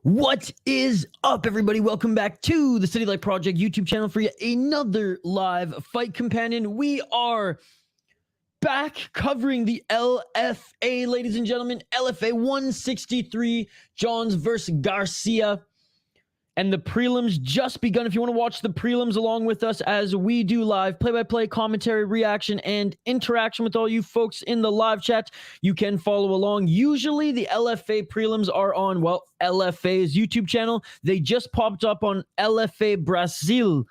What is up, everybody? Welcome back to the City Light Project YouTube channel for yet another live fight companion. We are back covering the LFA, ladies and gentlemen. LFA 163, Johns versus Garcia. And the prelims just begun. If you want to watch the prelims along with us as we do live play-by-play commentary, reaction, and interaction with all you folks in the live chat, you can follow along. Usually the LFA prelims are on, well, LFA's YouTube channel. They just popped up on LFA Brazil,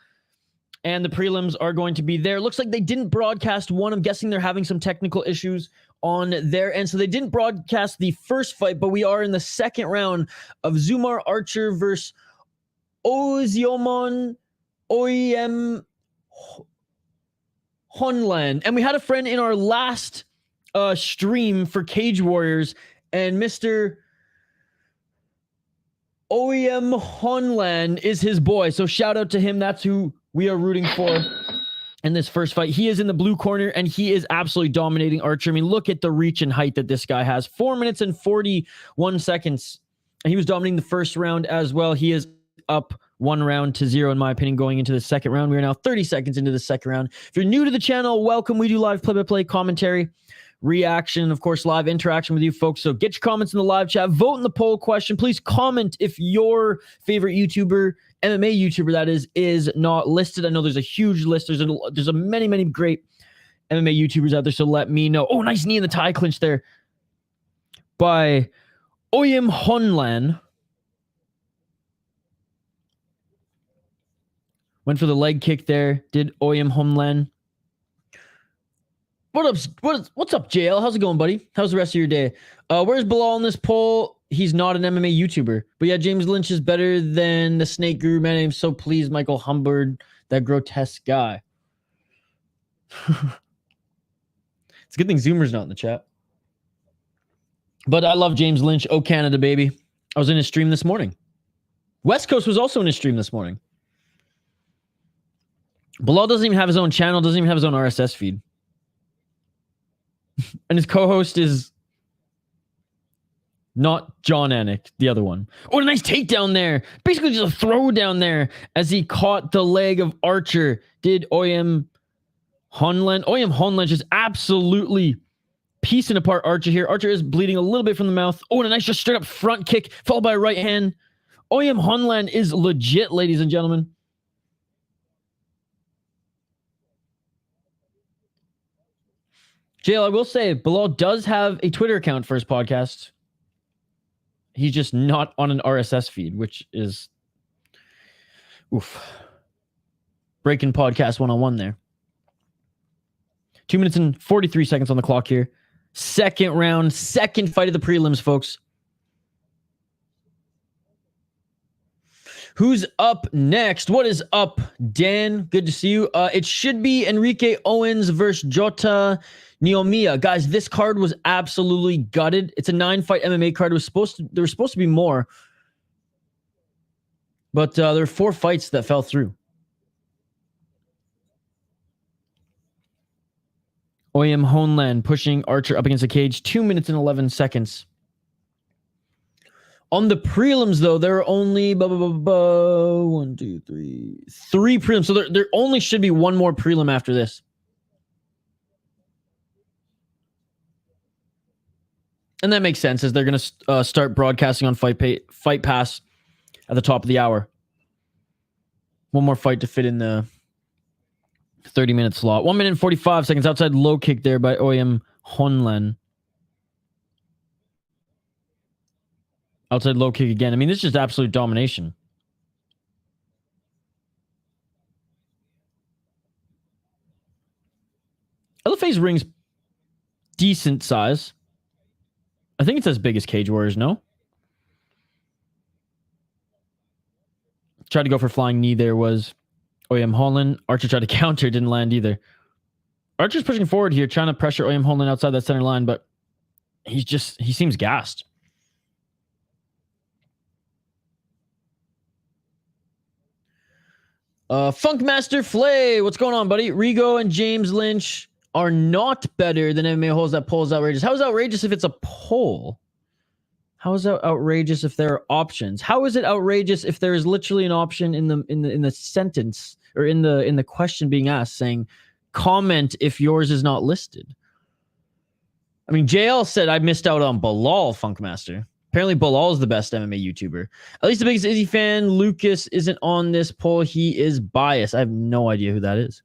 and the prelims are going to be there. Looks like they didn't broadcast one. I'm guessing they're having some technical issues on their end, so they didn't broadcast the first fight, but we are in the second round of Zumar Archer versus Oziomon Oyem Honlan. And we had a friend in our last stream for Cage Warriors, and Mr. Oyem Honlan is his boy. So shout out to him. That's who we are rooting for in this first fight. He is in the blue corner, and he is absolutely dominating Archer. I mean, look at the reach and height that this guy has. 4 minutes and 41 seconds. And he was dominating the first round as well. He is up 1-0 in my opinion going into the second round. We are now 30 seconds into the second round. If you're new to the channel, welcome. We do live play-by-play commentary, reaction, of course, live interaction with you folks. So get your comments in the live chat. Vote in the poll question. Please comment if your favorite YouTuber, MMA YouTuber that is not listed. I know there's a huge list. There's a many great MMA YouTubers out there, so let me know. Oh, nice knee in the tie clinch there by Oyem Honlan. Went for the leg kick there. Did Oyem Honlan. What's up, JL? How's it going, buddy? How's the rest of your day? Where's Bilal in this poll? He's not an MMA YouTuber. But yeah, James Lynch is better than the Snake Guru. Man, I'm so pleased, Michael Humbard, that grotesque guy. It's a good thing Zoomer's not in the chat. But I love James Lynch. Oh, Canada, baby. I was in his stream this morning. West Coast was also in his stream this morning. Bilal doesn't even have his own channel, doesn't even have his own RSS feed. And his co-host is not John Anik, the other one. Oh, a nice takedown there. Basically just a throw down there as he caught the leg of Archer. Did Oyem Honland. Oyem Honland just absolutely piecing apart Archer here. Archer is bleeding a little bit from the mouth. Oh, and a nice just straight up front kick followed by a right hand. Oyem Honland is legit, ladies and gentlemen. JL, I will say, Bilal does have a Twitter account for his podcast. He's just not on an RSS feed, which is oof. Breaking podcast 101 there. 2 minutes and 43 seconds on the clock here. Second round, second fight of the prelims, folks. Who's up next? What is up, Dan? Good to see you. It should be Enrique Owens versus Jota Ninomiya. Guys, this card was absolutely gutted. It's a 9-fight MMA card. There was supposed to be more. But there were 4 fights that fell through. Oyem Honland pushing Archer up against the cage. 2 minutes and 11 seconds. On the prelims, though, there are only 3 prelims. So there only should be one more prelim after this. And that makes sense, as they're going to start broadcasting on Fight Pass at the top of the hour. One more fight to fit in the 30-minute slot. 1 minute and 45 seconds. Outside low kick there by Oyem Honland. Outside low kick again. I mean, this is just absolute domination. LFA's ring's decent size. I think it's as big as Cage Warriors, no? Tried to go for flying knee there was Oyem Honland. Archer tried to counter, didn't land either. Archer's pushing forward here, trying to pressure Oyem Honland outside that center line, but he seems gassed. Funkmaster Flay, what's going on, buddy? Rigo and James Lynch are not better than MMA holes. That poll is outrageous. How is it outrageous if it's a poll? How is it outrageous if there are options? How is it outrageous if there is literally an option in the sentence or in the question being asked saying comment if yours is not listed? I mean, JL said I missed out on Bilal, Funkmaster. Apparently, Bilal is the best MMA YouTuber. At least the biggest Izzy fan, Lucas, isn't on this poll. He is biased. I have no idea who that is.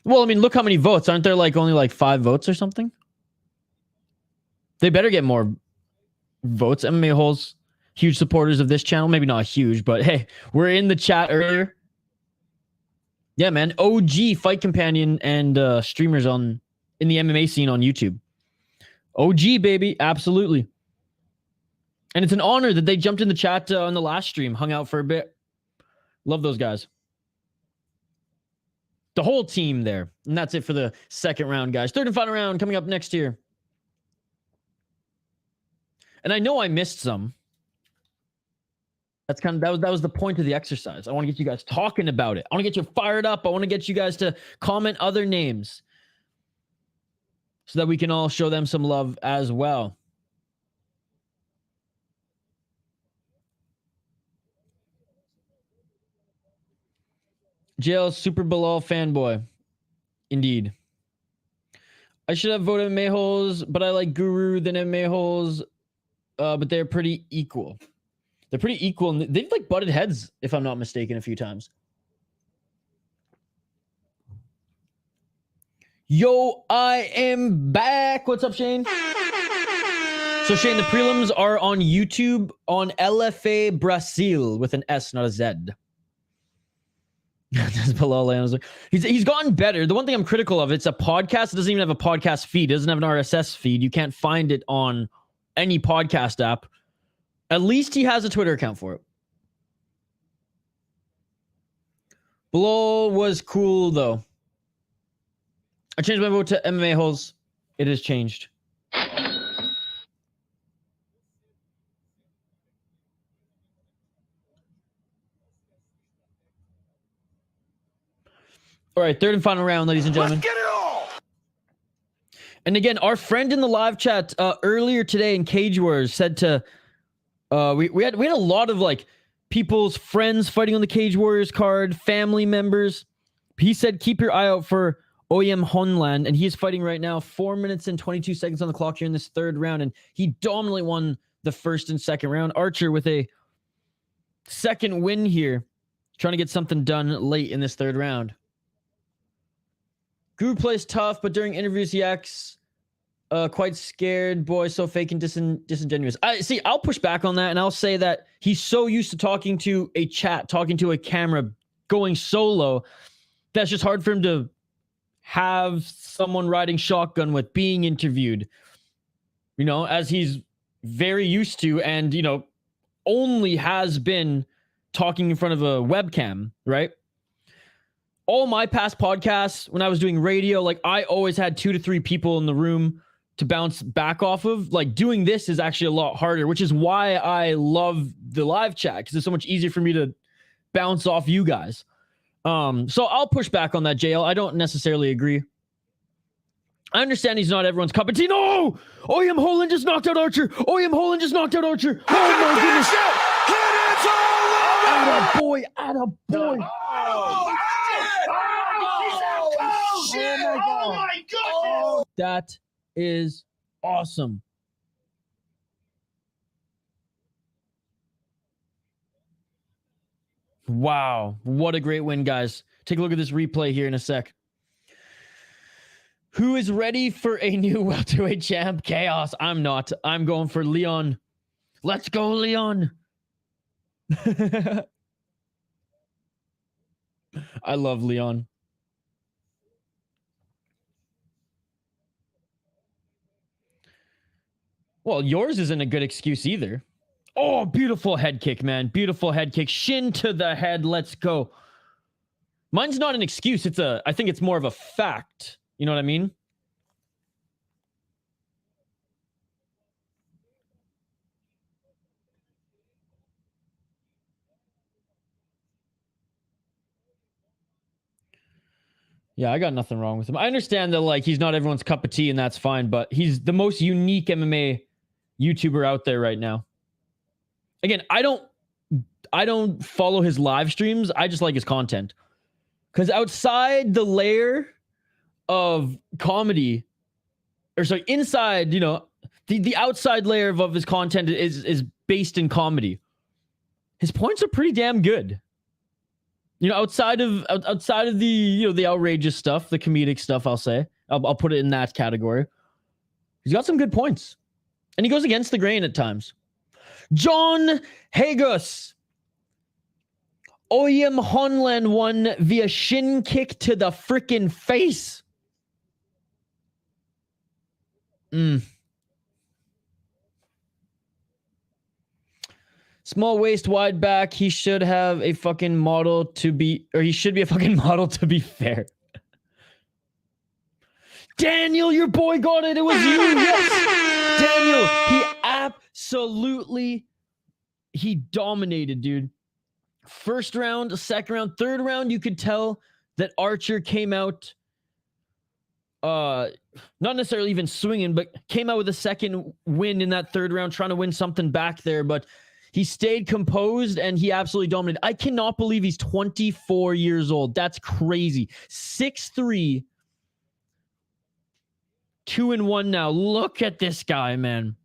Well, I mean, look how many votes. Aren't there only 5 votes or something? They better get more votes. MMA holes, huge supporters of this channel. Maybe not huge, but hey, we're in the chat earlier. Yeah, man. OG fight companion and streamers in the MMA scene on YouTube. OG, baby. Absolutely. And it's an honor that they jumped in the chat on the last stream, hung out for a bit. Love those guys. The whole team there. And that's it for the second round, guys. Third and final round coming up next year. And I know I missed some. That's that was the point of the exercise. I want to get you guys talking about it. I want to get you fired up. I want to get you guys to comment other names so that we can all show them some love as well. JL Super Bilal fanboy. Indeed. I should have voted MMA holes, but I like Guru than MMA holes. But they're pretty equal. They're pretty equal. And they've butted heads, if I'm not mistaken, a few times. Yo, I am back. What's up, Shane? So, Shane, the prelims are on YouTube on LFA Brazil with an S, not a Z. That's Bilal. He's gotten better. The one thing I'm critical of, it's a podcast. It doesn't even have a podcast feed. It doesn't have an RSS feed. You can't find it on any podcast app. At least he has a Twitter account for it. Bilal was cool, though. I changed my vote to MMA holes. It has changed. All right, third and final round, ladies and gentlemen. Let's get it all! And again, our friend in the live chat earlier today in Cage Wars said to we had a lot of like people's friends fighting on the Cage Warriors card, family members. He said keep your eye out for Oyem Honland, and he is fighting right now. 4 minutes and 22 seconds on the clock here in this third round, and he dominantly won the first and second round. Archer with a second win here, trying to get something done late in this third round. Guru plays tough, but during interviews he acts quite scared. Boy, so fake and disingenuous. I'll push back on that, and I'll say that he's so used to talking to a chat, talking to a camera, going solo, that's just hard for him to have someone riding shotgun with, being interviewed, you know, as he's very used to, and, you know, only has been talking in front of a webcam, right? All my past podcasts, when I was doing radio, like I always had 2 to 3 people in the room to bounce back off of. Like doing this is actually a lot harder, which is why I love the live chat, because it's so much easier for me to bounce off you guys. So I'll push back on that, JL. I don't necessarily agree. I understand he's not everyone's cup of tea. No! Oyem Holland just knocked out Archer. Oyem Holland just knocked out Archer. Oh my goodness. Attaboy, attaboy. Oh my God! That is awesome. Wow, what a great win, guys. Take a look at this replay here in a sec. Who is ready for a new welterweight champ? Chaos. I'm not. I'm going for Leon. Let's go, Leon. I love Leon. Well, yours isn't a good excuse either. Oh, beautiful head kick, man. Beautiful head kick. Shin to the head. Let's go. Mine's not an excuse. I think it's more of a fact. You know what I mean? Yeah, I got nothing wrong with him. I understand that, like, he's not everyone's cup of tea, and that's fine, but he's the most unique MMA YouTuber out there right now. Again, I don't follow his live streams. I just like his content. Because outside the layer of comedy, or sorry, inside, you know, the outside layer of his content is based in comedy. His points are pretty damn good. You know, outside of the, you know, the outrageous stuff, the comedic stuff, I'll say. I'll put it in that category. He's got some good points. And he goes against the grain at times. John Hagus. Oyem Honland won via shin kick to the freaking face. Small waist, wide back. He should have a fucking model to be, or he should be a fucking model to be fair. Daniel, your boy got it. It was you. Yes. Daniel, he absolutely, he dominated, dude. First round, second round, third round, you could tell that Archer came out, not necessarily even swinging, but came out with a second win in that third round, trying to win something back there, but he stayed composed and he absolutely dominated. I cannot believe he's 24 years old. That's crazy. 6'3", 2-1 now. Look at this guy, man.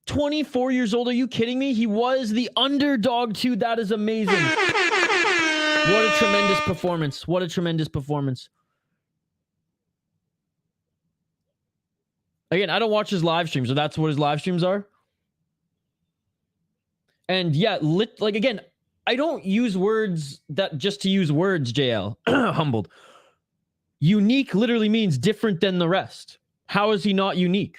24 years old. Are you kidding me? He was the underdog too. That is amazing. What a tremendous performance. What a tremendous performance. Again, I don't watch his live streams, so that's what his live streams are. And yeah, like, again, I don't use words that just to use words, JL. Humbled. Unique literally means different than the rest. How is he not unique?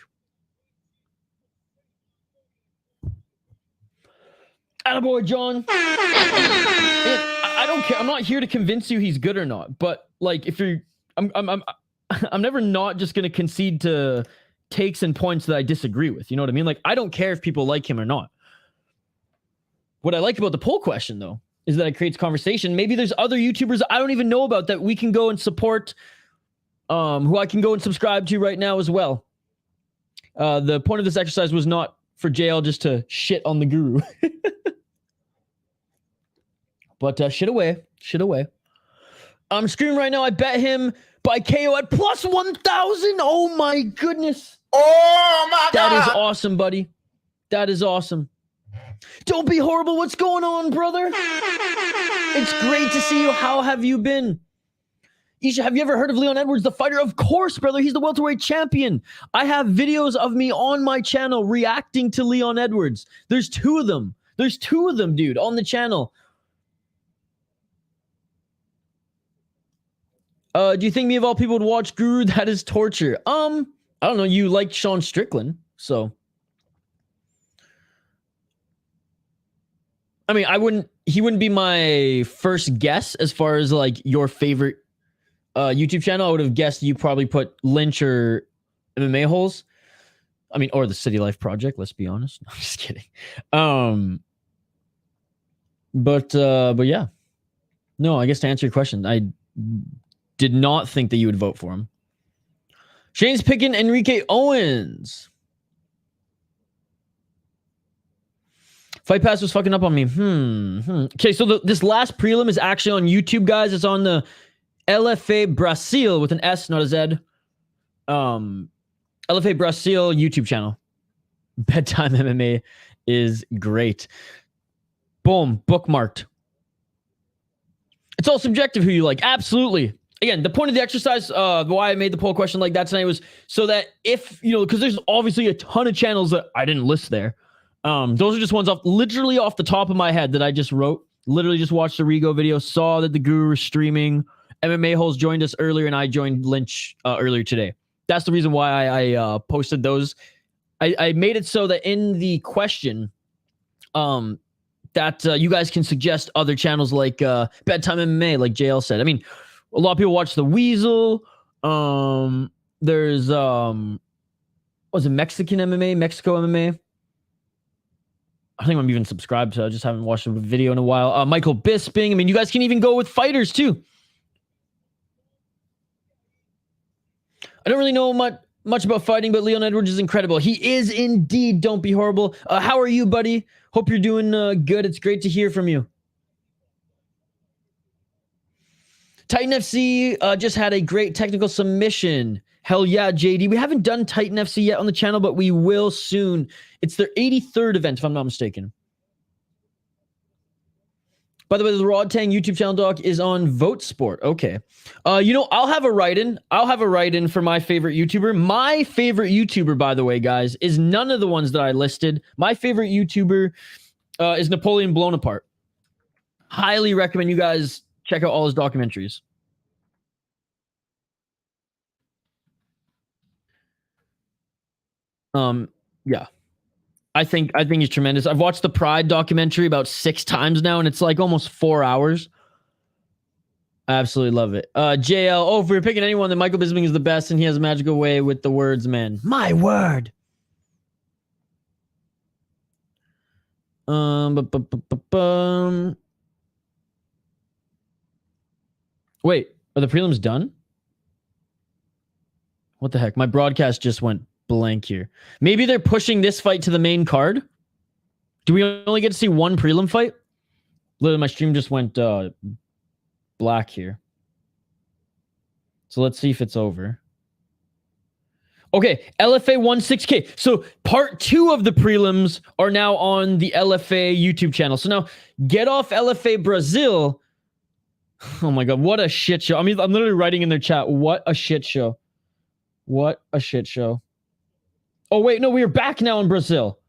Attaboy, John. I don't care. I'm not here to convince you he's good or not. But like, if you're, I'm never not just gonna concede to takes and points that I disagree with. You know what I mean? Like, I don't care if people like him or not. What I like about the poll question, though, is that it creates conversation. Maybe there's other YouTubers I don't even know about that we can go and support, who I can go and subscribe to right now as well. The point of this exercise was not for JL just to shit on the guru. But shit away. I'm screaming right now. I bet him by KO at plus 1,000. Oh my goodness. Oh my God. That is awesome, buddy. That is awesome. Don't be horrible. What's going on, brother? It's great to see you. How have you been? Isha, have you ever heard of Leon Edwards, the fighter? Of course, brother. He's the welterweight champion. I have videos of me on my channel reacting to Leon Edwards. There's two of them. Dude, on the channel. Do you think me of all people would watch Guru? That is torture. I don't know. You like Sean Strickland, so. I mean, he wouldn't be my first guess as far as like your favorite YouTube channel. I would have guessed you probably put Lynch or MMA Holes. I mean, or the City Life Project, let's be honest. No, I'm just kidding. But yeah. No, I guess to answer your question, I did not think that you would vote for him. Shane's picking Enrique Owens. Fight Pass was fucking up on me. Okay, so this last prelim is actually on YouTube, guys. It's on the LFA Brazil with an S, not a Z. LFA Brazil YouTube channel. Bedtime MMA is great. Boom, bookmarked. It's all subjective who you like. Absolutely. Again, the point of the exercise, why I made the poll question like that tonight was so that if, because there's obviously a ton of channels that I didn't list there. Those are just ones literally off the top of my head that I just wrote. Literally just watched the Rigo video, saw that the Guru was streaming. MMA Holes joined us earlier, and I joined Lynch earlier today. That's the reason why I posted those. I made it so that in the question, that you guys can suggest other channels like Bedtime MMA, like JL said. I mean, a lot of people watch The Weasel. There's was it Mexican MMA, Mexico MMA? I think I'm even subscribed to. I just haven't watched a video in a while. Michael Bisping. I mean, you guys can even go with fighters too. I don't really know much about fighting, but Leon Edwards is incredible. He is indeed. Don't be horrible. How are you, buddy? Hope you're doing good. It's great to hear from you. Titan FC just had a great technical submission. Hell yeah, JD. We haven't done Titan FC yet on the channel, but we will soon. It's their 83rd event, if I'm not mistaken. By the way, the Rod Tang YouTube channel doc is on Vote Sport. Okay. I'll have a write-in. For my favorite YouTuber. My favorite YouTuber, by the way, guys, is none of the ones that I listed. My favorite YouTuber is Napoleon Blown Apart. Highly recommend you guys check out all his documentaries. Yeah. I think he's tremendous. I've watched the Pride documentary about 6 times now, and it's like almost 4 hours. I absolutely love it. JL, if we're picking anyone, then Michael Bisping is the best, and he has a magical way with the words, man. My word. Wait, are the prelims done? What the heck? My broadcast just went blank here. Maybe they're pushing this fight to the main card. Do we only get to see one prelim fight? Literally, my stream just went black here. So let's see if it's over. Okay, LFA 16K. So part 2 of the prelims are now on the LFA YouTube channel. So now get off LFA Brazil. Oh my God, what a shit show. I mean, I'm literally writing in their chat, what a shit show. What a shit show. Oh, wait, no, we are back now in Brazil.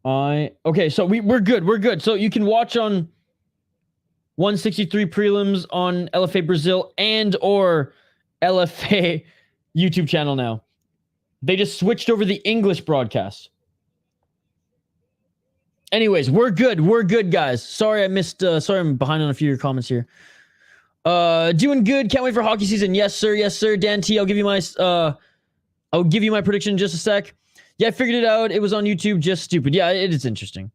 Okay, so we're good. So you can watch on 163 prelims on LFA Brazil and or LFA YouTube channel now. They just switched over the English broadcast. Anyways, we're good, guys. Sorry I missed, sorry I'm behind on a few of your comments here. Doing good, can't wait for hockey season. Yes, sir, Dan T, I'll give you my I'll give you my prediction in just a sec. Yeah, I figured it out. It was on YouTube. Just stupid. Yeah, it is interesting.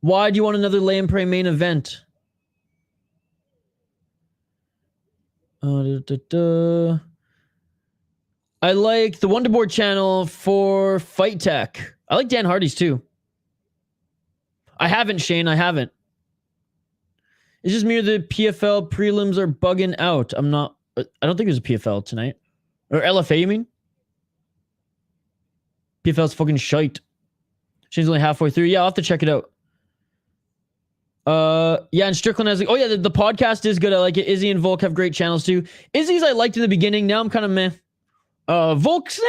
Why do you want another lay and pray main event? I like the Wonderboard channel for Fight Tech. I like Dan Hardy's too. I haven't, Shane. I haven't. It's just me or the PFL prelims are bugging out. I don't think there's a PFL tonight. Or LFA, you mean? PFL's fucking shite. Shane's only halfway through. Yeah, I'll have to check it out. Yeah, and Strickland has like, oh yeah, the podcast is good. I like it. Izzy and Volk have great channels too. Izzy's I liked in the beginning. Now I'm kind of meh. Volk's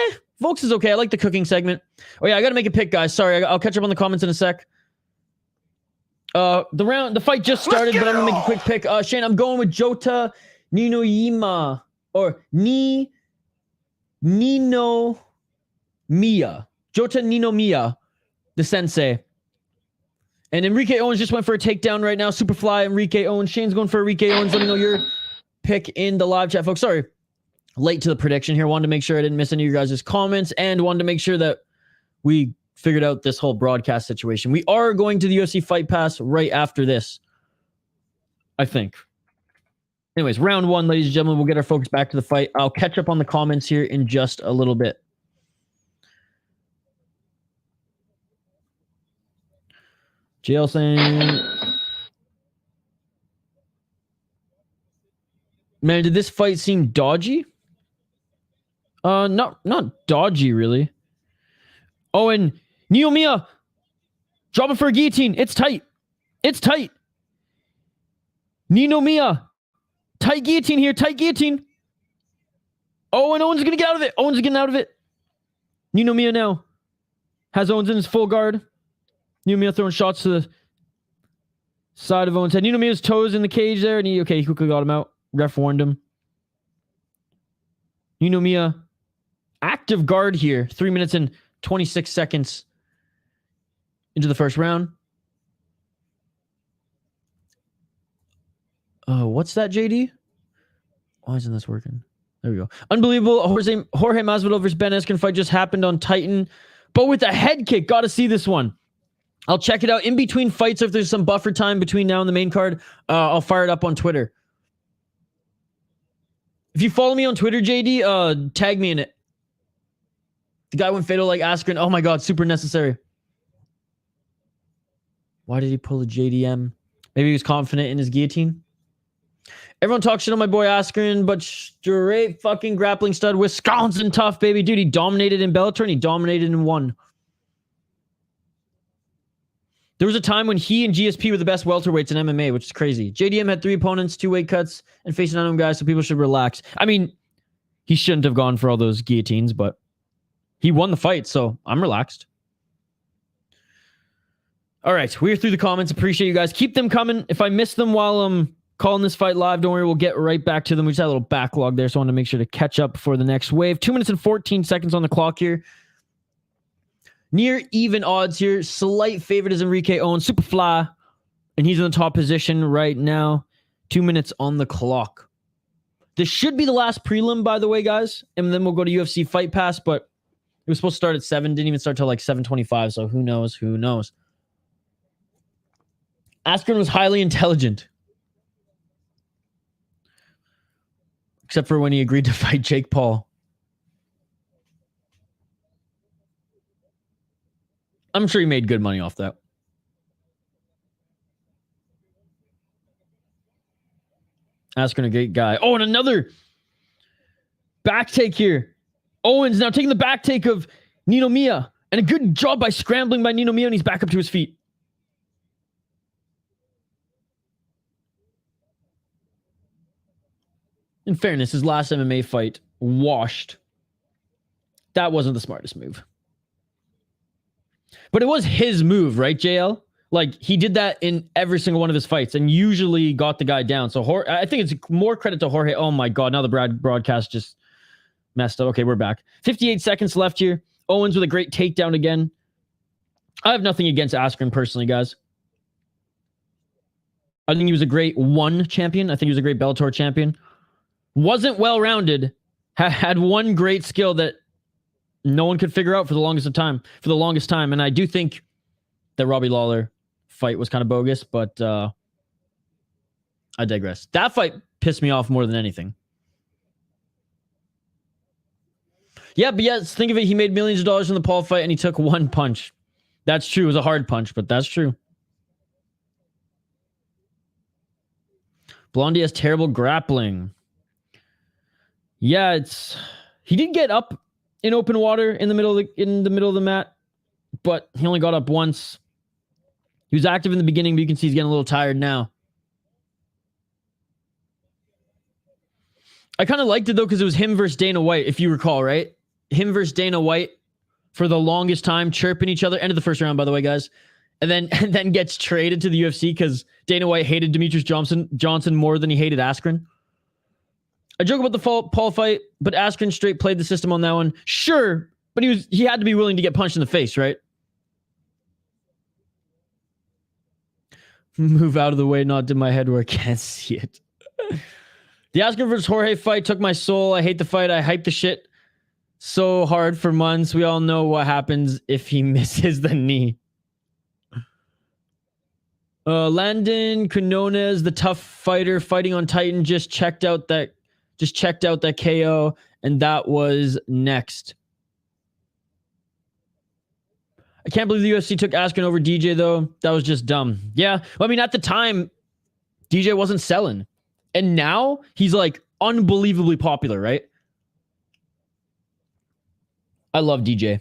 is okay. I like the cooking segment. Oh yeah, I gotta make a pick, guys. Sorry, I'll catch up on the comments in a sec. The fight just started, but I'm gonna make a quick pick. Shane, I'm going with Jota Ninomiya or Ninomiya. Jota Ninomiya, the sensei. And Enrique Owens just went for a takedown right now. Superfly Enrique Owens. Shane's going for Enrique Owens. Let me know your pick in the live chat, folks. Sorry, late to the prediction here. Wanted to make sure I didn't miss any of your guys' comments and wanted to make sure that we figured out this whole broadcast situation. We are going to the UFC Fight Pass right after this, I think. Anyways, round one, ladies and gentlemen. We'll get our focus back to the fight. I'll catch up on the comments here in just a little bit. JL saying, man, did this fight seem dodgy? Not dodgy, really. Oh, and Ninomiya, drop it for a guillotine. It's tight. It's tight. Ninomiya, tight guillotine here. Tight guillotine. Oh, and Owens is going to get out of it. Owens is getting out of it. Ninomiya now has Owens in his full guard. Ninomiya throwing shots to the side of Owens' head. Ninomiya's toes in the cage there. And he quickly got him out. Ref warned him. Ninomiya, active guard here. 3 minutes and 26 seconds into the first round. What's that, JD? Why isn't this working? There we go. Unbelievable. Jorge Masvidal versus Ben Askren fight just happened on Titan. But with a head kick. Got to see this one. I'll check it out in between fights. If there's some buffer time between now and the main card, I'll fire it up on Twitter. If you follow me on Twitter, JD, tag me in it. The guy went fatal like Askren. Oh my God, super necessary. Why did he pull a JDM? Maybe he was confident in his guillotine. Everyone talks shit on my boy Askren, but straight fucking grappling stud. Wisconsin tough, baby. Dude, he dominated in Belton and he dominated in one. There was a time when he and GSP were the best welterweights in MMA, which is crazy. JDM had 3 opponents, 2 weight cuts, and facing unknown guys, so people should relax. I mean, he shouldn't have gone for all those guillotines, but he won the fight, so I'm relaxed. All right, we're through the comments. Appreciate you guys. Keep them coming. If I miss them while I'm calling this fight live, don't worry, we'll get right back to them. We just had a little backlog there, so I want to make sure to catch up before the next wave. 2 minutes and 14 seconds on the clock here. Near even odds here. Slight favorite is Enrique Owens. Superfly. And he's in the top position right now. 2 minutes on the clock. This should be the last prelim, by the way, guys. And then we'll go to UFC Fight Pass. But it was supposed to start at 7. Didn't even start till like 7:25. So who knows? Who knows? Askren was highly intelligent. Except for when he agreed to fight Jake Paul. I'm sure he made good money off that. Askren, a great guy. Oh, and another back take here. Owens now taking the back take of Ninomiya. And a good job by scrambling by Ninomiya, and he's back up to his feet. In fairness, his last MMA fight washed. That wasn't the smartest move. But it was his move, right, JL? Like, he did that in every single one of his fights and usually got the guy down. So I think it's more credit to Jorge. Oh my God, now the broadcast just messed up. Okay, we're back. 58 seconds left here. Owens with a great takedown again. I have nothing against Askren personally, guys. I think he was a great champion. I think he was a great Bellator champion. Wasn't well-rounded, had one great skill that no one could figure out for the longest time. And I do think the Robbie Lawler fight was kind of bogus, but I digress. That fight pissed me off more than anything. Yeah, but yes, think of it. He made millions of dollars in the Paul fight, and he took one punch. That's true. It was a hard punch, but that's true. Blondie has terrible grappling. Yeah, he did get up in open water in the middle of the mat, but he only got up once. He was active in the beginning, but you can see he's getting a little tired now. I kind of liked it though because it was him versus Dana White, if you recall, right? Him versus Dana White for the longest time, chirping each other. End of the first round, by the way, guys. And then gets traded to the UFC because Dana White hated Demetrius Johnson more than he hated Askren. I joke about the Paul fight, but Askren straight played the system on that one. Sure, but he had to be willing to get punched in the face, right? Move out of the way, not to my head where I can't see it. The Askren versus Jorge fight took my soul. I hate the fight. I hyped the shit so hard for months. We all know what happens if he misses the knee. Landon Quinones, the tough fighter fighting on Titan, just checked out that KO, and that was next. I can't believe the UFC took Askren over DJ though. That was just dumb. Yeah, I mean at the time, DJ wasn't selling, and now he's like unbelievably popular, right? I love DJ.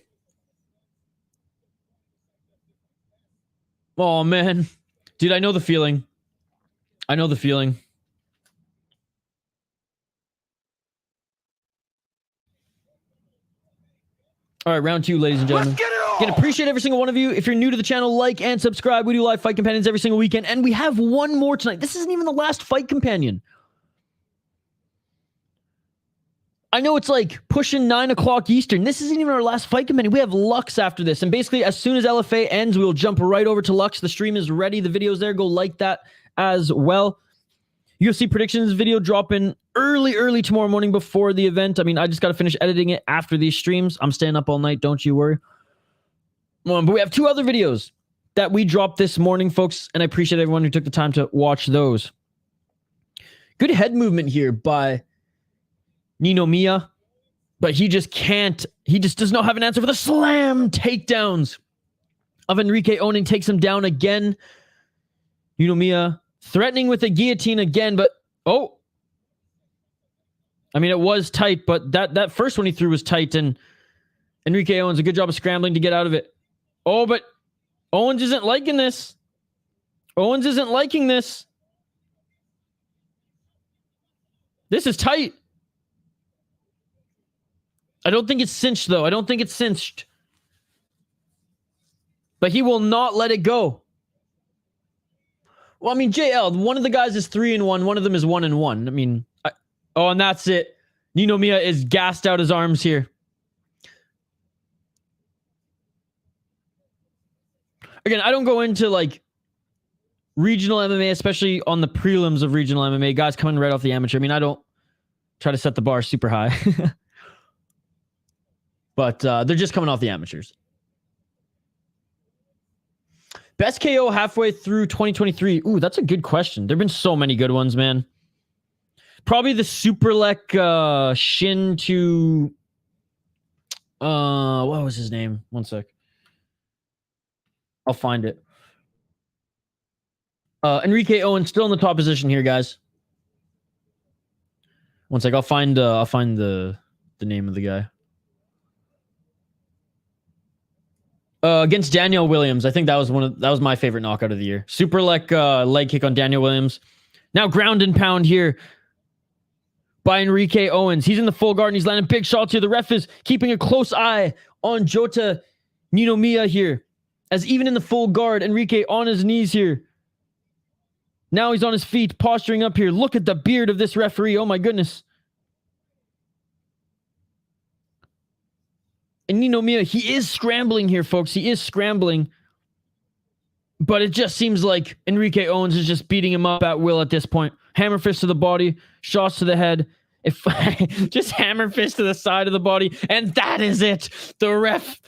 Oh man. Dude, I know the feeling. I know the feeling. All right, round 2, ladies and gentlemen. Let's get it on! Again, appreciate every single one of you. If you're new to the channel, like and subscribe. We do live fight companions every single weekend, and we have one more tonight. This isn't even the last fight companion. I know it's like pushing 9 o'clock Eastern. This isn't even our last fight companion. We have Lux after this. And basically, as soon as LFA ends, we will jump right over to Lux. The stream is ready. The video's there. Go like that as well. UFC predictions video dropping early tomorrow morning before the event. I mean, I just got to finish editing it after these streams. I'm staying up all night. Don't you worry. But we have 2 other videos that we dropped this morning, folks. And I appreciate everyone who took the time to watch those. Good head movement here by Ninomiya, but he just does not have an answer for the slam takedowns of Erique. Owens takes him down again. Ninomiya threatening with a guillotine again, but I mean, it was tight, but that first one he threw was tight, and Erique Owens, a good job of scrambling to get out of it. Oh, but Owens isn't liking this. Owens isn't liking this. This is tight. I don't think it's cinched, though. I don't think it's cinched. But he will not let it go. Well, I mean, JL, one of the guys is 3-1. One of them is 1-1. I mean, and that's it. Ninomiya is gassed out his arms here. Again, I don't go into, like, regional MMA, especially on the prelims of regional MMA. Guys coming right off the amateur. I mean, I don't try to set the bar super high. But they're just coming off the amateurs. Best KO halfway through 2023. Ooh, that's a good question. There have been so many good ones, man. Probably the Superlek shin to... what was his name? One sec. I'll find it. Erique Owens still in the top position here, guys. One sec. I'll find the name of the guy. Against Daniel Williams. I think that was my favorite knockout of the year. Superlek leg kick on Daniel Williams. Now ground and pound here by Erique Owens. He's in the full guard and he's landing big shots here. The ref is keeping a close eye on Jota Ninomiya here. As even in the full guard, Erique on his knees here. Now he's on his feet, posturing up here. Look at the beard of this referee. Oh my goodness. And Ninomiya, he is scrambling here, folks. He is scrambling. But it just seems like Erique Owens is just beating him up at will at this point. Hammer fist to the body, shots to the head. If just hammer fist to the side of the body, and that is it. The ref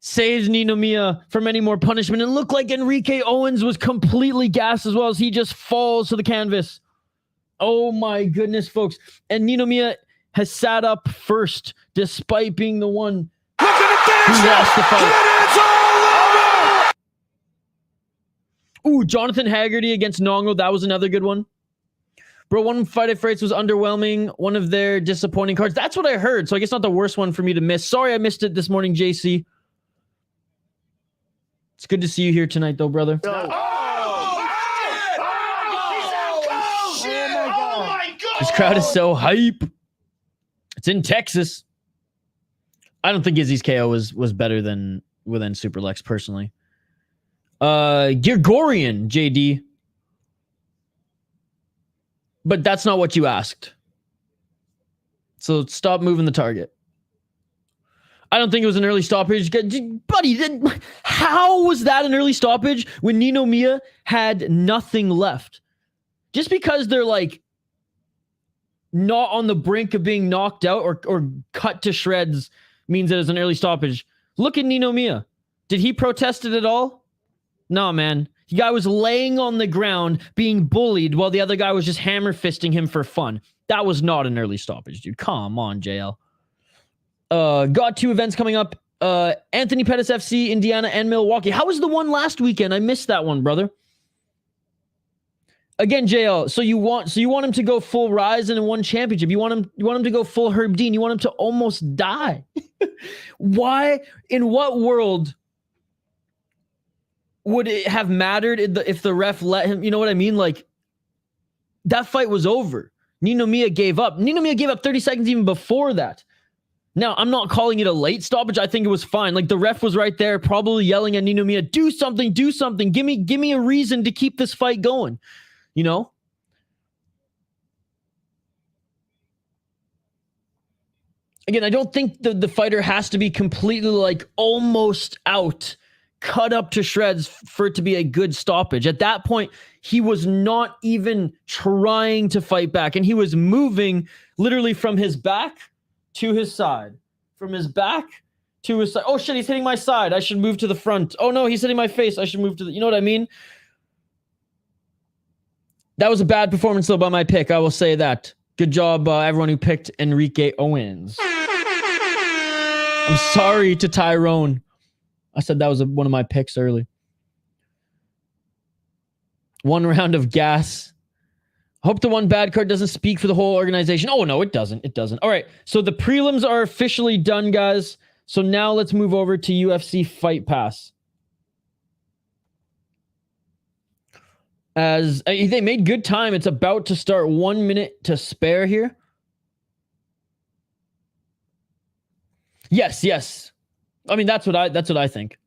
saves Ninomiya from any more punishment. It looked like Erique Owens was completely gassed as well as he just falls to the canvas. Oh my goodness, folks. And Ninomiya has sat up first despite being the one who lost the fight. Ooh, Jonathan Haggerty against Nongo. That was another good one. Bro, one Fight at Freights was underwhelming. One of their disappointing cards. That's what I heard. So I guess not the worst one for me to miss. Sorry I missed it this morning, JC. It's good to see you here tonight, though, brother. Oh my God. This crowd is so hype. It's in Texas. I don't think Izzy's KO was better than Super Lex, personally. Gregorian, JD. But that's not what you asked. So stop moving the target. I don't think it was an early stoppage. Buddy, how was that an early stoppage when Ninomiya had nothing left? Just because they're like not on the brink of being knocked out or cut to shreds means that it's an early stoppage. Look at Ninomiya. Did he protest it at all? No, man. The guy was laying on the ground being bullied while the other guy was just hammer fisting him for fun. That was not an early stoppage, dude. Come on, JL. Got 2 events coming up. Anthony Pettis FC, Indiana, and Milwaukee. How was the one last weekend? I missed that one, brother. Again, JL. So you want him to go full Ryzen in one championship. You want him to go full Herb Dean. You want him to almost die. Why? In what world would it have mattered if the ref let him? You know what I mean? Like, that fight was over. Ninomiya gave up. Ninomiya gave up 30 seconds even before that. Now, I'm not calling it a late stoppage. I think it was fine. Like, the ref was right there, probably yelling at Ninomiya, do something, do something. Give me a reason to keep this fight going. You know? Again, I don't think the fighter has to be completely, like, almost out, cut up to shreds for it to be a good stoppage. At that point, he was not even trying to fight back, and he was moving literally from his back to his side. From his back to his side. Oh shit, he's hitting my side. I should move to the front. Oh no, he's hitting my face. I should move to the... You know what I mean? That was a bad performance though by my pick. I will say that. Good job, everyone who picked Erique Owens. I'm sorry to Tyrone. I said that was one of my picks early. One round of gas. Hope the one bad card doesn't speak for the whole organization. Oh, no, it doesn't. It doesn't. All right. So the prelims are officially done, guys. So now let's move over to UFC Fight Pass. As they made good time. It's about to start. 1 minute to spare here. Yes, yes. I mean, that's what I think.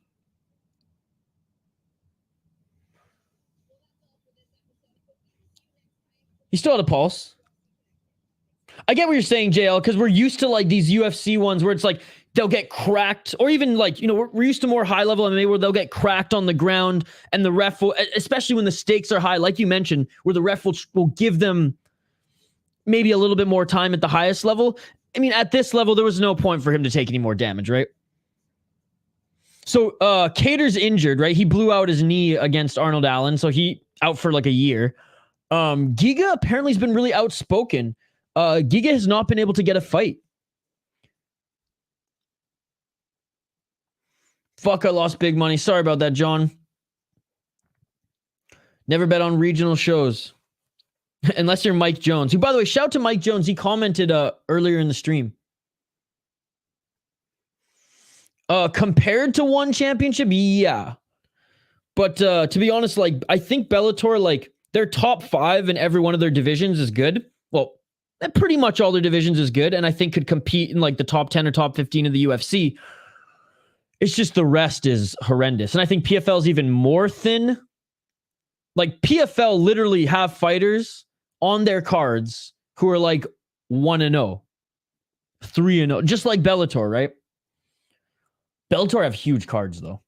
He still had a pulse. I get what you're saying, JL, because we're used to like these UFC ones where it's like they'll get cracked, or even like, you know, we're used to more high level MMA where they'll get cracked on the ground and the ref will, especially when the stakes are high, like you mentioned, where the ref will give them maybe a little bit more time at the highest level. I mean, at this level, there was no point for him to take any more damage, right? So Cater's injured, right? He blew out his knee against Arnold Allen, so he out for like a year. Giga apparently has been really outspoken. Giga has not been able to get a fight. Fuck, I lost big money. Sorry about that, John. Never bet on regional shows. Unless you're Mike Jones. Who, by the way, shout out to Mike Jones. He commented earlier in the stream. Compared to one championship, yeah. But to be honest, like, I think Bellator, like, their top 5 in every one of their divisions is good. Well, pretty much all their divisions is good, and I think could compete in like the top 10 or top 15 of the UFC. It's just the rest is horrendous. And I think PFL is even more thin. Like, PFL literally have fighters on their cards who are like 1-0, 3-0, just like Bellator, right? Bellator have huge cards though.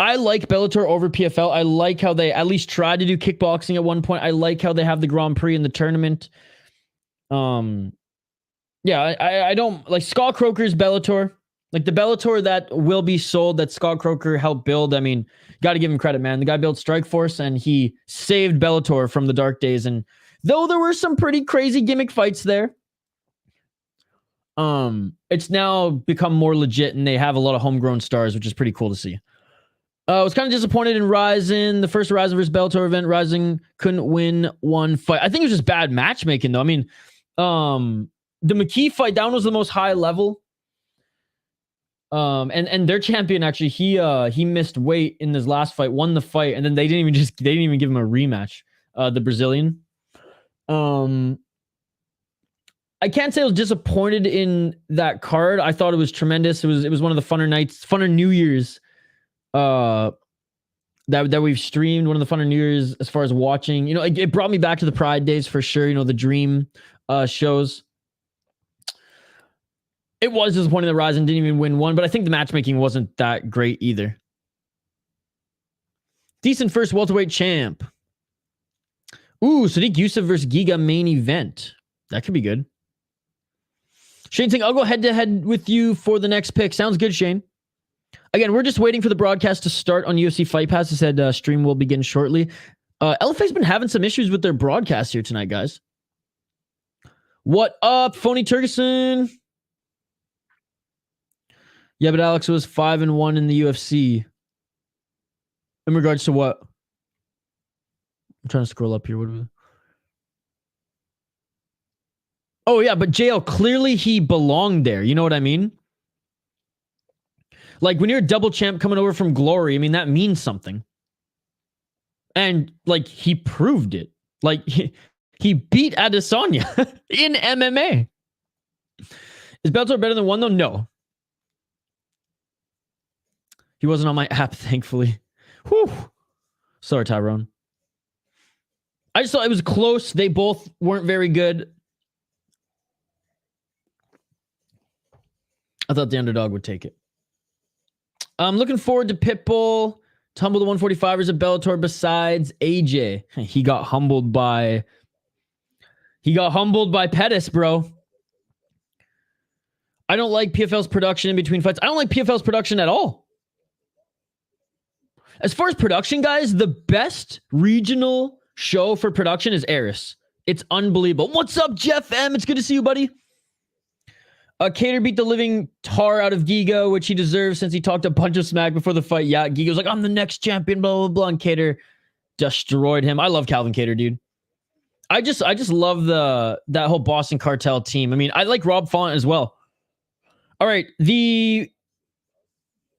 I like Bellator over PFL. I like how they at least tried to do kickboxing at one point. I like how they have the Grand Prix in the tournament. Yeah, I don't like Scott Croker's Bellator. Like the Bellator that will be sold that Scott Croker helped build. I mean, got to give him credit, man. The guy built Strikeforce and he saved Bellator from the dark days. And though there were some pretty crazy gimmick fights there, it's now become more legit and they have a lot of homegrown stars, which is pretty cool to see. I was kind of disappointed in Ryzen. The first Ryzen versus Bellator event, Ryzen couldn't win one fight. I think it was just bad matchmaking, though. I mean, the McKee fight, that one was the most high level. And their champion actually, he missed weight in his last fight, won the fight, and then they didn't even give him a rematch. The Brazilian. I can't say I was disappointed in that card. I thought it was tremendous. It was one of the funner nights, funner New Year's that we've streamed. One of the funner New Year's as far as watching. You know, it brought me back to the Pride days for sure. You know, the Dream shows. It was disappointing that Ryzen didn't even win one, but I think the matchmaking wasn't that great either. Decent first welterweight champ. Ooh, Sadiq Youssef versus Giga main event. That could be good. Shane saying, I'll go head-to-head with you for the next pick. Sounds good, Shane. Again, we're just waiting for the broadcast to start on UFC Fight Pass. It said stream will begin shortly. LFA's been having some issues with their broadcast here tonight, guys. What up, Phony Turgeson? Yeah, but Alex was 5-1 in the UFC. In regards to what? I'm trying to scroll up here. What are we... Oh, yeah, but JL, clearly he belonged there. You know what I mean? Like, when you're a double champ coming over from Glory, I mean, that means something. And, like, he proved it. Like, he beat Adesanya in MMA. Is Bellator better than one, though? No. He wasn't on my app, thankfully. Whew. Sorry, Tyrone. I just thought it was close. They both weren't very good. I thought the underdog would take it. I'm looking forward to Pitbull. Tumble the 145ers at Bellator besides AJ. He got humbled by Pettis, bro. I don't like PFL's production in between fights. I don't like PFL's production at all. As far as production, guys, the best regional show for production is Eris. It's unbelievable. What's up, Jeff M? It's good to see you, buddy. Cater beat the living tar out of Giga, which he deserves since he talked a bunch of smack before the fight. Yeah, Giga was like, I'm the next champion, blah, blah, blah. And Cater destroyed him. I love Calvin Cater, dude. I just love that whole Boston Cartel team. I mean, I like Rob Font as well. All right, the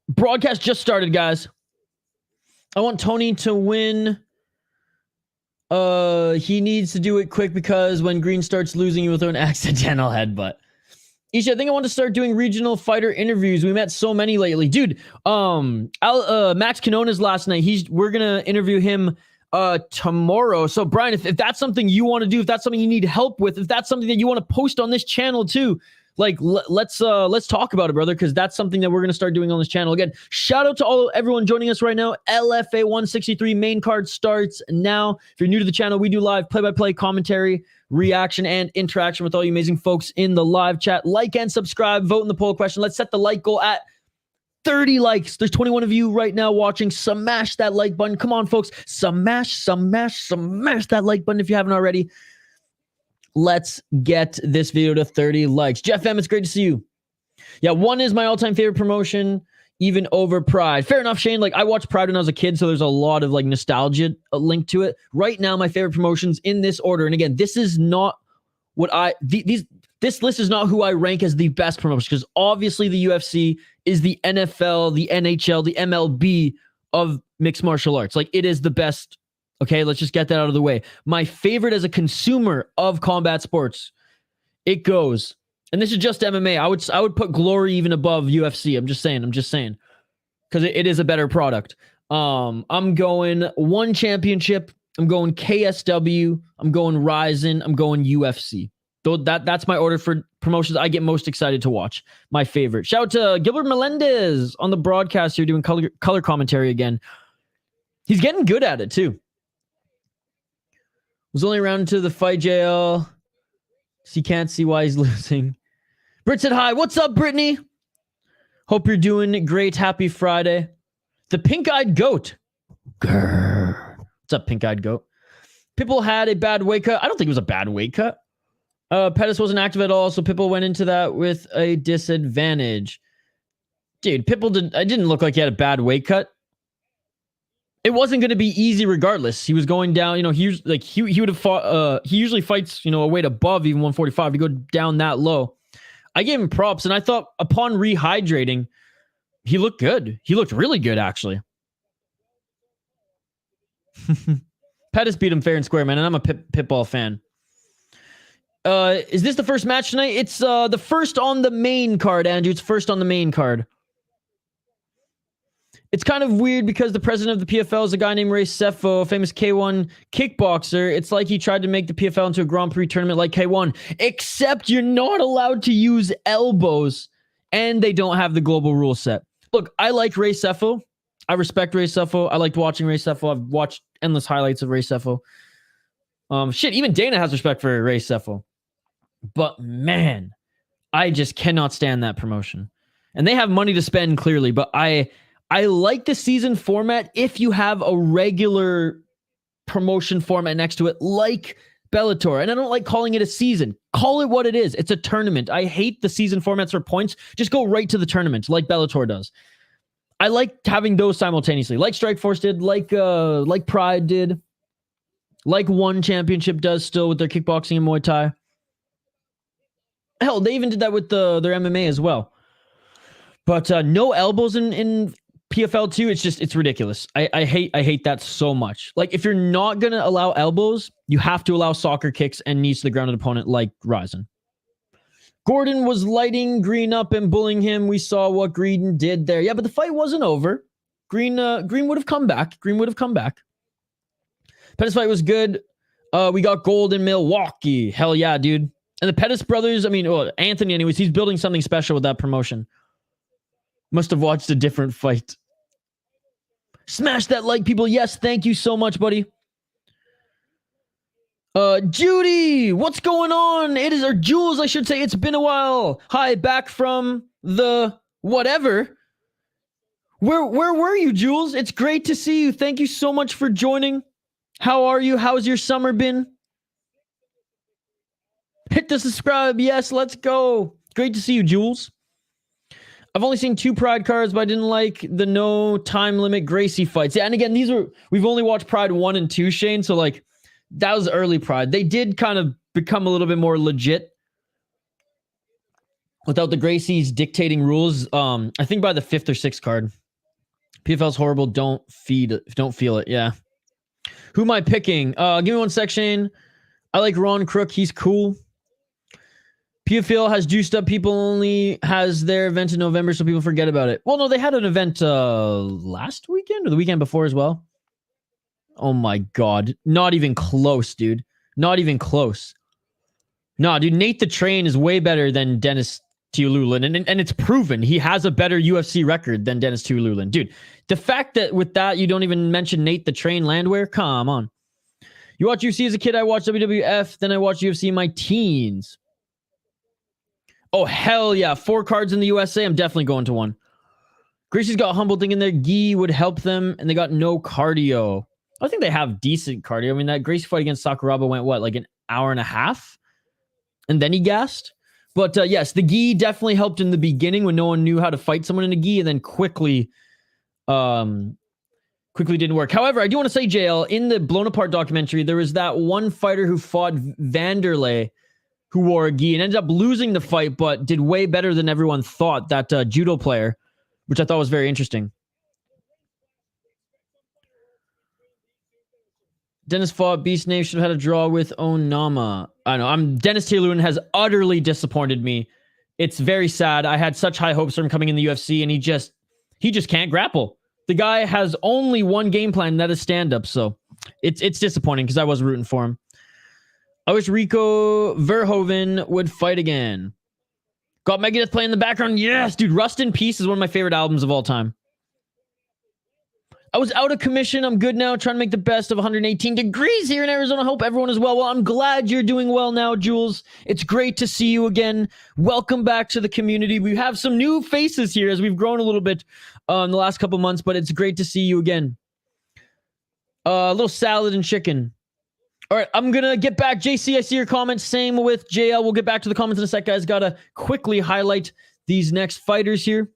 broadcast just started, guys. I want Tony to win. He needs to do it quick because when Green starts losing, he will throw an accidental headbutt. Isha, I think I want to start doing regional fighter interviews. We met so many lately. Dude, Max Canona's last night. We're going to interview him tomorrow. So, Brian, if that's something you want to do, if that's something you need help with, if that's something that you want to post on this channel too, like let's talk about it, brother, because that's something that we're going to start doing on this channel. Again, shout out to everyone joining us right now. LFA 163 main card starts now. If you're new to the channel, we do live play-by-play commentary, reaction, and interaction with all you amazing folks in the live chat. Like and subscribe, vote in the poll question. Let's set the like goal at 30 likes. There's 21 of you right now watching. Smash that like button. Come on, folks. Smash that like button if you haven't already. Let's get this video to 30 likes. Jeff M, it's great to see you. Yeah, one is my all-time favorite promotion, even over Pride. Fair enough, Shane. Like, I watched Pride when I was a kid, so there's a lot of like nostalgia linked to it. Right now, my favorite promotions in this order. And again, this is not what this list is not who I rank as the best promotions, because obviously the UFC is the NFL, the NHL, the MLB of mixed martial arts. Like, it is the best. Okay, let's just get that out of the way. My favorite as a consumer of combat sports, it goes, and this is just MMA. I would put Glory even above UFC. I'm just saying, because it is a better product. I'm going one championship. I'm going KSW. I'm going Ryzen. I'm going UFC. That's my order for promotions I get most excited to watch. My favorite. Shout out to Gilbert Melendez on the broadcast here doing color commentary again. He's getting good at it too. Was only around to the fight, JL. He can't see why he's losing. Britt said hi. What's up, Brittany? Hope you're doing great. Happy Friday. The pink-eyed goat. Grrr. What's up, pink-eyed goat? Pitbull had a bad weight cut. I don't think it was a bad weight cut. Pettis wasn't active at all, so Pitbull went into that with a disadvantage. Dude, Pitbull didn't look like he had a bad weight cut. It wasn't going to be easy regardless. He was going down, he would have fought, he usually fights, a weight above even 145 to go down that low. I gave him props, and I thought upon rehydrating, he looked good. He looked really good, actually. Pettis beat him fair and square, man, and I'm a Pitbull fan. Is this the first match tonight? It's the first on the main card, Andrew. It's first on the main card. It's kind of weird because the president of the PFL is a guy named Ray Cepho, a famous K1 kickboxer. It's like he tried to make the PFL into a Grand Prix tournament like K1, except you're not allowed to use elbows, and they don't have the global rule set. Look, I like Ray Cepho. I respect Ray Cepho. I liked watching Ray Cepho. I've watched endless highlights of Ray Cepho. Even Dana has respect for Ray Cepho. But man, I just cannot stand that promotion. And they have money to spend, clearly, but I like the season format if you have a regular promotion format next to it, like Bellator. And I don't like calling it a season. Call it what it is. It's a tournament. I hate the season formats for points. Just go right to the tournament, like Bellator does. I like having those simultaneously, like Strikeforce did, like Pride did, like One Championship does still with their kickboxing and Muay Thai. Hell, they even did that with their MMA as well. But no elbows in PFL 2, it's ridiculous. I hate that so much. Like, if you're not going to allow elbows, you have to allow soccer kicks and knees to the grounded opponent like Ryzen. Gordon was lighting Green up and bullying him. We saw what Green did there. Yeah, but the fight wasn't over. Green would have come back. Pettis fight was good. We got gold in Milwaukee. Hell yeah, dude. And the Pettis brothers, Anthony anyways, he's building something special with that promotion. Must have watched a different fight. Smash that like, people. Yes, thank you so much, buddy. Judy, what's going on? It is, or Jules, I should say. It's been a while. Hi, back from the whatever. Where were you, Jules? It's great to see you. Thank you so much for joining. How are you? How's your summer been? Hit the subscribe. Yes, let's go. Great to see you, Jules. I've only seen 2 Pride cards, but I didn't like the no time limit Gracie fights. Yeah, and again, we've only watched Pride 1 and 2, Shane, so that was early Pride. They did kind of become a little bit more legit without the Gracies dictating rules. I think by the 5th or 6th card. PFL's horrible. Don't feel it. Yeah. Who am I picking? Give me one sec, Shane. I like Ron Crook. He's cool. PFL has juiced up. People only has their event in November, so people forget about it. Well, no, they had an event last weekend or the weekend before as well. Oh my God. Not even close, dude. Not even close. No, dude, Nate the Train is way better than Dennis Tiululin, and it's proven. He has a better UFC record than Dennis Tiululin. Dude, the fact that with that you don't even mention Nate the Train Landwehr, come on. You watch UFC as a kid, I watched WWF, then I watched UFC in my teens. Oh, hell yeah. 4 cards in the USA. I'm definitely going to one. Gracie's got humble thinking their gi would help them, and they got no cardio. I think they have decent cardio. I mean, that Gracie fight against Sakuraba went, like an hour and a half? And then he gassed? But yes, the gi definitely helped in the beginning when no one knew how to fight someone in a gi, and then quickly didn't work. However, I do want to say, JL, in the Blown Apart documentary, there was that one fighter who fought Vanderlei who wore a gi and ended up losing the fight, but did way better than everyone thought, that judo player, which I thought was very interesting. Dennis fought Beast Nation, should have had a draw with Onama. I know. Dennis Tiululin has utterly disappointed me. It's very sad. I had such high hopes for him coming in the UFC, and he just can't grapple. The guy has only one game plan, and that is stand-up, so it's disappointing because I was rooting for him. I wish Rico Verhoeven would fight again. Got Megadeth playing in the background. Yes, dude. Rust in Peace is one of my favorite albums of all time. I was out of commission. I'm good now. Trying to make the best of 118 degrees here in Arizona. Hope everyone is well. Well, I'm glad you're doing well now, Jules. It's great to see you again. Welcome back to the community. We have some new faces here as we've grown a little bit in the last couple months, but it's great to see you again. A little salad and chicken. All right, I'm going to get back. JC, I see your comments. Same with JL. We'll get back to the comments in a sec, guys. Got to quickly highlight these next fighters here.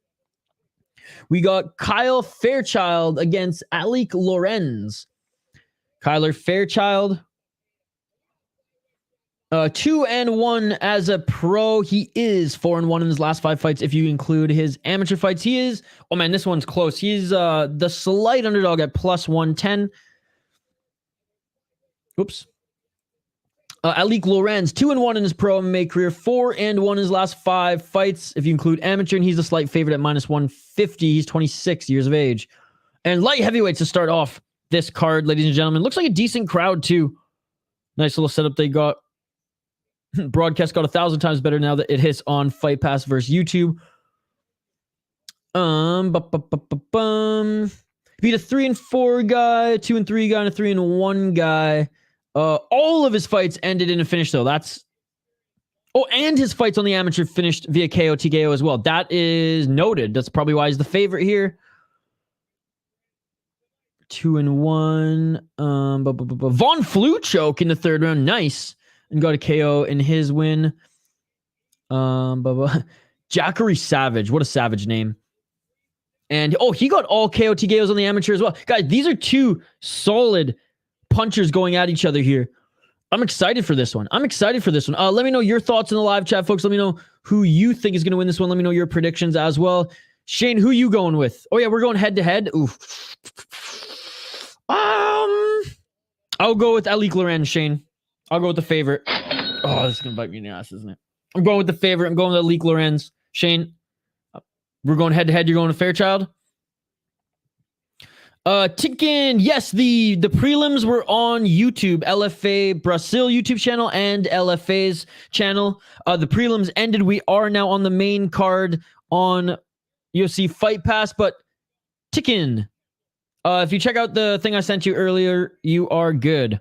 We got Kyle Fairchild against Alik Lorenz. Kyler Fairchild, 2-1 as a pro. He is 4-1 in his last 5 fights. If you include his amateur fights, he is. Oh man, this one's close. He's the slight underdog at plus 110. Oops. Alik Lorenz, 2-1 in his pro MMA career, 4-1 in his last 5 fights. If you include amateur, and he's a slight favorite at minus 150. He's 26 years of age. And light heavyweights to start off this card, ladies and gentlemen. Looks like a decent crowd, too. Nice little setup they got. Broadcast got 1,000 times better now that it hits on Fight Pass versus YouTube. Beat a 3-4 guy, 2-3 guy, and a 3-1 guy. All of his fights ended in a finish, though. That's... Oh, and his fights on the amateur finished via KO, TKO as well. That is noted. That's probably why he's the favorite here. 2-1. Von Flue choke in the 3rd round. Nice. And got a KO in his win. Jackery Savage. What a savage name. And, oh, he got all KO, TKOs on the amateur as well. Guys, these are 2 solid punchers going at each other here. I'm excited for this one. Let me know your thoughts in the live chat, folks. Let me know who you think is going to win this one. Let me know your predictions as well. Shane, who you going with? Oh, yeah, we're going head-to-head. Oof. I'll go with Alik Lorenz, Shane. I'll go with the favorite. Oh, this is going to bite me in the ass, isn't it? I'm going with the favorite. I'm going with Alik Lorenz. Shane, we're going head-to-head. You're going to Fairchild? Tikin, yes, the prelims were on YouTube, LFA Brazil YouTube channel and LFA's channel. The prelims ended. We are now on the main card on UFC Fight Pass, but Tikin, if you check out the thing I sent you earlier, you are good.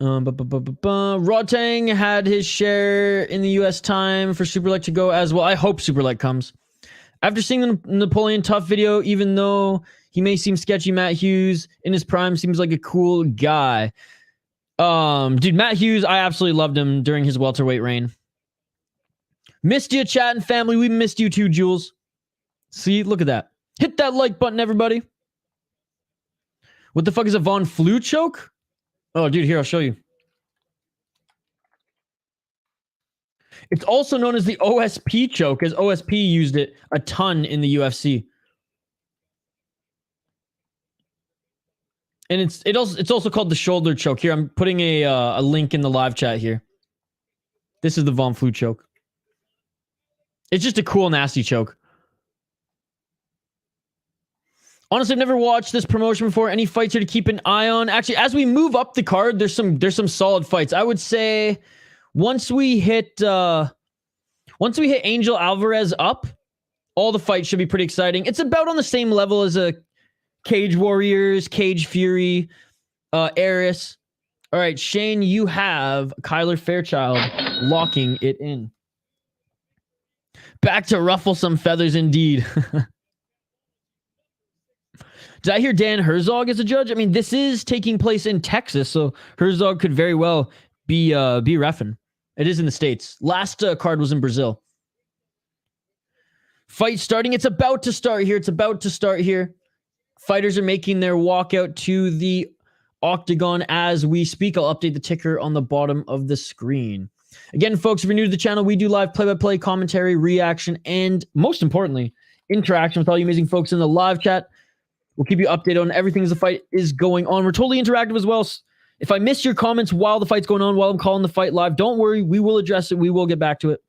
Rotang had his share in the US time for Super Light to go as well. I hope Super Light comes. After seeing the Napoleon Tough video, even though he may seem sketchy, Matt Hughes in his prime seems like a cool guy. Dude, Matt Hughes, I absolutely loved him during his welterweight reign. Missed you, chat and family. We missed you too, Jules. See, look at that. Hit that like button, everybody. What the fuck is a Von Flue choke? Oh, dude, here, I'll show you. It's also known as the OSP choke, as OSP used it a ton in the UFC. And it's also called the shoulder choke. Here, I'm putting a link in the live chat here. This is the Von Flue choke. It's just a cool, nasty choke. Honestly, I've never watched this promotion before. Any fights here to keep an eye on? Actually, as we move up the card, there's some solid fights. I would say once we hit Angel Alvarez up, all the fights should be pretty exciting. It's about on the same level as a Cage Warriors, Cage Fury, Eris. All right, Shane, you have Kyler Fairchild locking it in. Back to ruffle some feathers indeed. Did I hear Dan Herzog as a judge? I mean, this is taking place in Texas, so Herzog could very well be reffing. It is in the States. Last card was in Brazil. Fight starting. It's about to start here. Fighters are making their walk out to the octagon as we speak. I'll update the ticker on the bottom of the screen. Again, folks, if you're new to the channel, we do live play-by-play commentary, reaction, and most importantly, interaction with all you amazing folks in the live chat. We'll keep you updated on everything as the fight is going on. We're totally interactive as well. If I miss your comments while the fight's going on, while I'm calling the fight live, don't worry. We will address it. We will get back to it.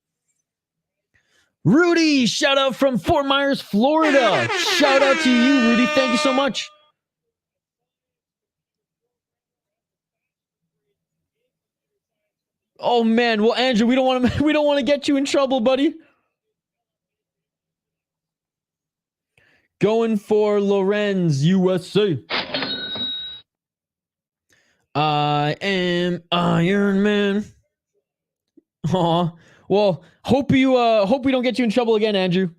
Rudy, shout out from Fort Myers, Florida. Shout out to you, Rudy. Thank you so much. Oh man, well Andrew, we don't want to get you in trouble, buddy. Going for Lorenz, USA. I am Iron Man. Aw. Well, hope we don't get you in trouble again, Andrew.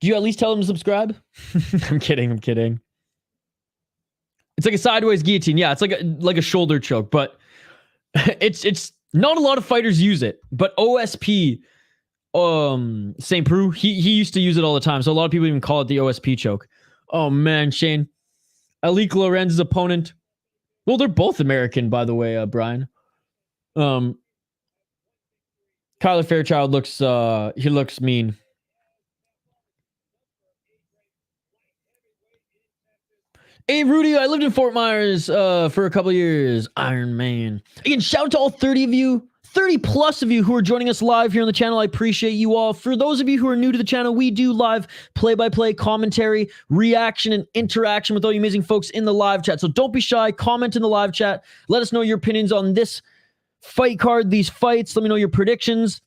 Do you at least tell him to subscribe? I'm kidding. It's like a sideways guillotine. Yeah, it's like a shoulder choke, but it's not a lot of fighters use it. But OSP, St. Preux, he used to use it all the time. So a lot of people even call it the OSP choke. Oh man, Shane. Alik Lorenz's opponent. Well, they're both American, by the way, Brian. Kyler Fairchild looks mean. Hey, Rudy, I lived in Fort Myers for a couple years. Iron Man. Again, shout out to all 30 of you, 30 plus of you who are joining us live here on the channel. I appreciate you all. For those of you who are new to the channel, we do live play-by-play commentary, reaction, and interaction with all you amazing folks in the live chat. So don't be shy. Comment in the live chat. Let us know your opinions on this fight card, these fights. Let me know your predictions.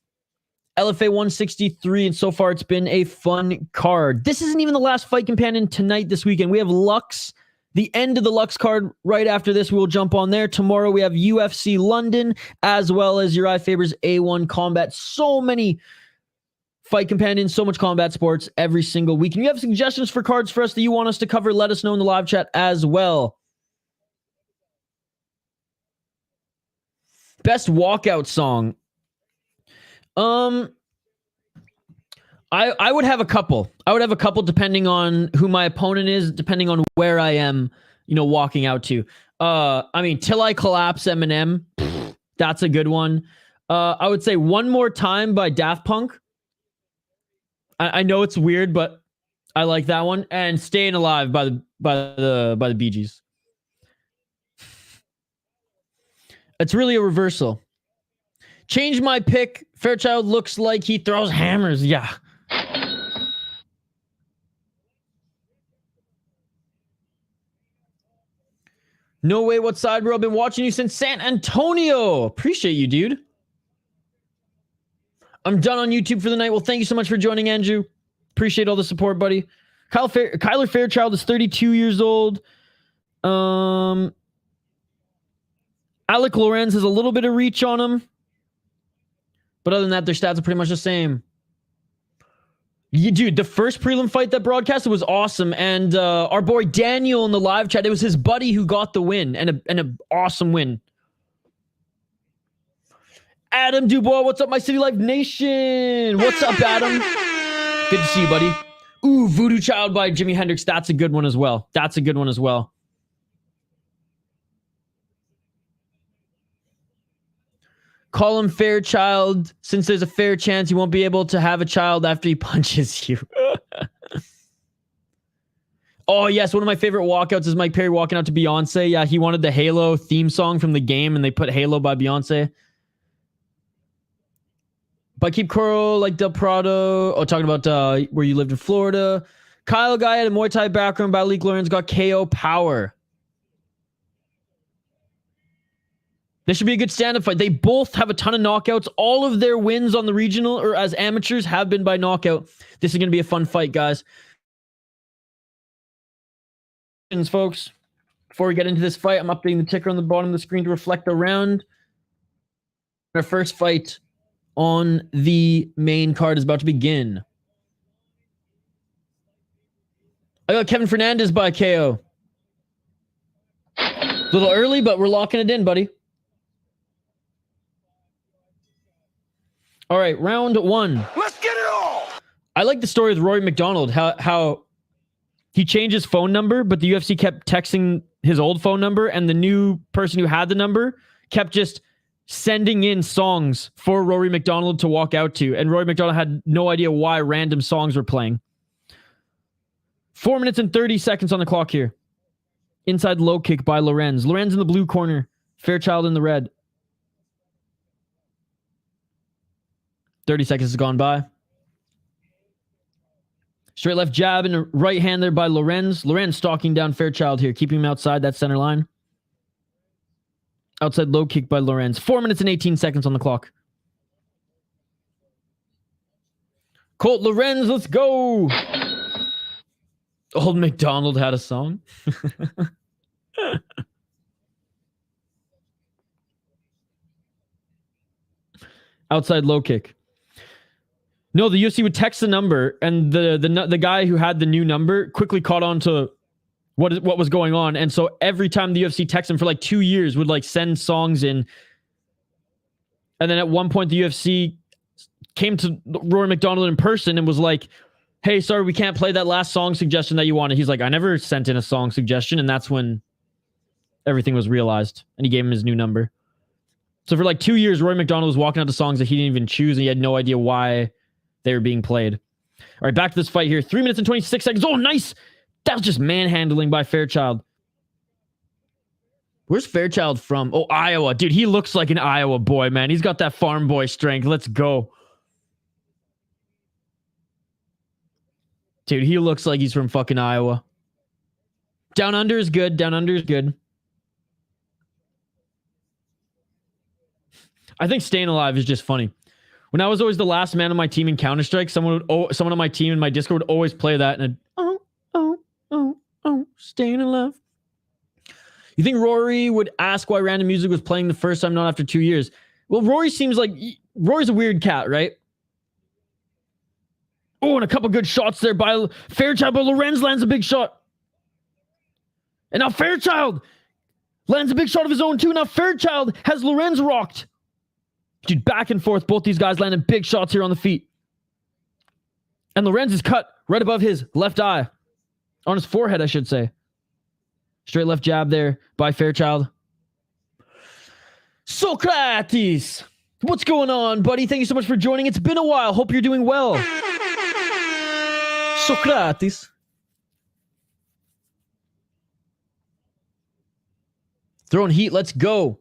LFA 163, and so far it's been a fun card. This isn't even the last fight companion tonight this weekend. We have Lux. The end of the Lux card right after this, we will jump on there. Tomorrow we have UFC London, as well as Uriah Faber's A1 Combat. So many fight companions, so much combat sports every single week. And you have suggestions for cards for us that you want us to cover, let us know in the live chat as well. Best walkout song. I would have a couple. I would have a couple depending on who my opponent is, depending on where I am, walking out to. I mean, Till I Collapse, Eminem. That's a good one. I would say One More Time by Daft Punk. I know it's weird, but I like that one. And Staying Alive by the Bee Gees. It's really a reversal. Change my pick. Fairchild looks like he throws hammers. Yeah. No way, what side, bro? I've been watching you since San Antonio. Appreciate you, dude. I'm done on YouTube for the night. Well, thank you so much for joining, Andrew. Appreciate all the support, buddy. Kyler Fairchild is 32 years old. Alik Lorenz has a little bit of reach on him. But other than that, their stats are pretty much the same. Dude, the first prelim fight that broadcasted was awesome. And our boy Daniel in the live chat, it was his buddy who got the win. And an awesome win. Adam Dubois, what's up, my City Life Nation? What's up, Adam? Good to see you, buddy. Ooh, Voodoo Child by Jimi Hendrix. That's a good one as well. Call him Fairchild, since there's a fair chance he won't be able to have a child after he punches you. Oh, yes. One of my favorite walkouts is Mike Perry walking out to Beyonce. Yeah, he wanted the Halo theme song from the game, and they put Halo by Beyonce. But keep Coral like Del Prado. Oh, talking about where you lived in Florida. Kyle Guy had a Muay Thai background by Alik Lorenz, got KO power. This should be a good stand-up fight. They both have a ton of knockouts. All of their wins on the regional or as amateurs have been by knockout. This is going to be a fun fight, guys. Folks, before we get into this fight, I'm updating the ticker on the bottom of the screen to reflect the round. Our first fight on the main card is about to begin. I got Kevin Fernandez by KO. A little early, but we're locking it in, buddy. All right, round one. Let's get it all. I like the story with Rory McDonald, how he changed his phone number, but the UFC kept texting his old phone number, and the new person who had the number kept just sending in songs for Rory McDonald to walk out to, and Rory McDonald had no idea why random songs were playing. 4 minutes and 30 seconds on the clock here. Inside low kick by Lorenz. Lorenz in the blue corner. Fairchild in the red. 30 seconds has gone by. Straight left jab and a right hand there by Lorenz. Lorenz stalking down Fairchild here, keeping him outside that center line. Outside low kick by Lorenz. 4 minutes and 18 seconds on the clock. Colt Lorenz, let's go. Old McDonald had a song. Outside low kick. No, the UFC would text the number, and the guy who had the new number quickly caught on to what was going on, and so every time the UFC texted him for like 2 years, would like send songs in, and then at one point the UFC came to Rory McDonald in person and was like, "Hey, sorry, we can't play that last song suggestion that you wanted." He's like, "I never sent in a song suggestion," and that's when everything was realized, and he gave him his new number. So for like 2 years, Rory McDonald was walking out to songs that he didn't even choose, and he had no idea why they were being played. All right, back to this fight here. 3 minutes and 26 seconds. Oh, nice! That was just manhandling by Fairchild. Where's Fairchild from? Oh, Iowa. Dude, he looks like an Iowa boy, man. He's got that farm boy strength. Let's go. Dude, he looks like he's from fucking Iowa. Down under is good. Down under is good. I think staying alive is just funny. When I was always the last man on my team in Counter-Strike, someone on my team in my Discord would always play that, and staying alive. You think Rory would ask why random music was playing the first time, not after 2 years? Well, Rory's a weird cat, right? Oh, and a couple good shots there by Fairchild, but Lorenz lands a big shot. And now Fairchild lands a big shot of his own too. Now Fairchild has Lorenz rocked. Dude, back and forth. Both these guys landing big shots here on the feet. And Lorenz is cut right above his left eye. On his forehead, I should say. Straight left jab there by Fairchild. Socrates! What's going on, buddy? Thank you so much for joining. It's been a while. Hope you're doing well. Socrates. Throwing heat. Let's go.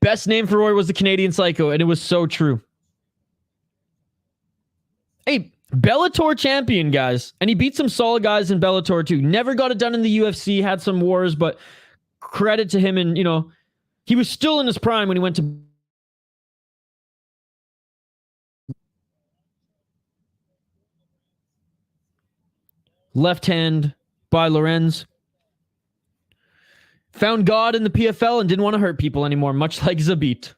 Best name for Roy was the Canadian Psycho, and it was so true. Hey, Bellator champion, guys. And he beat some solid guys in Bellator, too. Never got it done in the UFC, had some wars, but credit to him. And, you know, he was still in his prime when he went to... Left hand by Lorenz. Found God in the PFL and didn't want to hurt people anymore, much like Zabit.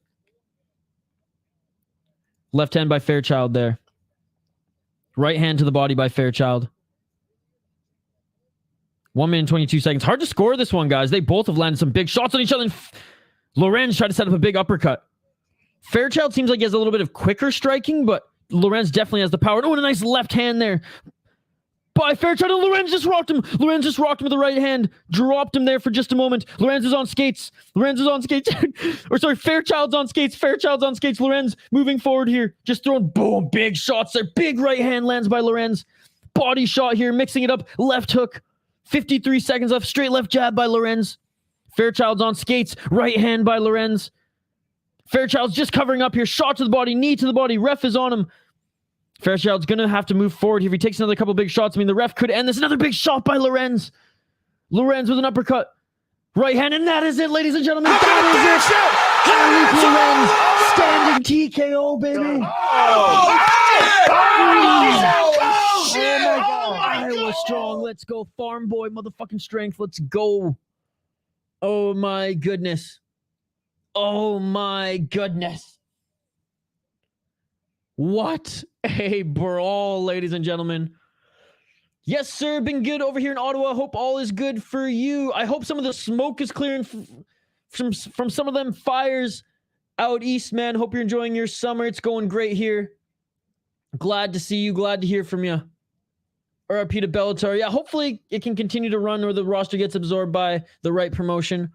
Left hand by Fairchild there. Right hand to the body by Fairchild. 1 minute and 22 seconds. Hard to score this one, guys. They both have landed some big shots on each other. And Lorenz tried to set up a big uppercut. Fairchild seems like he has a little bit of quicker striking, but Lorenz definitely has the power. Oh, and a nice left hand there by Fairchild, and Lorenz just rocked him. Lorenz just rocked him with the right hand. Dropped him there for just a moment. Lorenz is on skates. Lorenz is on skates. Or sorry, Fairchild's on skates. Fairchild's on skates. Lorenz moving forward here. Just throwing boom, big shots there. Big right hand lands by Lorenz. Body shot here, mixing it up. Left hook. 53 seconds left. Straight left jab by Lorenz. Fairchild's on skates. Right hand by Lorenz. Fairchild's just covering up here. Shot to the body. Knee to the body. Ref is on him. Fairchild's going to have to move forward here. If he takes another couple big shots, I mean, the ref could end this. Another big shot by Lorenz. Lorenz with an uppercut. Right hand, and that is it, ladies and gentlemen. That is it. Alik Lorenz, standing TKO, baby. Oh my God. Iowa strong. Let's go. Farm boy, motherfucking strength. Let's go. Oh, my goodness. Oh, my goodness. What a brawl, ladies and gentlemen. Yes, sir. Been good over here in Ottawa. Hope all is good for you. I hope some of the smoke is clearing from some of them fires out east, man. Hope you're enjoying your summer. It's going great here. Glad to see you. Glad to hear from you. RIP to Bellator. Yeah, hopefully it can continue to run or the roster gets absorbed by the right promotion.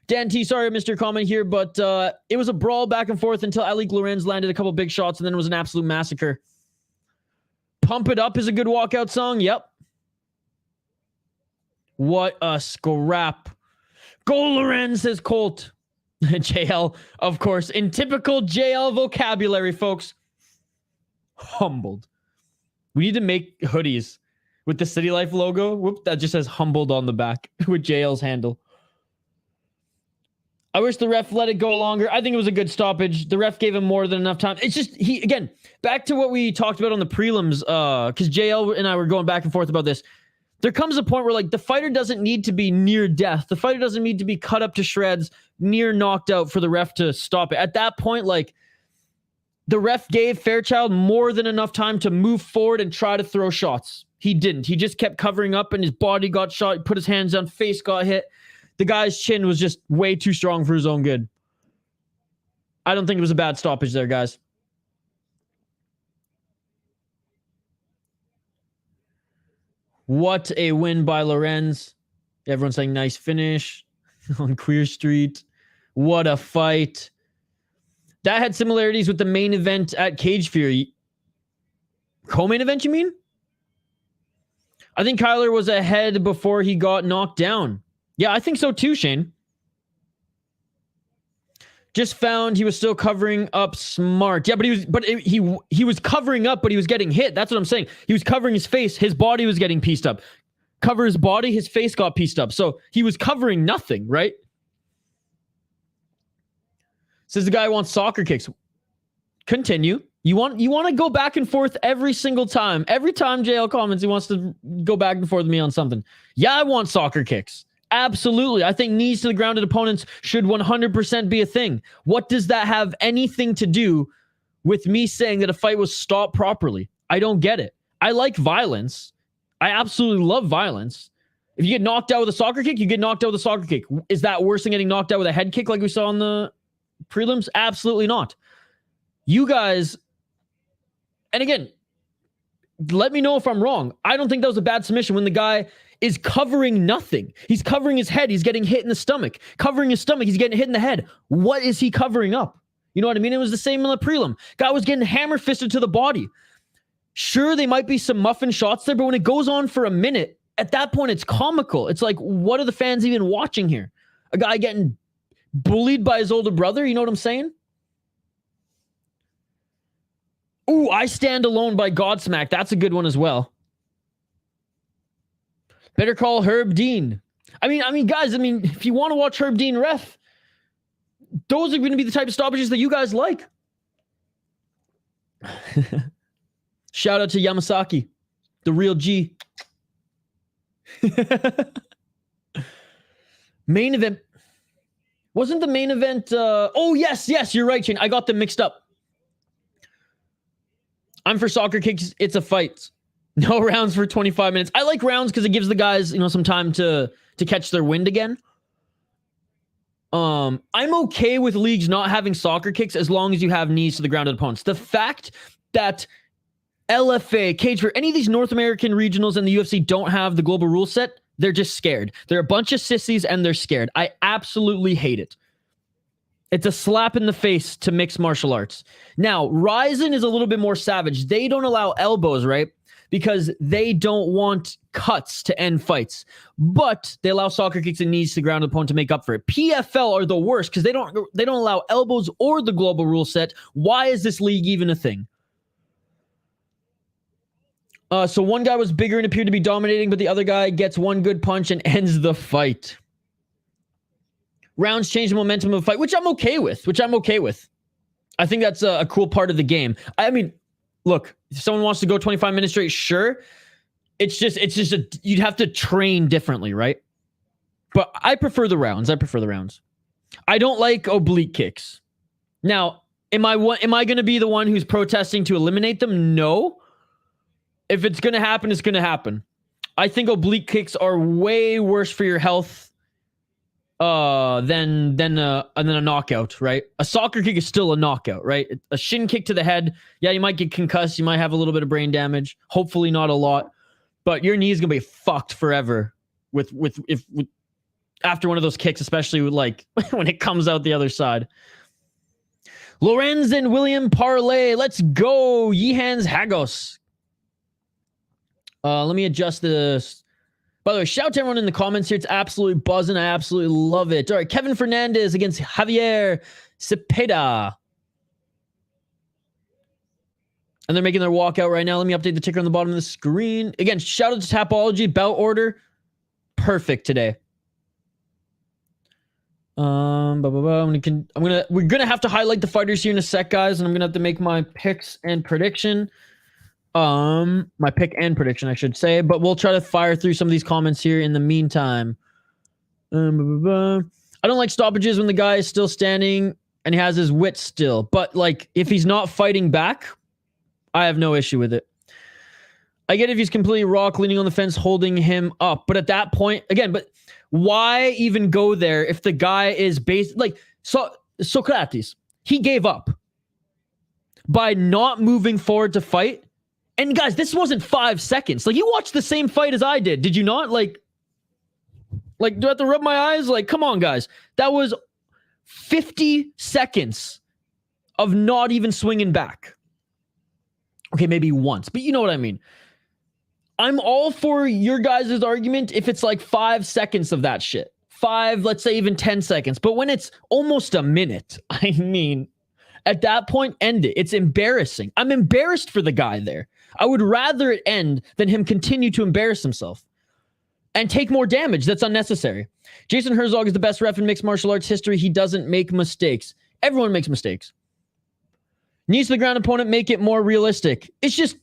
Dan T, sorry I missed your comment here, but it was a brawl back and forth until Alik Lorenz landed a couple big shots, and then it was an absolute massacre. Pump It Up is a good walkout song. Yep. What a scrap. Go Lorenz, says Colt. JL, of course, in typical JL vocabulary, folks. Humbled. We need to make hoodies with the City Life logo. Whoop, that just says humbled on the back with JL's handle. I wish the ref let it go longer. I think it was a good stoppage. The ref gave him more than enough time. It's just, again, back to what we talked about on the prelims, because JL and I were going back and forth about this. There comes a point where, like, the fighter doesn't need to be near death. The fighter doesn't need to be cut up to shreds, near knocked out for the ref to stop it. At that point, like, the ref gave Fairchild more than enough time to move forward and try to throw shots. He didn't. He just kept covering up, and his body got shot. He put his hands down, face got hit. The guy's chin was just way too strong for his own good. I don't think it was a bad stoppage there, guys. What a win by Lorenz. Everyone's saying nice finish on Queer Street. What a fight. That had similarities with the main event at Cage Fury. Co-main event, you mean? I think Kyler was ahead before he got knocked down. Yeah, I think so too, Shane. Just found he was still covering up smart. Yeah, but he was covering up, but he was getting hit. That's what I'm saying. He was covering his face. His body was getting pieced up. Cover his body, his face got pieced up. So he was covering nothing, right? Says the guy wants soccer kicks. Continue. You want to go back and forth every single time. Every time JL comments, he wants to go back and forth with me on something. Yeah, I want soccer kicks. Absolutely. I think knees to the grounded opponents should 100% be a thing. What does that have anything to do with me saying that a fight was stopped properly? I don't get it. I like violence. I absolutely love violence. If you get knocked out with a soccer kick, you get knocked out with a soccer kick. Is that worse than getting knocked out with a head kick like we saw in the prelims? Absolutely not. You guys, and again, let me know if I'm wrong. I don't think that was a bad submission when the guy is covering nothing. He's covering his head. He's getting hit in the stomach. Covering his stomach. He's getting hit in the head. What is he covering up? You know what I mean? It was the same in the prelim. Guy was getting hammer-fisted to the body. Sure, they might be some muffin shots there, but when it goes on for a minute, at that point, it's comical. It's like, what are the fans even watching here? A guy getting bullied by his older brother? You know what I'm saying? Ooh, I Stand Alone by Godsmack. That's a good one as well. Better call Herb Dean. I mean, guys, if you want to watch Herb Dean ref, those are going to be the type of stoppages that you guys like. Shout out to Yamasaki, the real G. Main event. Wasn't the main event... oh, yes, you're right, Shane. I got them mixed up. I'm for soccer kicks. It's a fight. No rounds for 25 minutes. I like rounds because it gives the guys, some time to catch their wind again. I'm okay with leagues not having soccer kicks as long as you have knees to the grounded opponents. The fact that LFA, Cage for any of these North American regionals and the UFC don't have the global rule set, they're just scared. They're a bunch of sissies and they're scared. I absolutely hate it. It's a slap in the face to mixed martial arts. Now, Ryzen is a little bit more savage. They don't allow elbows, right? Because they don't want cuts to end fights. But they allow soccer kicks and knees to the ground opponent to make up for it. PFL are the worst because they don't allow elbows or the global rule set. Why is this league even a thing? So one guy was bigger and appeared to be dominating, but the other guy gets one good punch and ends the fight. Rounds change the momentum of the fight, which I'm okay with. I think that's a cool part of the game. I mean, look, if someone wants to go 25 minutes straight, sure. It's just you'd have to train differently, right? But I prefer the rounds. I don't like oblique kicks. Now, am I going to be the one who's protesting to eliminate them? No. If it's going to happen, it's going to happen. I think oblique kicks are way worse for your health than a knockout, right? A soccer kick is still a knockout, right? A shin kick to the head, yeah, you might get concussed, you might have a little bit of brain damage, hopefully not a lot, but your knee is gonna be fucked forever with after one of those kicks, especially with when it comes out the other side. Lorenz and William Parlay, let's go. Yehans Hagos. Let me adjust this. By the way, shout out to everyone in the comments here. It's absolutely buzzing. I absolutely love it. All right, Kevin Fernandez against Javier Cepeda. And they're making their walkout right now. Let me update the ticker on the bottom of the screen. Again, shout out to Tapology. Bout order. Perfect today. We're gonna have to highlight the fighters here in a sec, guys, and I'm gonna have to make my picks and prediction. My pick and prediction, I should say, but we'll try to fire through some of these comments here in the meantime. I don't like stoppages when the guy is still standing and he has his wit still, but like if he's not fighting back, I have no issue with it. I get if he's completely rock, leaning on the fence, holding him up, but at that point, again, but why even go there if the guy is based like Socrates? He gave up by not moving forward to fight. And guys, this wasn't 5 seconds. Like, you watched the same fight as I did you not? Like, do I have to rub my eyes? Like, come on, guys. That was 50 seconds of not even swinging back. Okay, maybe once, but you know what I mean. I'm all for your guys' argument if it's like 5 seconds of that shit. 5, let's say even 10 seconds. But when it's almost a minute, I mean, at that point, end it. It's embarrassing. I'm embarrassed for the guy there. I would rather it end than him continue to embarrass himself and take more damage that's unnecessary. Jason Herzog is the best ref in mixed martial arts history. He doesn't make mistakes. Everyone makes mistakes. Knees to the ground opponent, make it more realistic. It just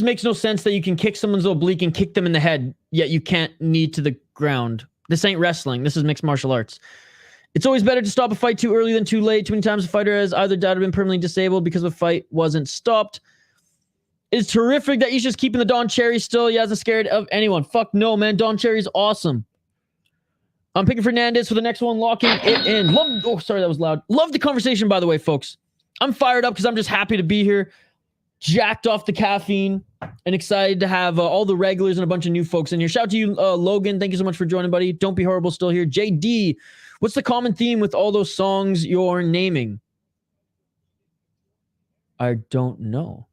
makes no sense that you can kick someone's oblique and kick them in the head, yet you can't knee to the ground. This ain't wrestling. This is mixed martial arts. It's always better to stop a fight too early than too late. Too many times a fighter has either died or been permanently disabled because the fight wasn't stopped. It's terrific that he's just keeping the Don Cherry still. He hasn't scared of anyone. Fuck no, man. Don Cherry's awesome. I'm picking Fernandez for the next one, locking it in. Sorry, that was loud. Love the conversation, by the way, folks. I'm fired up because I'm just happy to be here. Jacked off the caffeine and excited to have all the regulars and a bunch of new folks in here. Shout out to you, Logan. Thank you so much for joining, buddy. Don't Be Horrible still here. JD, what's the common theme with all those songs you're naming? I don't know.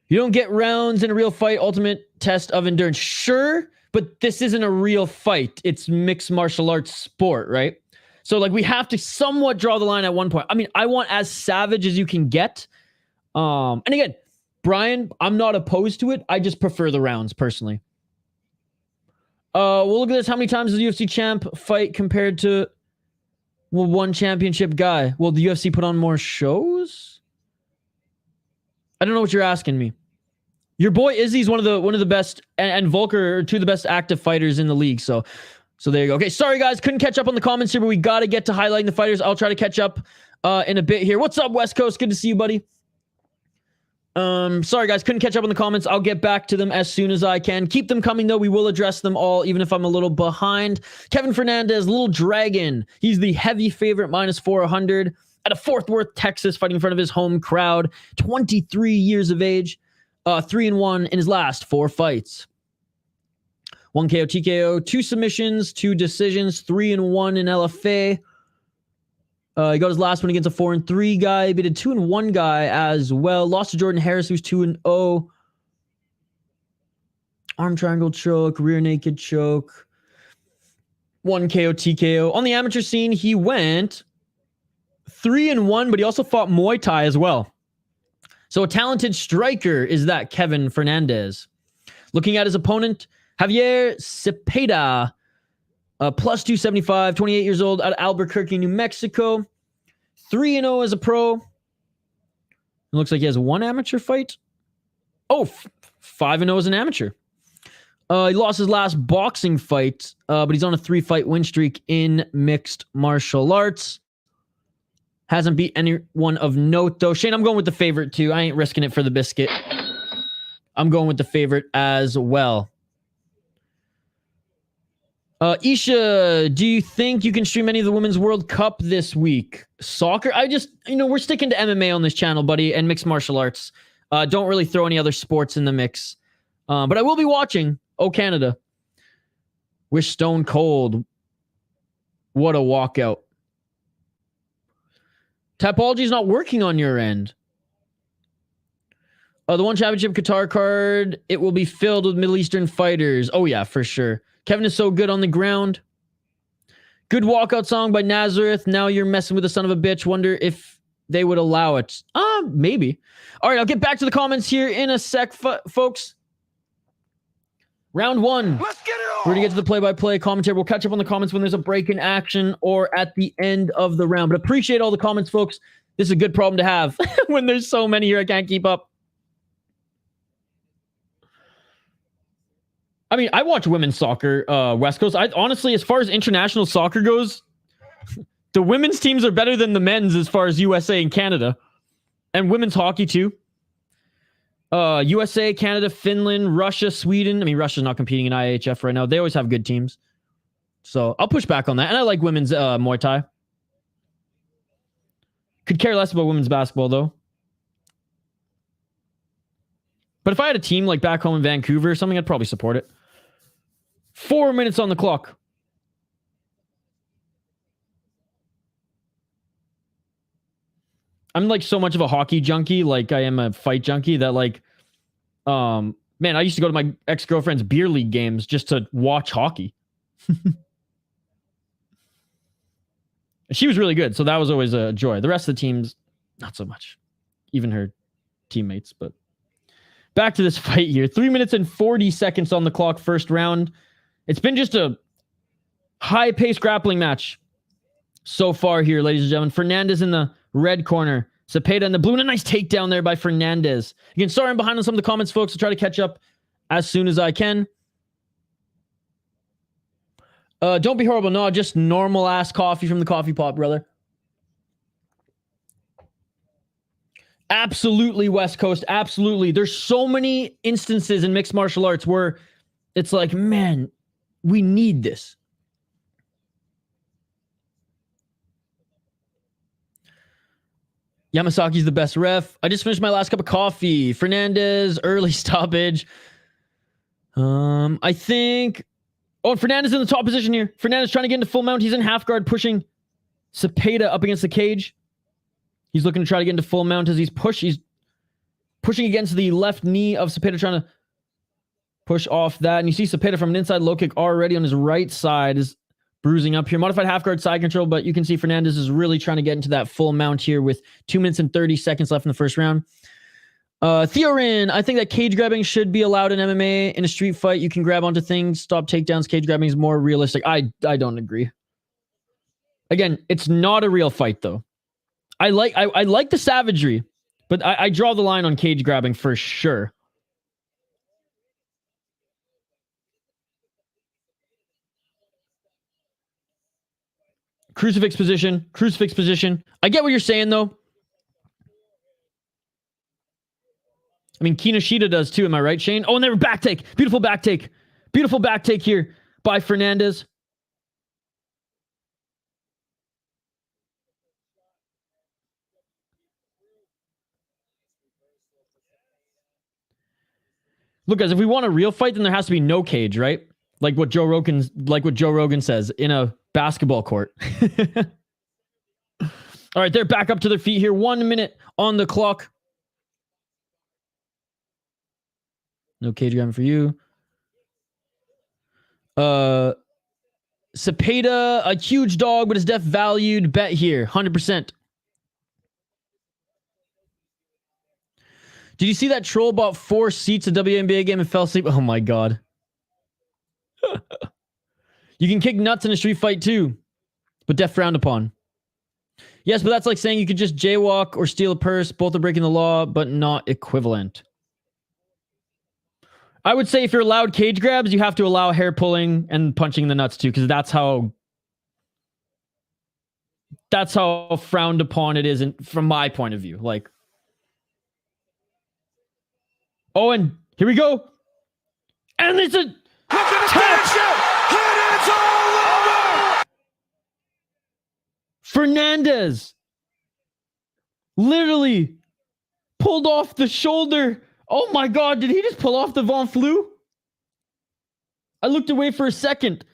You don't get rounds in a real fight. Ultimate test of endurance. Sure, but this isn't a real fight. It's mixed martial arts sport, right? So like we have to somewhat draw the line at one point. I mean, I want as savage as you can get. And again, Brian, I'm not opposed to it. I just prefer the rounds personally. Well, look at this. How many times does the UFC champ fight compared to one championship guy? Well, the UFC put on more shows? I don't know what you're asking me. Your boy Izzy's one of the best, and Volker are two of the best active fighters in the league. So there you go. Okay, sorry guys, couldn't catch up on the comments here, but we got to get to highlighting the fighters. I'll try to catch up in a bit here. What's up, West Coast? Good to see you, buddy. Sorry guys, couldn't catch up on the comments. I'll get back to them as soon as I can. Keep them coming though. We will address them all, even if I'm a little behind. Kevin Fernandez, Little Dragon. He's the heavy favorite, -400 at a Fort Worth, Texas, fighting in front of his home crowd. 23 years of age, 3-1 in his last 4 fights. 1 KO, TKO, 2 submissions, 2 decisions, 3-1 in LFA. He got his last one against a 4-3 guy. He beat a 2-1 guy as well. Lost to Jordan Harris, who's 2-0. Arm triangle choke, rear naked choke. 1 KO, TKO. On the amateur scene, he went 3-1, but he also fought Muay Thai as well. So a talented striker is that Kevin Fernandez. Looking at his opponent, Javier Cepeda. Plus 275, 28 years old, out of Albuquerque, New Mexico. 3-0 as a pro. It looks like he has 1 amateur fight. Oh, 5-0 as an amateur. He lost his last boxing fight, but he's on a 3-fight win streak in mixed martial arts. Hasn't beat anyone of note, though. Shane, I'm going with the favorite, too. I ain't risking it for the biscuit. I'm going with the favorite as well. Isha, do you think you can stream any of the Women's World Cup this week? Soccer? We're sticking to MMA on this channel, buddy, and mixed martial arts. Don't really throw any other sports in the mix. But I will be watching. Oh, Canada. Wish Stone Cold. What a walkout. Tapology's not working on your end. The One Championship Qatar card, it will be filled with Middle Eastern fighters. Oh, yeah, for sure. Kevin is so good on the ground. Good walkout song by Nazareth. Now you're messing with the son of a bitch. Wonder if they would allow it. Maybe. All right, I'll get back to the comments here in a sec, folks. Round one. Let's get it We're on. going to get to the play-by-play commentary. We'll catch up on the comments when there's a break in action or at the end of the round. But appreciate all the comments, folks. This is a good problem to have when there's so many here I can't keep up. I mean, I watch women's soccer, West Coast. Honestly, as far as international soccer goes, the women's teams are better than the men's as far as USA and Canada. And women's hockey, too. USA, Canada, Finland, Russia, Sweden. I mean, Russia's not competing in IHF right now. They always have good teams. So I'll push back on that. And I like women's Muay Thai. Could care less about women's basketball, though. But if I had a team like back home in Vancouver or something, I'd probably support it. 4 minutes on the clock. I'm like so much of a hockey junkie, like I am a fight junkie, that like, man, I used to go to my ex-girlfriend's beer league games just to watch hockey. She was really good, so that was always a joy. The rest of the teams, not so much. Even her teammates, but back to this fight here. 3 minutes and 40 seconds on the clock, first round. It's been just a high-paced grappling match so far here, ladies and gentlemen. Fernandez in the red corner. Cepeda in the blue. And a nice takedown there by Fernandez. Again, sorry I'm behind on some of the comments, folks. I'll try to catch up as soon as I can. Don't be horrible. No, just normal-ass coffee from the coffee pot, brother. Absolutely, West Coast. Absolutely. There's so many instances in mixed martial arts where it's like, man, we need this. Yamasaki's the best ref. I just finished my last cup of coffee. Fernandez, early stoppage. I think... Oh, and Fernandez in the top position here. Fernandez trying to get into full mount. He's in half guard, pushing Cepeda up against the cage. He's looking to try to get into full mount as he's pushing against the left knee of Cepeda, trying to push off that. And you see Cepeda from an inside low kick already on his right side is bruising up here. Modified half guard side control, but you can see Fernandez is really trying to get into that full mount here with 2 minutes and 30 seconds left in the first round. Theorin, I think that cage grabbing should be allowed in MMA. In a street fight, you can grab onto things, stop takedowns. Cage grabbing is more realistic. I don't agree. Again, it's not a real fight, though. I like the savagery, but I draw the line on cage grabbing for sure. Crucifix position. Crucifix position. I get what you're saying, though. I mean, Kinoshita does too. Am I right, Shane? Oh, and they were back take. Beautiful back take. Beautiful back take here by Fernandez. Look, guys, if we want a real fight, then there has to be no cage, right? Like what Joe Rogan says in a basketball court. All right, they're back up to their feet here. 1 minute on the clock. No cage grabbing for you. Cepeda, a huge dog, but his def valued bet here. 100%. Did you see that troll bought 4 seats at WNBA game and fell asleep? Oh my god. You can kick nuts in a street fight too, but def frowned upon. Yes, but that's like saying you could just jaywalk or steal a purse. Both are breaking the law, but not equivalent. I would say if you're allowed cage grabs, you have to allow hair pulling and punching in the nuts too, because that's how frowned upon it is from my point of view. Like, oh, and here we go. And it's a tap. Fernandez literally pulled off the shoulder. Oh my god, did he just pull off the Von Flue? I looked away for a second.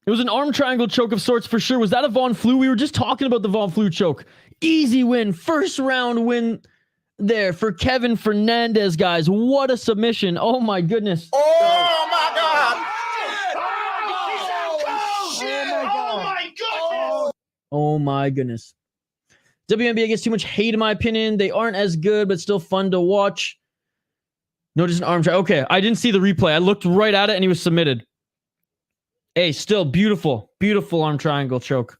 It was an arm triangle choke of sorts for sure. Was that a Von Flue? We were just talking about the Von Flue choke. Easy win. First round win there for Kevin Fernandez, guys. What a submission. Oh my goodness. Oh my god. Oh my goodness. WNBA gets too much hate in my opinion. They aren't as good, but still fun to watch. No, just an arm triangle. Okay, I didn't see the replay. I looked right at it and he was submitted. Hey, still beautiful. Beautiful arm triangle choke.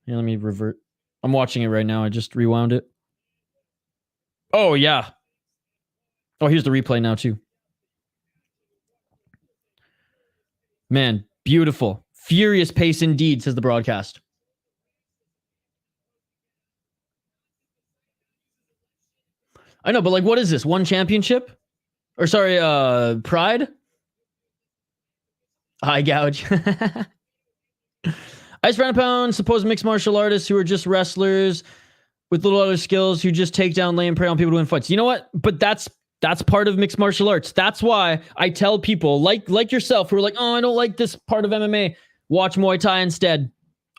Yeah, let me revert. I'm watching it right now. I just rewound it. Oh, yeah. Oh, here's the replay now, too. Man, beautiful. Furious pace indeed, says the broadcast. I know, but like, what is this? One championship? Or sorry, Pride? High gouge. Ice round pound, supposed mixed martial artists who are just wrestlers with little other skills who just take down, lay and prey on people to win fights. You know what? But that's part of mixed martial arts. That's why I tell people like yourself who are like, oh, I don't like this part of MMA. Watch Muay Thai instead.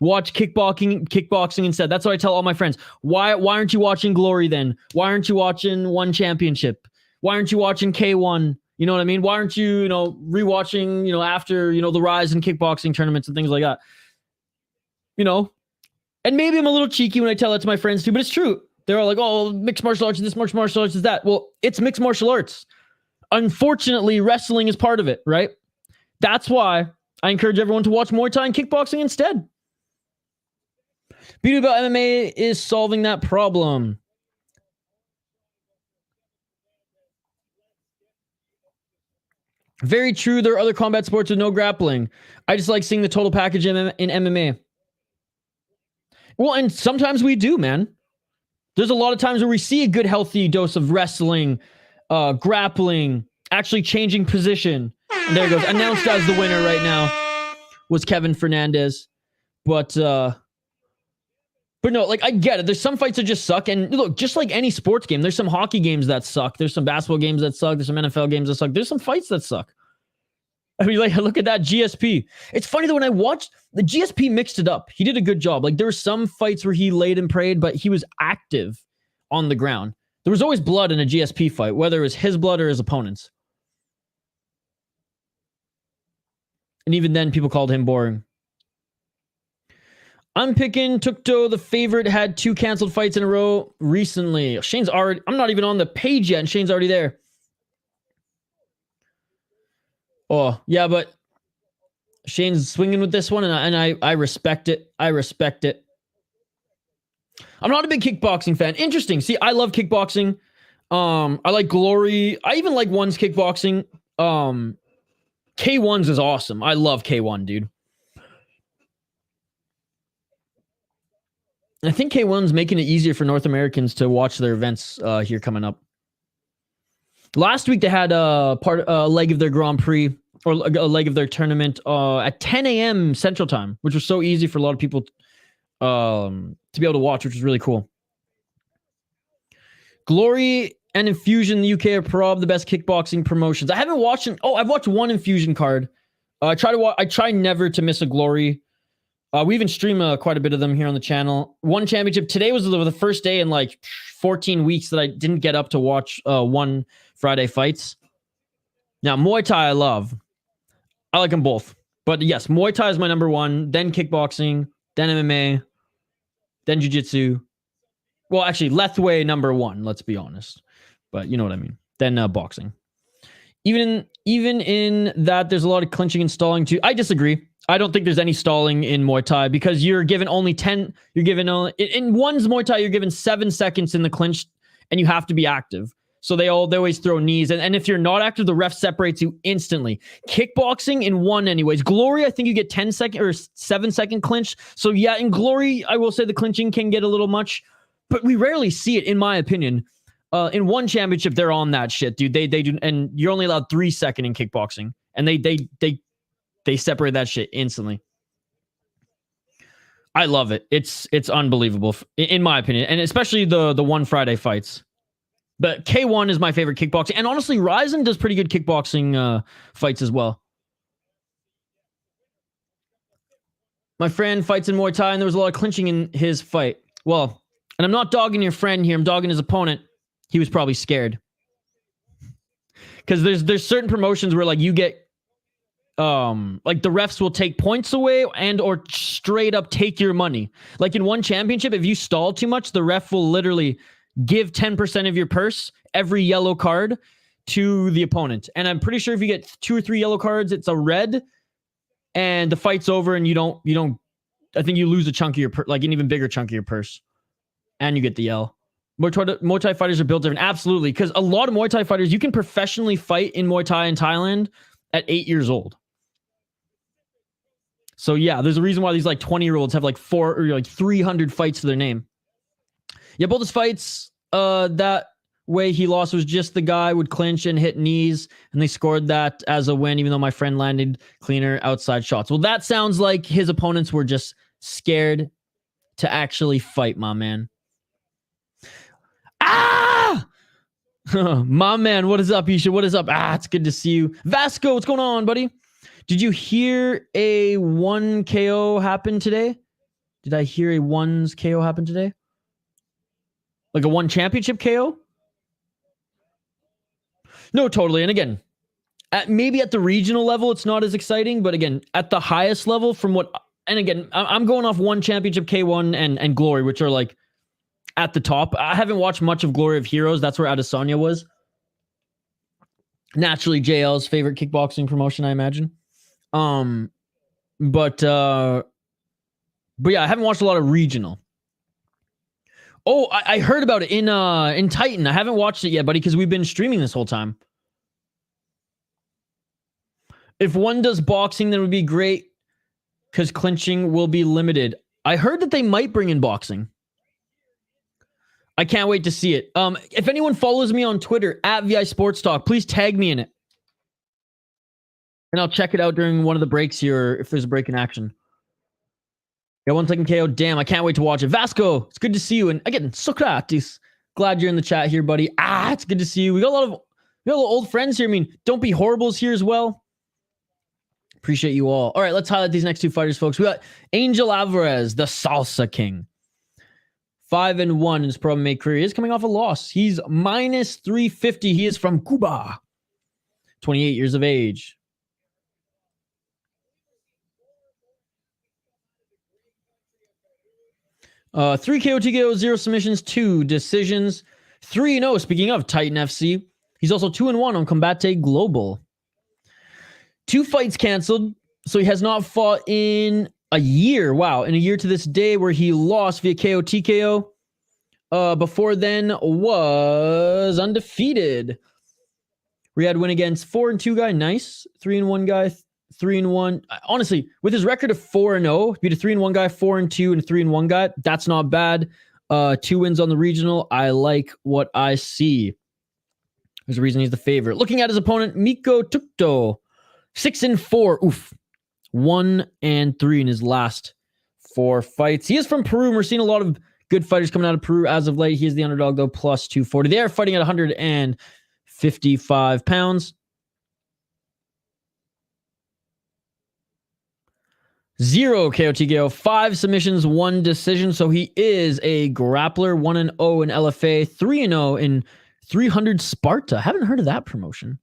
Watch kickboxing instead. That's what I tell all my friends. Why aren't you watching Glory then? Why aren't you watching One Championship? Why aren't you watching K1? You know what I mean? Why aren't you, rewatching, after, the rise in kickboxing tournaments and things like that? And maybe I'm a little cheeky when I tell that to my friends too, but it's true. They're all like, oh, mixed martial arts, this mixed martial arts is that. Well, it's mixed martial arts. Unfortunately, wrestling is part of it, right? That's why I encourage everyone to watch Muay Thai and kickboxing instead. Beauty about MMA is solving that problem. Very true. There are other combat sports with no grappling. I just like seeing the total package in MMA. Well, and sometimes we do, man. There's a lot of times where we see a good, healthy dose of wrestling, grappling, actually changing position. And there it goes. Announced as the winner right now was Kevin Fernandez. But no, like, I get it. There's some fights that just suck. And look, just like any sports game, there's some hockey games that suck. There's some basketball games that suck. There's some NFL games that suck. There's some fights that suck. I mean, like, look at that GSP. It's funny that when I watched, the GSP mixed it up. He did a good job. Like, there were some fights where he laid and prayed, but he was active on the ground. There was always blood in a GSP fight, whether it was his blood or his opponent's. And even then, people called him boring. I'm picking Tucto. The favorite had 2 canceled fights in a row recently. Shane's already... I'm not even on the page yet, and Shane's already there. Oh, yeah, but Shane's swinging with this one, and I respect it. I respect it. I'm not a big kickboxing fan. Interesting. See, I love kickboxing. I like Glory. I even like One's kickboxing. K1's is awesome. I love K1, dude. I think K1's making it easier for North Americans to watch their events here coming up. Last week they had a leg of their Grand Prix, or a leg of their tournament at 10 a.m. Central Time, which was so easy for a lot of people to be able to watch, which was really cool. Glory and Infusion in the UK are probably the best kickboxing promotions. I haven't watched... I've watched one Infusion card. I try never to miss a Glory. We even stream quite a bit of them here on the channel. One championship. Today was the first day in like 14 weeks that I didn't get up to watch one Friday fights. Now, Muay Thai I love. I like them both. But yes, Muay Thai is my number one. Then kickboxing. Then MMA. Then jiu-jitsu. Well, actually, Lethway number one, let's be honest. But you know what I mean. Then boxing. Even in that, there's a lot of clinching and stalling too. I disagree. I don't think there's any stalling in Muay Thai because you're given only 10. You're given only in one's Muay Thai. You're given 7 seconds in the clinch, and you have to be active. So they always throw knees, and if you're not active, the ref separates you instantly. Kickboxing in one, anyways. Glory, I think you get 10 second or 7 second clinch. So yeah, in Glory, I will say the clinching can get a little much, but we rarely see it, in my opinion. In one championship, they're on that shit, dude. They do, and you're only allowed 3 seconds in kickboxing, and they separate that shit instantly. I love it. It's unbelievable, in my opinion, and especially the one Friday fights. But K1 is my favorite kickboxing, and honestly, Ryzen does pretty good kickboxing fights as well. My friend fights in Muay Thai, and there was a lot of clinching in his fight. Well, and I'm not dogging your friend here. I'm dogging his opponent. He was probably scared. Because there's certain promotions where like you get like the refs will take points away and or straight up take your money. Like in one championship, if you stall too much, the ref will literally give 10% of your purse every yellow card to the opponent. And I'm pretty sure if you get 2 or 3 yellow cards, it's a red, and the fight's over, and you don't. I think you lose a chunk of your like an even bigger chunk of your purse, and you get the L. Muay Thai fighters are built different, absolutely, because a lot of Muay Thai fighters, you can professionally fight in Muay Thai in Thailand at 8 years old. So yeah, there's a reason why these like 20-year-olds have like 300 fights to their name. Yeah, both his fights, that way he lost was just the guy would clinch and hit knees, and they scored that as a win, even though my friend landed cleaner outside shots. Well, that sounds like his opponents were just scared to actually fight, my man. Ah! My man, what is up, Isha? What is up? It's good to see you. Vasco, what's going on, buddy? Did you hear a 1 KO happen today? Did I hear a 1's KO happen today? Like a 1 championship KO? No, totally. And again, maybe at the regional level, it's not as exciting. But again, at the highest level, from what... And again, I'm going off 1 championship K1 and Glory, which are like at the top. I haven't watched much of Glory of Heroes. That's where Adesanya was. Naturally, JL's favorite kickboxing promotion, I imagine. But yeah, I haven't watched a lot of regional. Oh, I heard about it in Titan. I haven't watched it yet, buddy, because we've been streaming this whole time. If 1 does boxing, then it would be great, because clinching will be limited. I heard that they might bring in boxing. I can't wait to see it. If anyone follows me on Twitter at VI Sports Talk, please tag me in it, and I'll check it out during one of the breaks here, if there's a break in action. Got 1 second KO. Damn, I can't wait to watch it. Vasco, it's good to see you. And again, Socrates, glad you're in the chat here, buddy. It's good to see you. We got a lot of old friends here. I mean, Don't Be Horribles here as well. Appreciate you all. All right, let's highlight these next 2 fighters, folks. We got Angel Alvarez, the Salsa King. 5-1 in his pro MMA career. He is coming off a loss. He's minus 350. He is from Cuba. 28 years of age. 3 KO, TKO, 0 submissions, 2 decisions, 3-0. Speaking of Titan FC, he's also 2-1 on Combate Global. 2 fights canceled, so he has not fought in a year. Wow, in a year to this day, where he lost via KO, TKO. Before then was undefeated. Riyadh win against 4-2 guy, nice. 3-1 guy, 3-1. Honestly, with his record of 4-0, beat a 3-1 guy, 4-2, and a 3-1 guy. That's not bad. 2 wins on the regional. I like what I see. There's a reason he's the favorite. Looking at his opponent, Milko Tucto, 6-4. Oof. 1-3 in his last 4 fights. He is from Peru. We're seeing a lot of good fighters coming out of Peru as of late. He is the underdog, though, plus 240. They are fighting at 155 pounds. 0 KO, TKO, 5 submissions, 1 decision. So he is a grappler, 1-0 in LFA, 3-0 in 300 Sparta. Haven't heard of that promotion.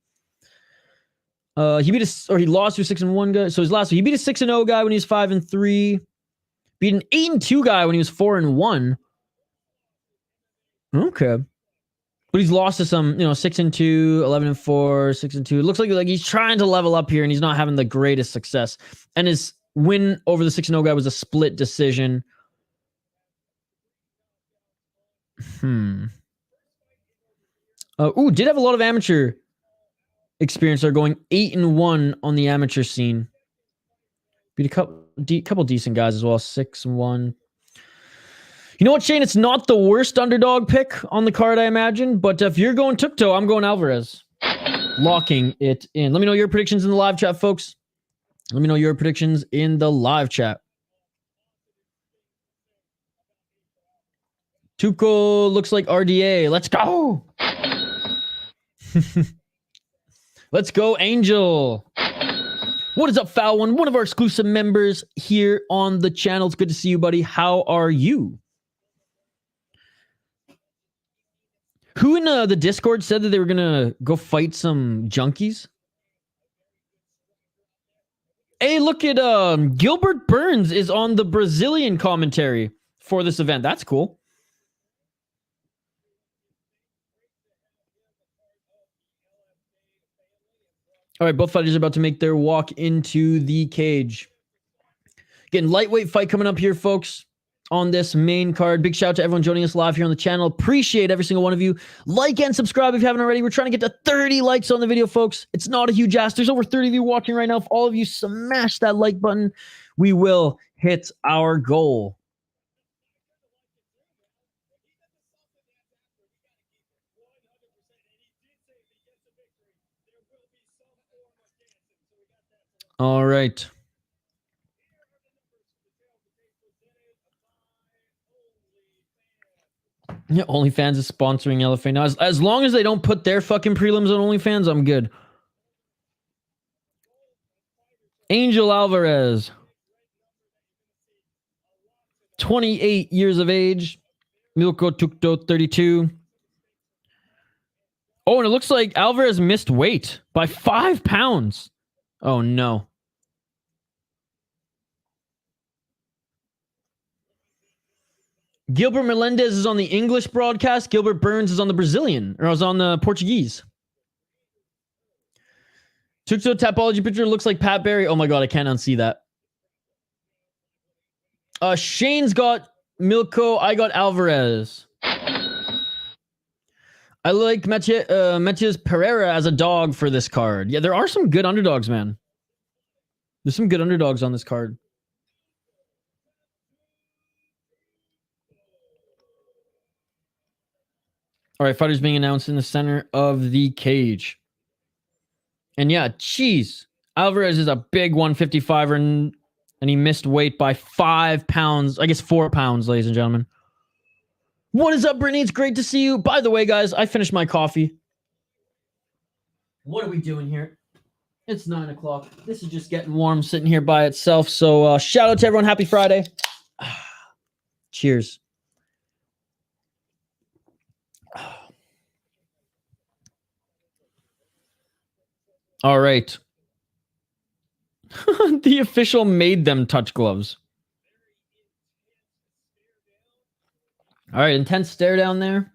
He lost to a 6-1 guy. So his last one, he beat a 6-0 guy when he was 5-3. Beat an 8-2 guy when he was 4-1. Okay. But he's lost to some, 6-2, 11-4, 6-2. It looks like he's trying to level up here, and he's not having the greatest success. And his win over the 6-0 guy was a split decision. Did have a lot of amateur experience. They're going 8-1 on the amateur scene. Beat a couple decent guys as well. 6-1. You know what, Shane? It's not the worst underdog pick on the card, I imagine. But if you're going Tucto, I'm going Alvarez. Locking it in. Let me know your predictions in the live chat, folks. Let me know your predictions in the live chat. Tuco looks like RDA. Let's go. Let's go, Angel. What is up, Foul One? One of our exclusive members here on the channel. It's good to see you, buddy. How are you? Who in the Discord said that they were going to go fight some junkies? Hey, look at Gilbert Burns is on the Brazilian commentary for this event. That's cool. All right, both fighters are about to make their walk into the cage. Again, lightweight fight coming up here, folks, on this main card. Big shout out to everyone joining us live here on the channel. Appreciate every single one of you. Like and subscribe if you haven't already. We're trying to get to 30 likes on the video, folks. It's not a huge ask. There's over 30 of you watching right now. If all of you smash that like button, we will hit our goal. All right. Yeah, OnlyFans is sponsoring LFA now. As long as they don't put their fucking prelims on OnlyFans, I'm good. Angel Alvarez. 28 years of age. Milko Tucto, 32. Oh, and it looks like Alvarez missed weight by 5 pounds. Oh, no. Gilbert Melendez is on the English broadcast. Gilbert Burns is on the Brazilian, or was on the Portuguese. Tucto Tapology picture looks like Pat Barry. Oh my God, I can't unsee that. Shane's got Milko. I got Alvarez. I like Matheus Pereira as a dog for this card. Yeah, there are some good underdogs, man. There's some good underdogs on this card. All right, fighters being announced in the center of the cage. And yeah, geez. Alvarez is a big 155er, and he missed weight by 5 pounds. I guess 4 pounds, ladies and gentlemen. What is up, Brittany? It's great to see you. By the way, guys, I finished my coffee. What are we doing here? It's 9 o'clock. This is just getting warm sitting here by itself. So shout out to everyone. Happy Friday. Cheers. All right. The official made them touch gloves. All right, intense stare down there.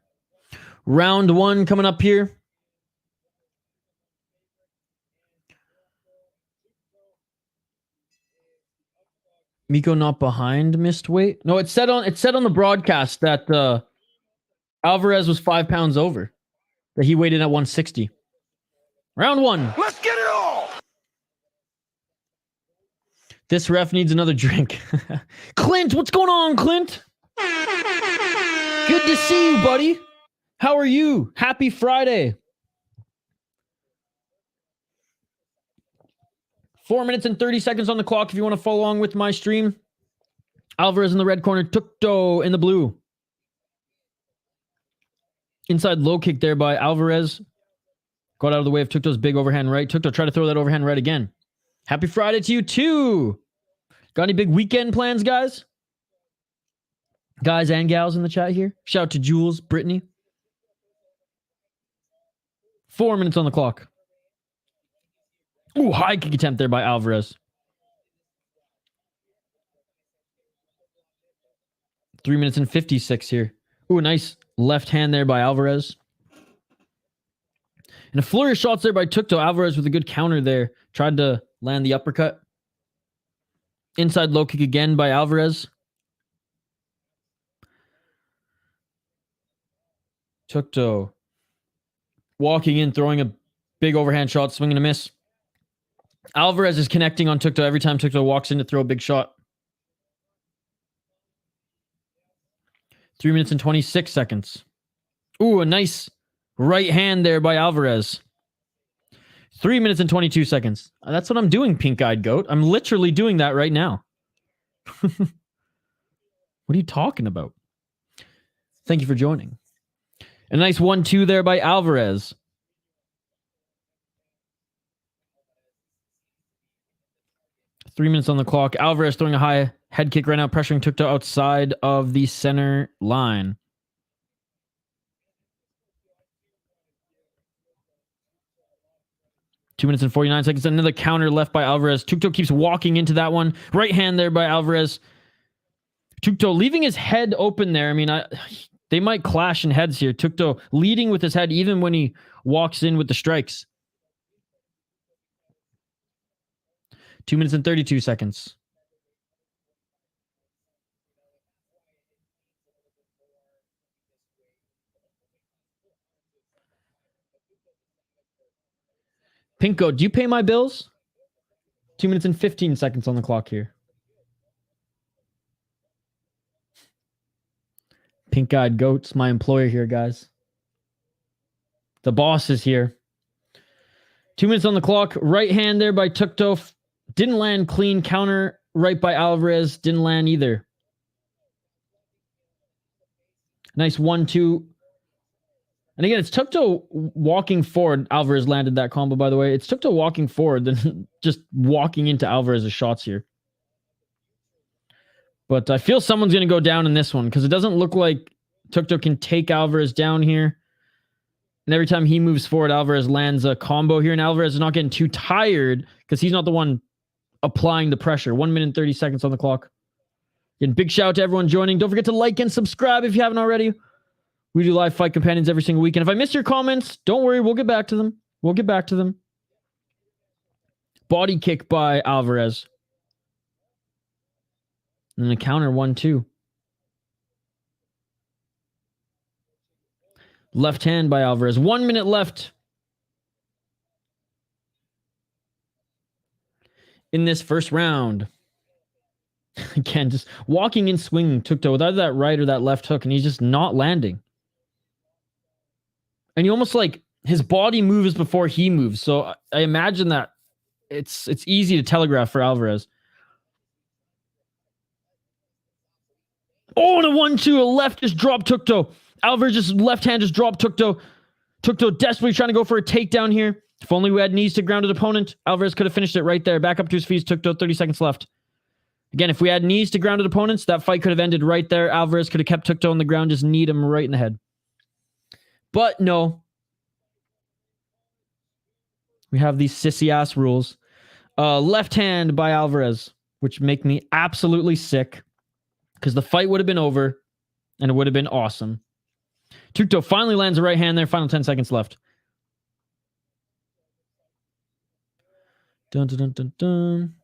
Round 1 coming up here. Milko not behind, missed weight. No, it said on the broadcast that Alvarez was 5 pounds over. That he weighed in at 160. Round 1. Let's get it all. This ref needs another drink. Clint, what's going on, Clint? Good to see you, buddy. How are you? Happy Friday. 4 minutes and 30 seconds on the clock if you want to follow along with my stream. Alvarez in the red corner, Tucto in the blue. Inside low kick there by Alvarez. Got out of the way of Tucto's big overhand right. Tucto tried to throw that overhand right again. Happy Friday to you too. Got any big weekend plans, guys? Guys and gals in the chat here. Shout out to Jules, Brittany. 4 minutes on the clock. Ooh, high kick attempt there by Alvarez. 3 minutes and 56 here. Ooh, a nice left hand there by Alvarez. And a flurry of shots there by Tucto. Alvarez with a good counter there. Tried to land the uppercut. Inside low kick again by Alvarez. Tucto walking in, throwing a big overhand shot, swinging a miss. Alvarez is connecting on Tucto every time Tucto walks in to throw a big shot. 3 minutes and 26 seconds. Ooh, a nice right hand there by Alvarez. 3 minutes and 22 seconds. That's what I'm doing, pink-eyed goat. I'm literally doing that right now. What are you talking about? Thank you for joining. A nice 1-2 there by Alvarez. Three minutes on the clock. Alvarez throwing a high head kick right now, pressuring Tucto outside of the center line. Two minutes and 49 seconds. Another counter left by Alvarez. Tucto keeps walking into that one. Right hand there by Alvarez. Tucto leaving his head open there. I mean, they might clash in heads here. Tucto leading with his head even when he walks in with the strikes. 2 minutes and 32 seconds. Pinko, do you pay my bills? 2 minutes and 15 seconds on the clock here. Pink-eyed goats, my employer here, guys. The boss is here. 2 minutes on the clock. Right hand there by Tucto. Didn't land clean. Counter right by Alvarez. Didn't land either. Nice 1-2. And again, it's Tucto walking forward. Alvarez landed that combo, by the way. It's Tucto walking forward than just walking into Alvarez's shots here. But I feel someone's going to go down in this one because it doesn't look like Tucto can take Alvarez down here. And every time he moves forward, Alvarez lands a combo here. And Alvarez is not getting too tired because he's not the one applying the pressure. 1 minute and 30 seconds on the clock. Again, big shout out to everyone joining. Don't forget to like and subscribe if you haven't already. We do live fight companions every single week. And if I missed your comments, don't worry. We'll get back to them. We'll get back to them. Body kick by Alvarez. And then a counter 1-2. Left hand by Alvarez. 1 minute left in this first round. Again, just walking and swinging Tucto with either that right or that left hook, and he's just not landing. And you almost like his body moves before he moves. So I imagine that it's easy to telegraph for Alvarez. Oh, and a 1-2, a left just dropped Tucto. Alvarez just left hand just dropped Tucto. Tucto desperately trying to go for a takedown here. If only we had knees to grounded opponent, Alvarez could have finished it right there. Back up to his feet, Tucto, 30 seconds left. Again, if we had knees to grounded opponents, that fight could have ended right there. Alvarez could have kept Tucto on the ground, just kneed him right in the head. But no. We have these sissy-ass rules. Left hand by Alvarez, which make me absolutely sick. Because the fight would have been over, and it would have been awesome. Tucto finally lands a right hand there. Final 10 seconds left. Dun, dun, dun, dun, dun.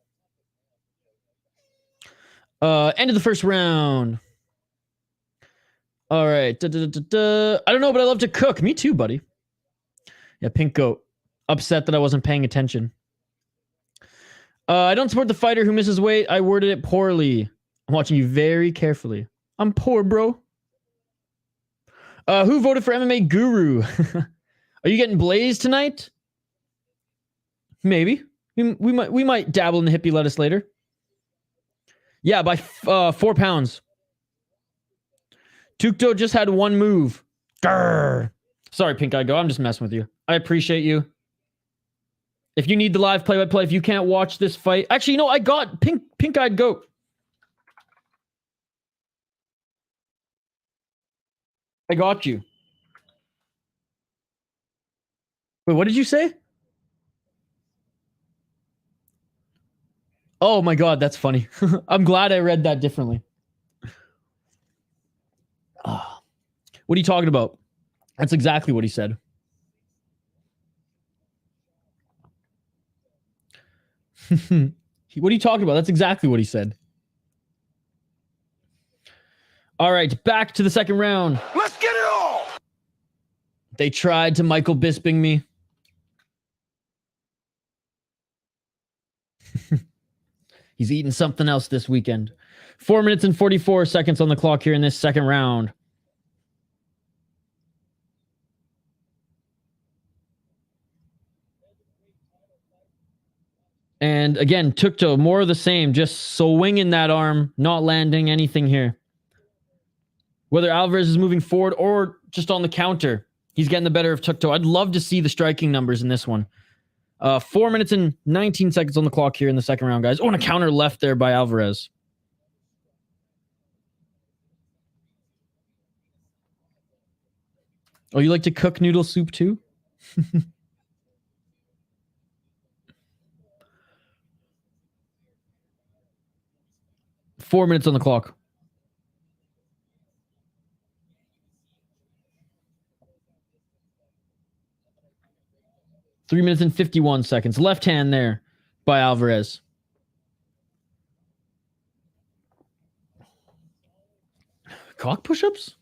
End of the first round. All right. I don't know, but I love to cook. Me too, buddy. Yeah, Pink Goat. Upset that I wasn't paying attention. I don't support the fighter who misses weight. I worded it poorly. I'm watching you very carefully. I'm poor, bro. Who voted for MMA Guru? Are you getting blazed tonight? Maybe. We might dabble in the hippie lettuce later. Yeah, by 4 pounds. Tucto just had one move. Grr. Sorry, Pink Eye Go. I'm just messing with you. I appreciate you. If you need the live play-by-play, if you can't watch this fight... Actually, you know, I got Pink-Eyed Goat. I got you. Wait, what did you say? Oh my god, that's funny. I'm glad I read that differently. What are you talking about? That's exactly what he said. What are you talking about? That's exactly what he said. All right, back to the second round. Let's get it on! They tried to Michael Bisping me. He's eating something else this weekend. 4 minutes and 44 seconds on the clock here in this second round. And again, Tucto, more of the same. Just swinging that arm, not landing anything here. Whether Alvarez is moving forward or just on the counter, he's getting the better of Tucto. I'd love to see the striking numbers in this one. 4 minutes and 19 seconds on the clock here in the second round, guys. Oh, and a counter left there by Alvarez. Oh, you like to cook noodle soup too? 4 minutes on the clock. Three minutes and 51 seconds. Left hand there by Alvarez. Cock push-ups?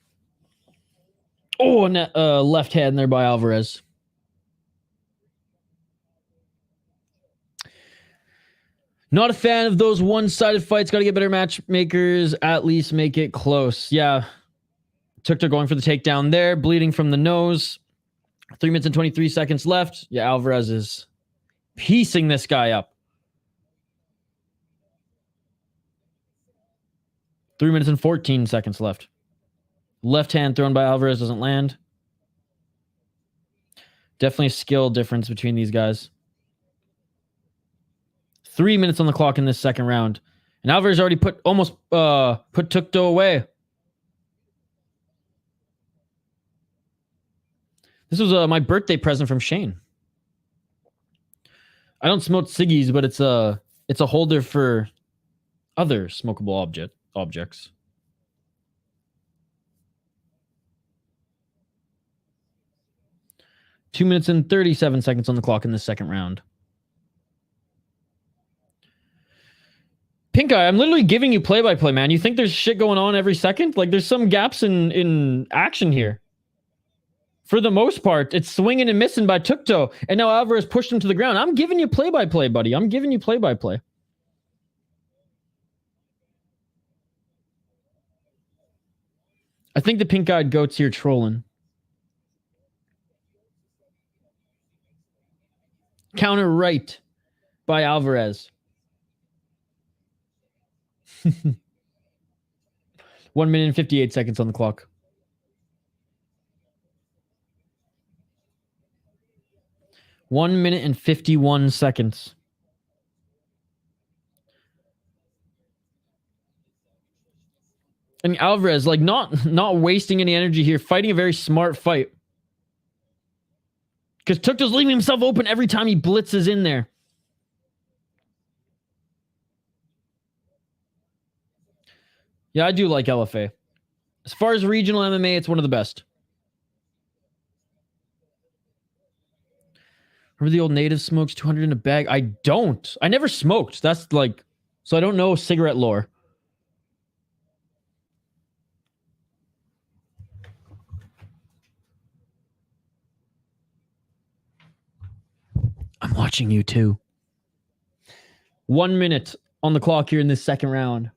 Oh, and left hand there by Alvarez. Not a fan of those one-sided fights. Got to get better matchmakers. At least make it close. Yeah. Tucto going for the takedown there. Bleeding from the nose. 3 minutes and 23 seconds left. Yeah, Alvarez is piecing this guy up. 3 minutes and 14 seconds left. Left hand thrown by Alvarez doesn't land. Definitely a skill difference between these guys. 3 minutes on the clock in this second round. And Alvarez already almost put Tucto away. This was my birthday present from Shane. I don't smoke ciggies, but it's a holder for other smokable objects. Two minutes and 37 seconds on the clock in this second round. Pink Eye, I'm literally giving you play-by-play, man. You think there's shit going on every second? Like, there's some gaps in action here. For the most part, it's swinging and missing by Tucto. And now Alvarez pushed him to the ground. I'm giving you play-by-play, buddy. I'm giving you play-by-play. I think the pink-eyed goat's here trolling. Counter right by Alvarez. 1 minute and 58 seconds on the clock. One minute and 51 seconds. And Alvarez, like, not wasting any energy here, fighting a very smart fight. Because Tucto's leaving himself open every time he blitzes in there. Yeah, I do like LFA. As far as regional MMA, it's one of the best. Remember the old native smokes 200 in a bag? I don't. I never smoked. That's like... So I don't know cigarette lore. I'm watching you too. 1 minute on the clock here in this second round.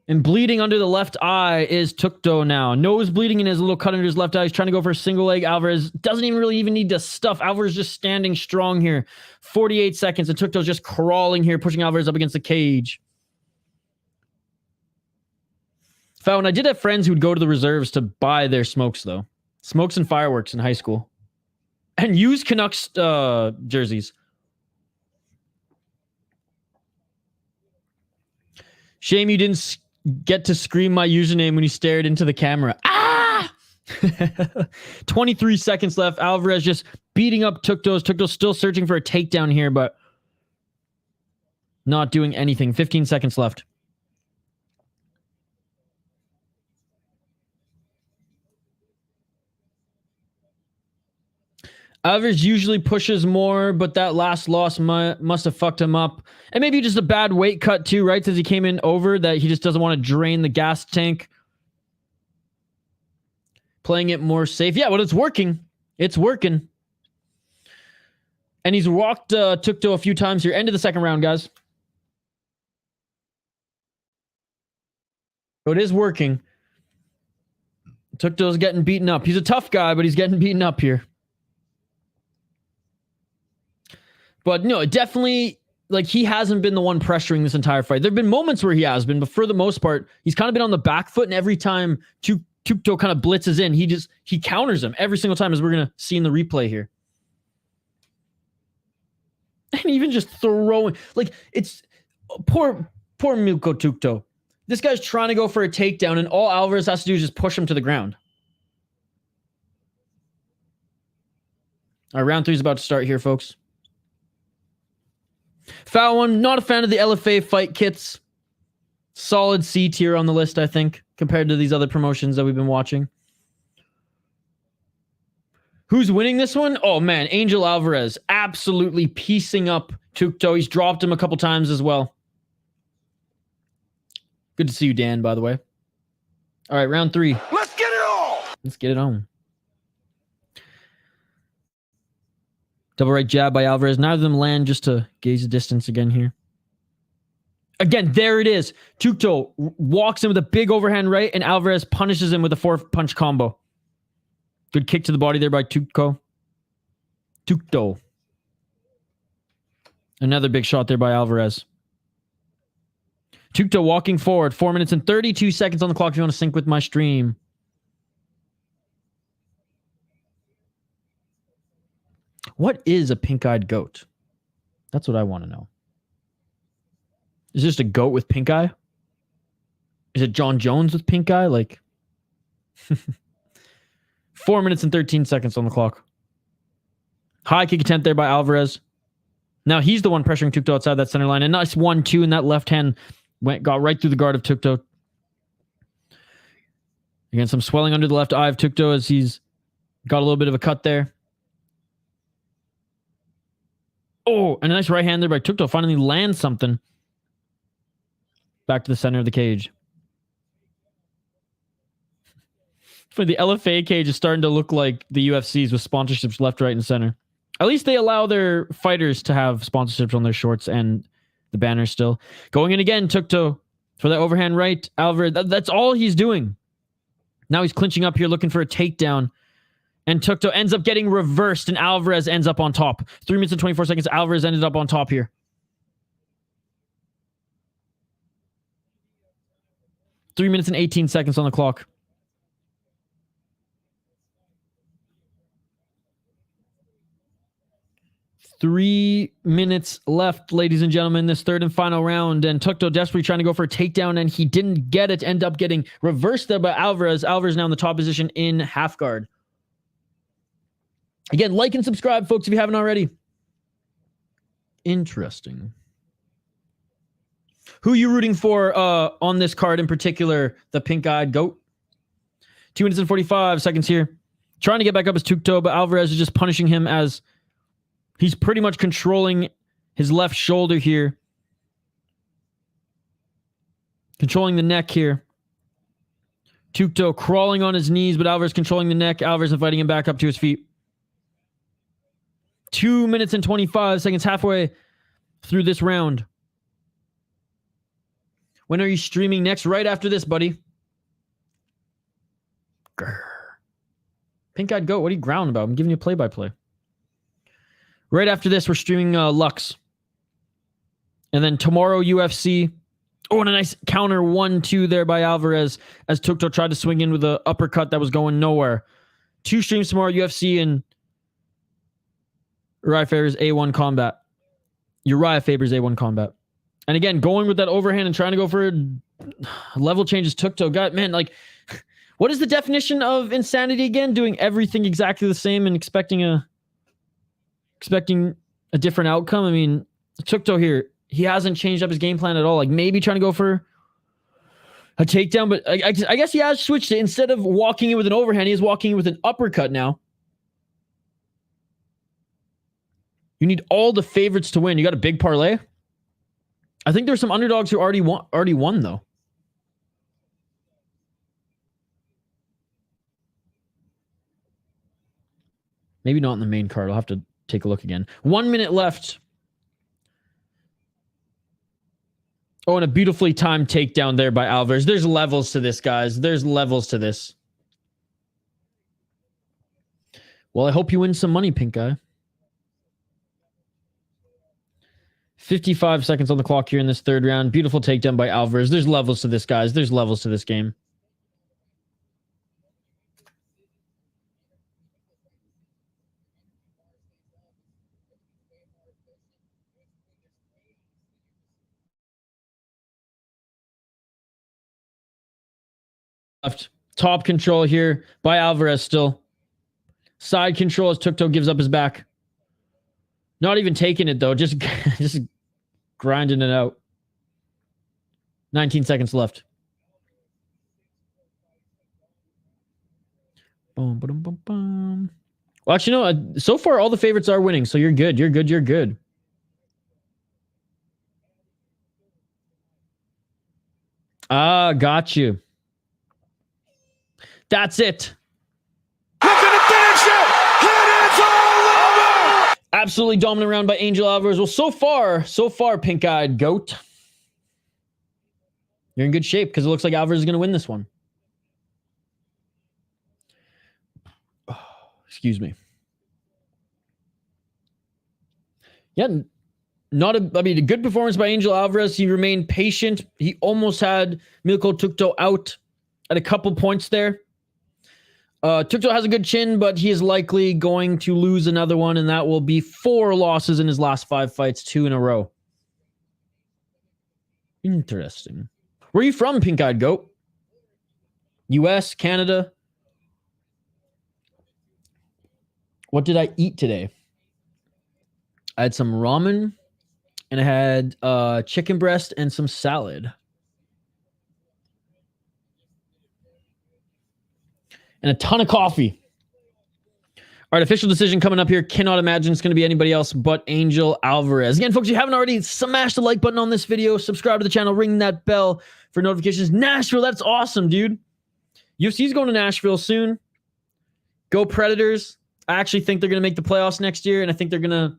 And bleeding under the left eye is Tucto now. Nose bleeding in his little cut under his left eye. He's trying to go for a single leg. Alvarez doesn't even need to stuff. Alvarez just standing strong here. 48 seconds. And Tucto's just crawling here, pushing Alvarez up against the cage. Found I did have friends who would go to the reserves to buy their smokes, though. Smokes and fireworks in high school. And use Canucks jerseys. Shame you didn't get to scream my username when you stared into the camera. Ah! 23 seconds left. Alvarez just beating up Tucto's. Tucto's still searching for a takedown here, but not doing anything. 15 seconds left. Alvarez usually pushes more, but that last loss must have fucked him up. And maybe just a bad weight cut too, right? Since he came in over, that he just doesn't want to drain the gas tank. Playing it more safe. Yeah, well, it's working. It's working. And he's walked Tucto a few times here. End of the second round, guys. So it is working. Tucto's getting beaten up. He's a tough guy, but he's getting beaten up here. But no, definitely, like, he hasn't been the one pressuring this entire fight. There have been moments where he has been, but for the most part, he's kind of been on the back foot, and every time Tucto kind of blitzes in, he counters him every single time, as we're going to see in the replay here. And even just throwing, like, it's poor Milko Tucto. This guy's trying to go for a takedown, and all Alvarez has to do is just push him to the ground. All right, round 3 is about to start here, folks. Foul one, not a fan of the LFA fight kits. Solid C tier on the list, I think, compared to these other promotions that we've been watching. Who's winning this one? Oh, man, Angel Alvarez. Absolutely piecing up Tucto. He's dropped him a couple times as well. Good to see you, Dan, by the way. All right, round 3. Let's get it on. Let's get it on. Double right jab by Alvarez. Neither of them land, just to gauge the distance again here. Again, there it is. Tucto walks in with a big overhand right, and Alvarez punishes him with a 4-punch combo. Good kick to the body there by Tucto. Another big shot there by Alvarez. Tucto walking forward. 4 minutes and 32 seconds on the clock if you want to sync with my stream. What is a pink-eyed goat? That's what I want to know. Is it just a goat with pink eye? Is it John Jones with pink eye? Like 4 minutes and 13 seconds on the clock. High kick attempt there by Alvarez. Now he's the one pressuring Tucto outside that center line. And nice 1-2 in that left hand. Got right through the guard of Tucto. Again, some swelling under the left eye of Tucto as he's got a little bit of a cut there. Oh, and a nice right hand there by Tucto. Finally lands something. Back to the center of the cage. For the LFA cage is starting to look like the UFC's with sponsorships left, right, and center. At least they allow their fighters to have sponsorships on their shorts and the banners still. Going in again, Tucto for that overhand right. Alvarez, that's all he's doing. Now he's clinching up here looking for a takedown. And Tucto ends up getting reversed and Alvarez ends up on top. 3 minutes and 24 seconds. Alvarez ended up on top here. 3 minutes and 18 seconds on the clock. 3 minutes left, ladies and gentlemen, this third and final round. And Tucto desperately trying to go for a takedown, and he didn't get it. End up getting reversed there by Alvarez. Alvarez now in the top position in half guard. Again, like and subscribe, folks, if you haven't already. Interesting. Who are you rooting for on this card in particular? The pink-eyed goat. 2 minutes and 45 seconds here. Trying to get back up as Tucto, but Alvarez is just punishing him as he's pretty much controlling his left shoulder here. Controlling the neck here. Tucto crawling on his knees, but Alvarez controlling the neck. Alvarez inviting him back up to his feet. 2 minutes and 25 seconds, halfway through this round. When are you streaming next? Right after this, buddy. Grr. Pink-eyed goat, what are you growling about? I'm giving you a play-by-play. Right after this, we're streaming Lux. And then tomorrow, UFC. Oh, and a nice counter 1-2 there by Alvarez as Tucto tried to swing in with an uppercut that was going nowhere. 2 streams tomorrow, UFC and Uriah Faber's A1 Combat. Uriah Faber's A1 Combat. And again, going with that overhand and trying to go for a level changes Tucto. God, man, like, what is the definition of insanity again? Doing everything exactly the same and expecting a different outcome. I mean, Tucto here, he hasn't changed up his game plan at all. Like maybe trying to go for a takedown, but I guess he has switched it. Instead of walking in with an overhand, he is walking in with an uppercut now. You need all the favorites to win. You got a big parlay? I think there's some underdogs who already won though. Maybe not in the main card. I'll have to take a look again. 1 minute left. Oh, and a beautifully timed takedown there by Alvarez. There's levels to this, guys. There's levels to this. Well, I hope you win some money, pink guy. 55 seconds on the clock here in this third round. Beautiful takedown by Alvarez. There's levels to this, guys. There's levels to this game. Left. Top control here by Alvarez still. Side control as Tucto gives up his back. Not even taking it though, just grinding it out. 19 seconds left. Boom, boom, boom, boom. Well, actually, no. So far, all the favorites are winning, so you're good. You're good. You're good. Ah, got you. That's it. Look at the finish it! And it's all over! Absolutely dominant round by Angel Alvarez. Well, so far, pink-eyed goat. You're in good shape because it looks like Alvarez is going to win this one. Oh, excuse me. Yeah, a good performance by Angel Alvarez. He remained patient. He almost had Milko Tucto out at a couple points there. Tucto has a good chin, but he is likely going to lose another one, and that will be 4 losses in his last 5 fights, 2 in a row. Interesting. Where are you from, pink-eyed goat? US, Canada? What did I eat today? I had some ramen, and I had chicken breast and some salad. And a ton of coffee. All right, official decision coming up here. Cannot imagine it's going to be anybody else but Angel Alvarez. Again, folks, if you haven't already, smash the like button on this video. Subscribe to the channel. Ring that bell for notifications. Nashville, that's awesome, dude. UFC's going to Nashville soon. Go Predators. I actually think they're going to make the playoffs next year, and I think they're going to...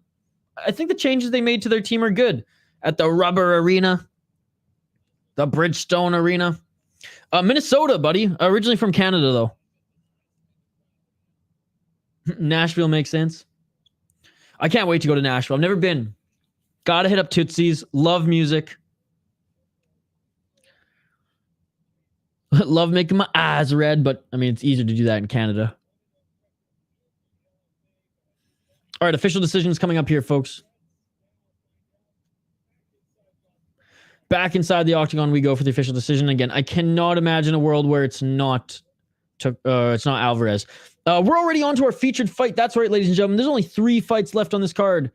I think the changes they made to their team are good. At the Rubber Arena. The Bridgestone Arena. Minnesota, buddy. Originally from Canada, though. Nashville makes sense. I can't wait to go to Nashville. I've never been. Gotta hit up Tootsie's. Love music. Love making my eyes red, but I mean, it's easier to do that in Canada. All right, official decisions coming up here, folks. Back inside the octagon we go for the official decision. Again, I cannot imagine a world where it's not Alvarez. We're already on to our featured fight. That's right, ladies and gentlemen. There's only 3 fights left on this card.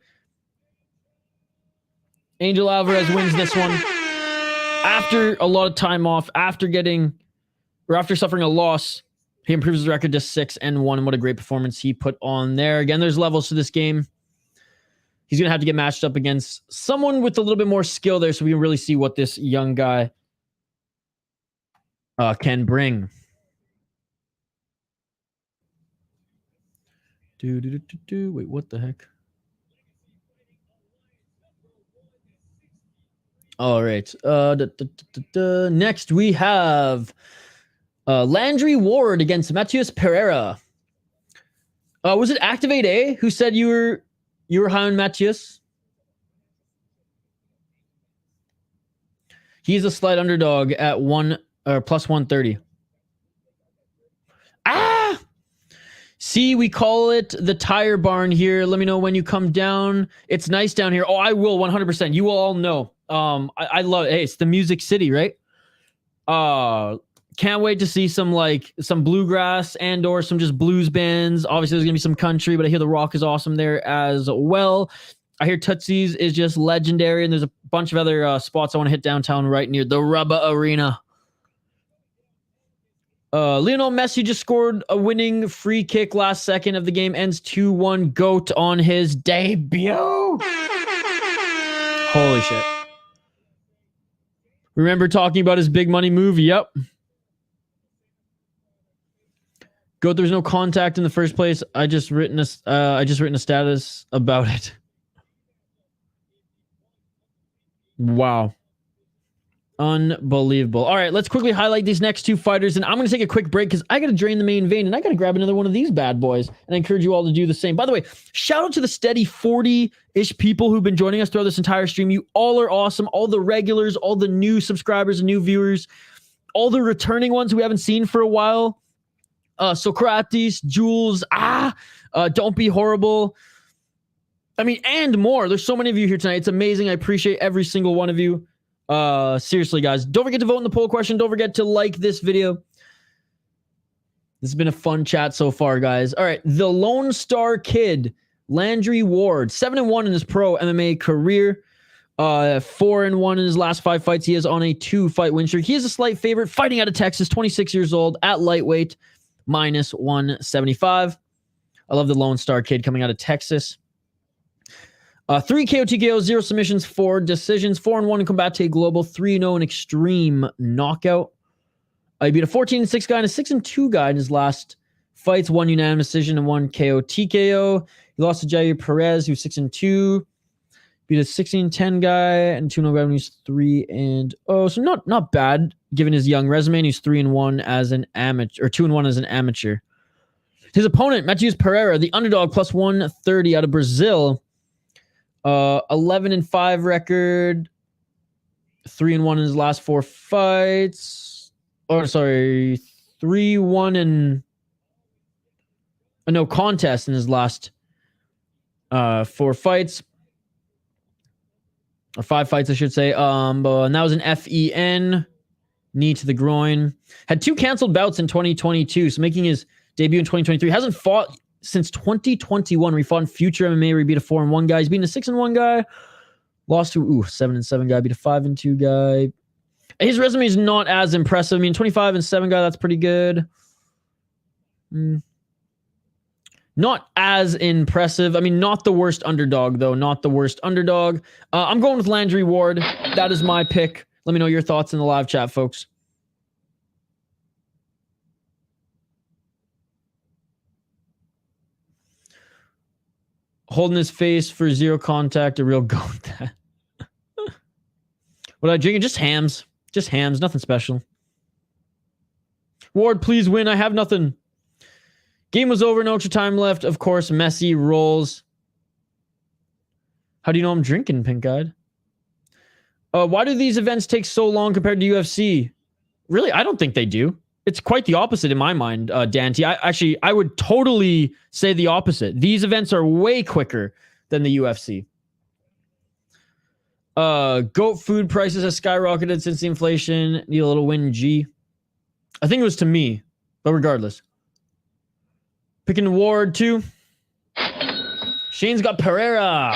Angel Alvarez wins this one. After a lot of time off, after suffering a loss, he improves his record to 6-1. What a great performance he put on there. Again, there's levels to this game. He's going to have to get matched up against someone with a little bit more skill there so we can really see what this young guy can bring. Wait, what the heck? All right. Next, we have Landry Ward against Matheus Pereira. Was it Activate A who said you were high on Matheus? He's a slight underdog at plus 130. See, we call it the tire barn here. Let me know when you come down. It's nice down here. Oh, I will 100%. You will all know. I love it. Hey, it's the Music City, right? Can't wait to see some bluegrass and or some just blues bands. Obviously, there's gonna be some country, but I hear the rock is awesome there as well. I hear Tootsie's is just legendary, and there's a bunch of other spots I want to hit downtown right near the Rubber Arena. Lionel Messi just scored a winning free kick last second of the game. Ends 2-1. GOAT on his debut. Holy shit. Remember talking about his big money move? Yep. GOAT, there's no contact in the first place. I just written a status about it. Wow. Unbelievable. All right, let's quickly highlight these next 2 fighters, and I'm going to take a quick break because I got to drain the main vein, and I got to grab another one of these bad boys, and I encourage you all to do the same. By the way, shout out to the steady 40-ish people who've been joining us throughout this entire stream. You all are awesome. All the regulars, all the new subscribers and new viewers, all the returning ones we haven't seen for a while. Socrates, Jules, Don't Be Horrible. I mean, and more. There's so many of you here tonight. It's amazing. I appreciate every single one of you. Seriously, guys, don't forget to vote in the poll question. Don't forget to like this video. This has been a fun chat so far, guys. All right, the Lone Star Kid, Landry Ward, 7-1 in his pro MMA career. 4-1 in his last 5 fights. He is on a 2-fight win streak. He is a slight favorite, fighting out of Texas, 26 years old, at lightweight, minus 175. I love the Lone Star Kid coming out of Texas. 3 KO TKO, 0 submissions, 4 decisions, 4-1 in Combate Global, 3-0 in Extreme Knockout. He beat a 14-6 guy and a 6-2 guy in his last fights, 1 unanimous decision and 1 KO TKO. He lost to Javier Perez, who's 6-2. Beat a 16-10 guy and 2-0 guy when he's 3-0. So not bad given his young resume. And he's 3-1 as an amateur, or 2-1 as an amateur. His opponent, Matheus Pereira, the underdog, plus 130 out of Brazil. 11-5 record. 3-1 in his last 4 fights. 3-1 and no contest in his last 4 fights. Or 5 fights, I should say. And that was an FEN, knee to the groin. Had 2 canceled bouts in 2022, so making his debut in 2023. Hasn't fought since 2021. Where he fought in Future MMA, where he beat a 4-1 guy. He's beaten a 6-1 guy. Lost to 7-7 guy. Beat a 5-2 guy. His resume is not as impressive. I mean, 25-7 guy, that's pretty good. Not as impressive. I mean, not the worst underdog, though. Not the worst underdog. I'm going with Landry Ward. That is my pick. Let me know your thoughts in the live chat, folks. Holding his face for 0 contact. A real goat. That. What I drinking? Just hams. Just hams. Nothing special. Ward, please win. I have nothing. Game was over, no extra time left. Of course, Messi rolls. How do you know I'm drinking, pink-eyed? Why do these events take so long compared to UFC? Really, I don't think they do. It's quite the opposite in my mind, Dante. I would totally say the opposite. These events are way quicker than the UFC. Goat food prices have skyrocketed since the inflation. Need a little win, G. I think it was to me, but regardless. Picking Ward, too. Shane's got Pereira.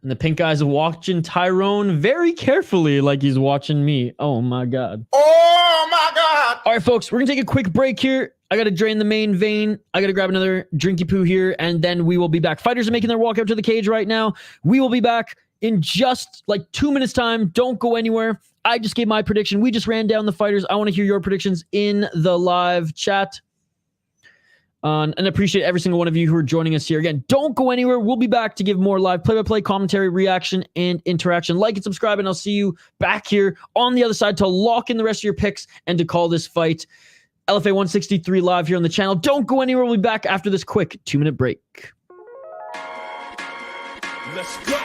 And the pink guy's watching Tyrone very carefully like he's watching me. Oh, my God. Oh, my God. All right, folks, we're going to take a quick break here. I got to drain the main vein. I got to grab another drinky poo here, and then we will be back. Fighters are making their walk out to the cage right now. We will be back in just like 2 minutes' time. Don't go anywhere. I just gave my prediction. We just ran down the fighters. I want to hear your predictions in the live chat. And appreciate every single one of you who are joining us here. Again, don't go anywhere. We'll be back to give more live play-by-play commentary, reaction, and interaction. Like and subscribe, and I'll see you back here on the other side to lock in the rest of your picks and to call this fight. LFA 163 live here on the channel. Don't go anywhere. We'll be back after this quick 2-minute break. Let's go.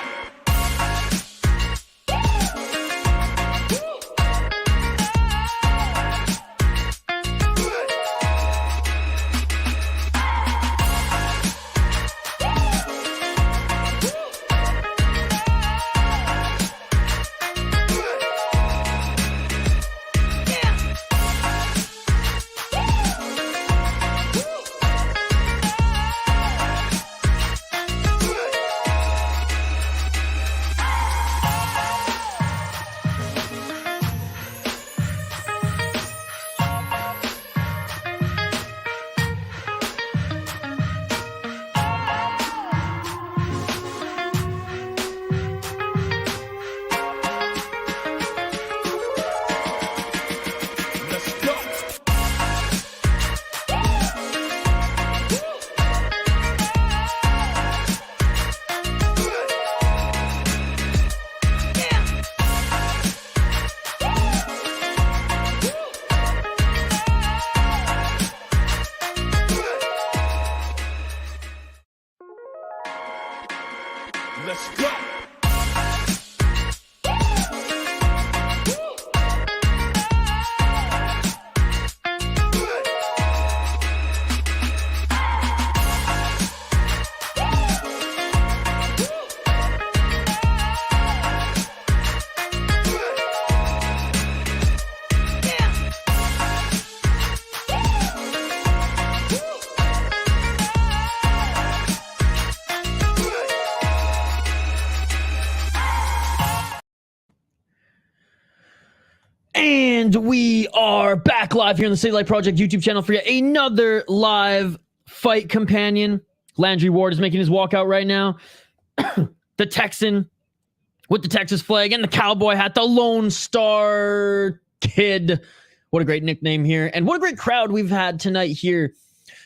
Let's go. And we are back live here on the City Light Project YouTube channel for yet another live fight companion. Landry Ward is making his walkout right now. The Texan with the Texas flag and the cowboy hat, the Lone Star Kid. What a great nickname here. And what a great crowd we've had tonight here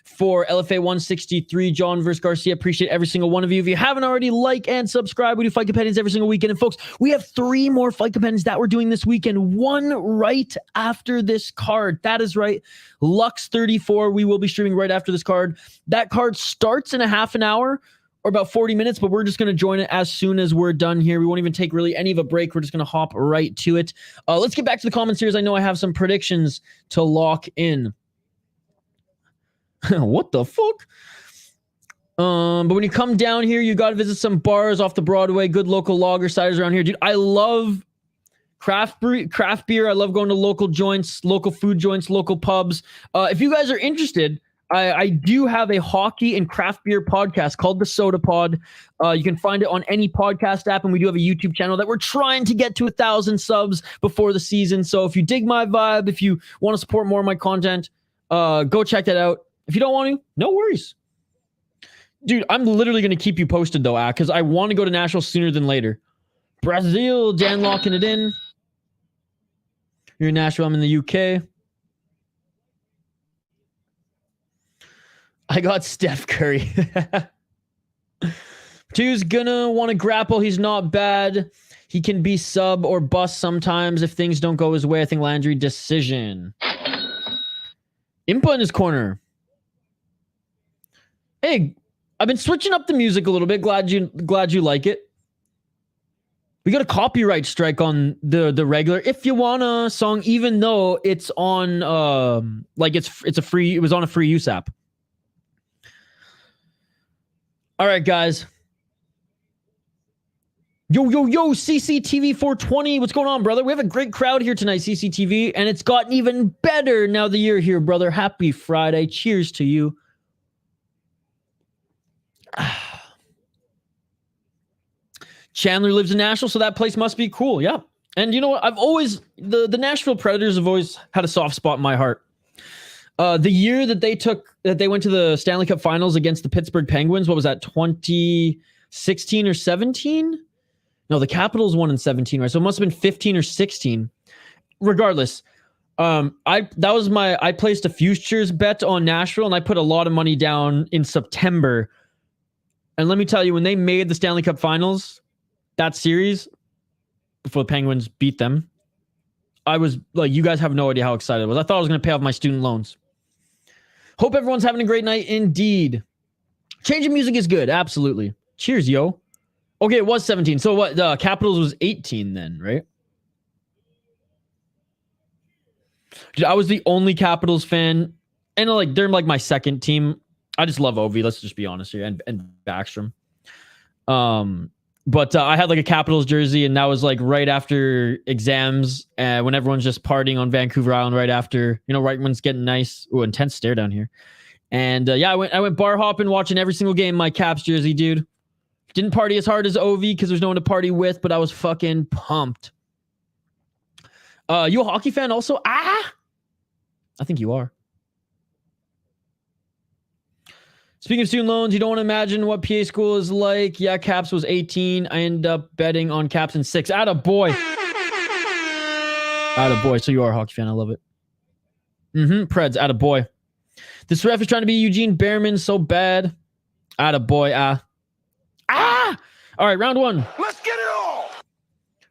for LFA 163, John versus Garcia. Appreciate every single one of you. If you haven't already, like and subscribe. We do fight companions every single weekend. And folks, we have 3 more fight companions that we're doing this weekend. 1 right after this card. That is right. Lux 34. We will be streaming right after this card. That card starts in a half an hour or about 40 minutes, but we're just going to join it as soon as we're done here. We won't even take really any of a break. We're just going to hop right to it. Let's get back to the comments here, as I know I have some predictions to lock in. What the fuck? But when you come down here, you got to visit some bars off the Broadway. Good local lager ciders around here. Dude, I love craft beer. I love going to local joints, local food joints, local pubs. If you guys are interested, I do have a hockey and craft beer podcast called The Soda Pod. You can find it on any podcast app, and we do have a YouTube channel that we're trying to get to 1,000 subs before the season. So if you dig my vibe, if you want to support more of my content, go check that out. If you don't want to, no worries. Dude, I'm literally going to keep you posted, though, because I want to go to Nationals sooner than later. Brazil, Dan locking it in. You're in Nashville, I'm in the UK. I got Steph Curry. Two's gonna want to grapple. He's not bad. He can be sub or bust sometimes if things don't go his way. I think Landry decision. Impa in his corner. Hey, I've been switching up the music a little bit. Glad you like it. We got a copyright strike on the regular If You Wanna song, even though it's on it was on a free use app. All right, guys. Yo, CCTV 420. What's going on, brother? We have a great crowd here tonight, CCTV, and it's gotten even better now that you're here, brother. Happy Friday. Cheers to you. Chandler lives in Nashville, so that place must be cool. Yeah. And you know what? I've always, the Nashville Predators have always had a soft spot in my heart. The year that they went to the Stanley Cup Finals against the Pittsburgh Penguins, what was that, 2016 or 17? No, the Capitals won in 17, right? So it must have been 15 or 16. Regardless, I placed a futures bet on Nashville, and I put a lot of money down in September. And let me tell you, when they made the Stanley Cup Finals, that series, before the Penguins beat them, I was like, you guys have no idea how excited I was. I thought I was going to pay off my student loans. Hope everyone's having a great night indeed. Changing music is good. Absolutely. Cheers, yo. Okay, it was 17. So what? The Capitals was 18 then, right? Dude, I was the only Capitals fan. And like they're like my second team. I just love Ovi. Let's just be honest here. And Backstrom. But I had like a Capitals jersey, and that was like right after exams, when everyone's just partying on Vancouver Island right after, right when it's getting nice. Ooh, intense stare down here. And I went bar hopping, watching every single game in my Caps jersey, dude. Didn't party as hard as Ovi because there's no one to party with, but I was fucking pumped. You a hockey fan also? I think you are. Speaking of student loans, you don't want to imagine what PA school is like. Yeah, Caps was 18. I ended up betting on Caps in 6. Attaboy. Attaboy. So you are a hockey fan. I love it. Preds. Attaboy. This ref is trying to be Eugene Behrman so bad. Attaboy. All right, round 1. Let's get it all.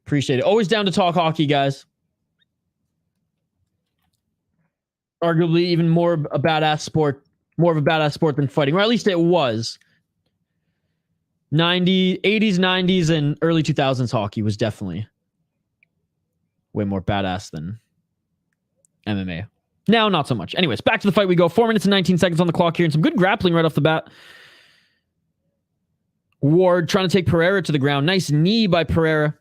Appreciate it. Always down to talk hockey, guys. Arguably even more a badass sport. More of a badass sport than fighting, or at least it was. 80s, 90s, and early 2000s hockey was definitely way more badass than MMA. Now, not so much. Anyways, back to the fight we go. 4 minutes and 19 seconds on the clock here, and some good grappling right off the bat. Ward trying to take Pereira to the ground. Nice knee by Pereira.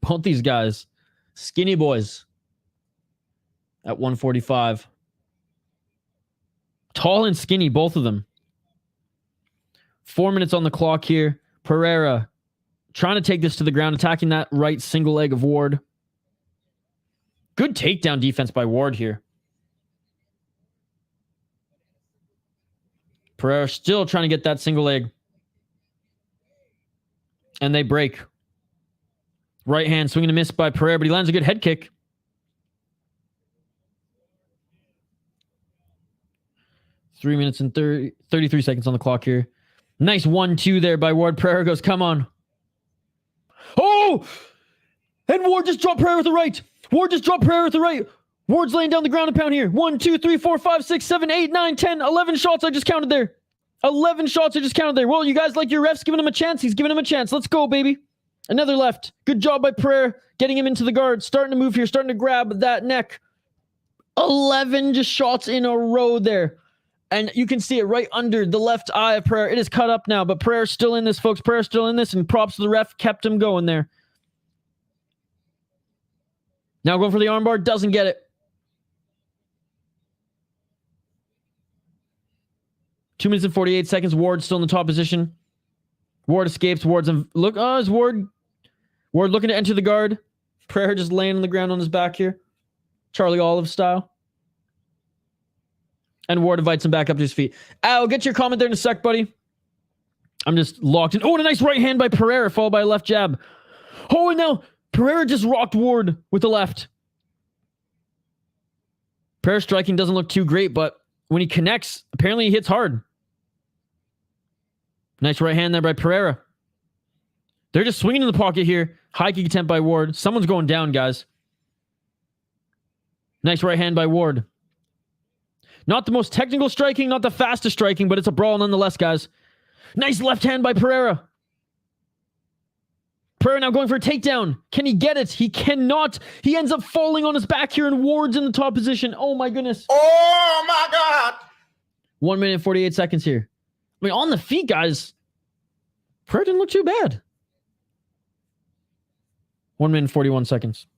Both these guys, skinny boys at 145. Tall and skinny, both of them. 4 minutes on the clock here. Pereira trying to take this to the ground, attacking that right single leg of Ward. Good takedown defense by Ward here. Pereira still trying to get that single leg. And they break. Right hand swinging a miss by Pereira, but he lands a good head kick. Three minutes and 33 seconds on the clock here. Nice 1-2 there by Ward. Pereira goes, come on. Oh! And Ward just dropped Pereira with the right. Ward just dropped Pereira with the right. Ward's laying down the ground and pound here. 1, 2, 3, 4, 5, 6, 7, 8, 9, 10, 11 shots I just counted there. 11 shots I just counted there. Well, you guys like your refs giving him a chance? He's giving him a chance. Let's go, baby. Another left. Good job by Pereira. Getting him into the guard. Starting to move here. Starting to grab that neck. 11 just shots in a row there. And you can see it right under the left eye of Pereira. It is cut up now, but Pereira's still in this, folks. Pereira's still in this, and props to the ref. Kept him going there. Now going for the armbar. Doesn't get it. 2 minutes and 48 seconds. Ward still in the top position. Ward escapes. Ward's look. Oh, is Ward looking to enter the guard. Pereira just laying on the ground on his back here. Charlie Olive style. And Ward invites him back up to his feet. I'll get your comment there in a sec, buddy. I'm just locked in. Oh, and a nice right hand by Pereira, followed by a left jab. Oh, and now Pereira just rocked Ward with the left. Pereira striking doesn't look too great, but when he connects, apparently he hits hard. Nice right hand there by Pereira. They're just swinging in the pocket here. High kick attempt by Ward. Someone's going down, guys. Nice right hand by Ward. Not the most technical striking, not the fastest striking, but it's a brawl nonetheless, guys. Nice left hand by Pereira. Pereira now going for a takedown. Can he get it? He cannot. He ends up falling on his back here, and Ward's in the top position. Oh, my goodness. Oh, my God. 1 minute and 48 seconds here. I mean, on the feet, guys, Pereira didn't look too bad. 1 minute and 41 seconds.